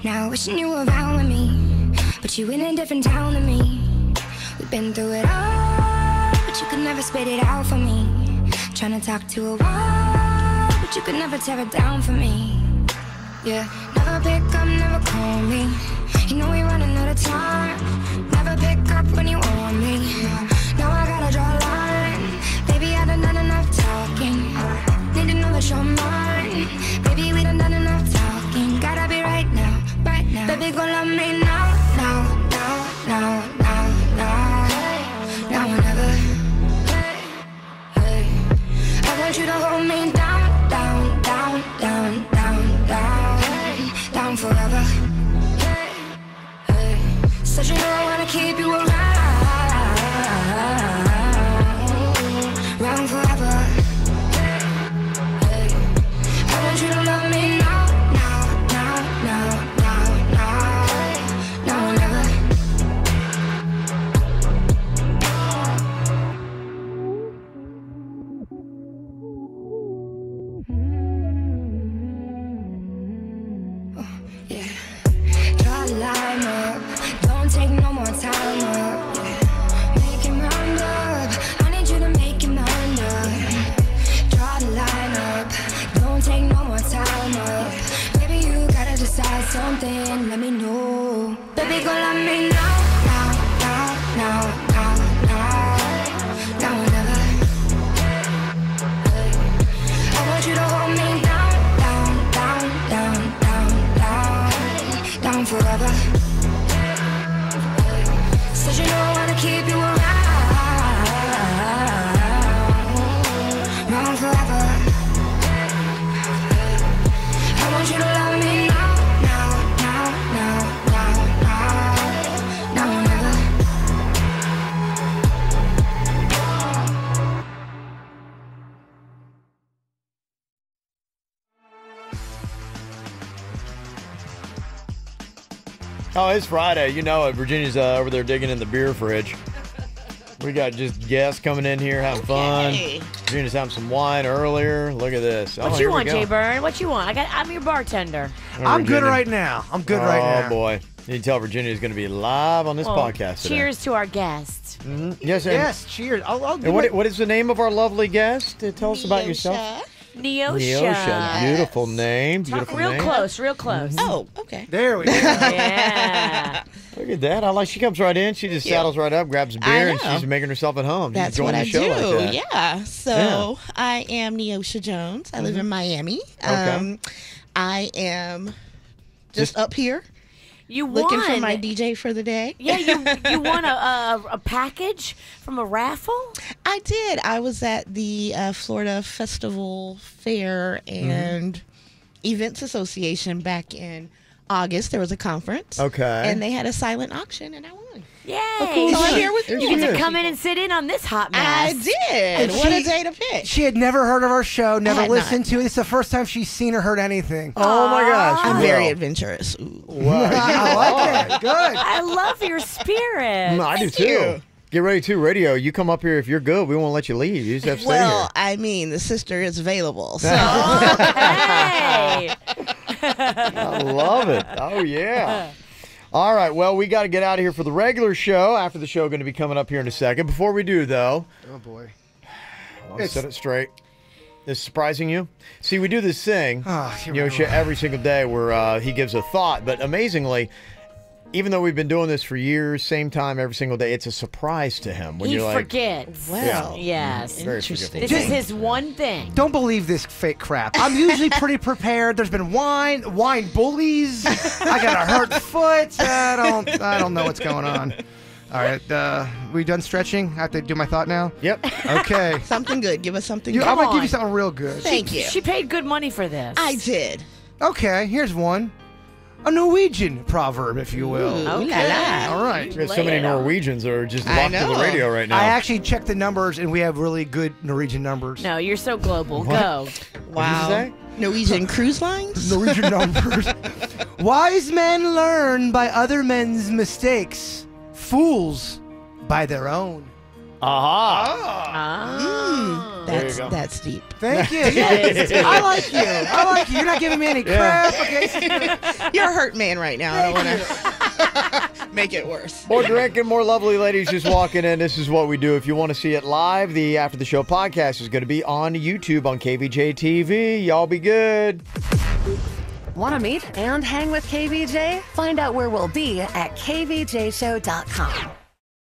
Now wishing you were around with me, but you in a different town than me. We've been through it all, but you could never spit it out for me. Trying to talk to a wall, but you could never tear it down for me. Yeah, never pick up, never call me. You know we running out of time. Never pick up when you want me. Now I gotta draw a line. Baby, I done enough talking. Need to know that you're mine. Baby, we done enough talking. Gotta be right now, right now. Baby, gon' love me now, now, now, now, now, now, now or never. Hey, I want you to hold me down, down, down, down, down, down, down forever. Hey, said you know I wanna keep you around forever. Hey, I want you to love me now, now, now, now, now, now, now or never. Draw a line up, don't take no more time up. Yeah. Make it round up, I need you to make it round up. Draw the line up, don't take no more time up. Baby, you gotta decide something, let me know. Baby, gon' love me now, now, now, now, now, now, now or never. Hey, I want you to hold me down, down, down, down, down, down, down forever. Said you know I wanna keep you around forever. I want you to love me now, now, now, now, now, now, now or never. Oh, it's Friday. You know it. Virginia's over there digging in the beer fridge. We got just guests coming in here having fun. Virginia's having some wine earlier. Look at this. What you want, Jay Byrne? What you want? I'm your bartender. I'm good right now. I'm good right now. Oh, boy. You can tell Virginia's going to be live on this podcast today. Cheers to our guest. Yes, yes, cheers. I'll do what is the name of our lovely guest? Tell us about yourself. Neosha. Beautiful name. Talk real close, real close. Oh, okay. There we go. Yeah. Look at that. I like. She comes right in. She just saddles right up, grabs a beer, and she's making herself at home. That's what I do. Like yeah. So I am Neosha Jones. I live in Miami. Okay. I am just up here. You looking won. for my DJ for the day. Yeah, you won a package from a raffle? I did. I was at the Florida Festival Fair and Events Association back in August. There was a conference. Okay. And they had a silent auction, and I won. Yay! Oh, cool. So I'm here with you. You get to come in and sit in on this hot mess. I did. What a day to pick. She had never heard of our show, never listened to it. It's the first time she's seen or heard anything. Oh my gosh! I'm very adventurous. Wow. I like that. Good. I love your spirit. I do too. Get ready to radio. You come up here if you're good. We won't let you leave. You just have to stay Well, here. I mean, the sister is available. So. Hey. I love it. Oh yeah. All right, well, we got to get out of here for the regular show. After the show, going to be coming up here in a second. Before we do, though, oh boy, I want to set it straight. Is surprising you? See, we do this thing, every single day where he gives a thought, but amazingly, even though we've been doing this for years, same time every single day, it's a surprise to him. When He you're like, forgets. Well, yes. Very forgetful. This is his one thing. Don't believe this fake crap. I'm usually pretty prepared. There's been wine bullies. I got a hurt foot. I don't know what's going on. All right, we done stretching? I have to do my thought now? Yep. Okay. Something good. Give us something I'm good. going to give you something real good. Thank you. She paid good money for this. I did. Okay, here's one. A Norwegian proverb, if you will. Ooh, okay. All right. There's so many Norwegians that are just locked to the radio right now. I actually checked the numbers, and we have really good Norwegian numbers. No, you're so global. What? Go. Wow. Norwegian cruise lines? Norwegian numbers. Wise men learn by other men's mistakes. Fools by their own. Aha. That's There you go. that's deep. Thank you. I like you. I like you. You're not giving me any crap. Okay. You're a hurt man right now. I don't want to make it worse. More drinking, more lovely ladies just walking in. This is what we do. If you want to see it live, the After the Show podcast is going to be on YouTube on KVJ TV. Y'all be good. Want to meet and hang with KVJ? Find out where we'll be at kvjshow.com.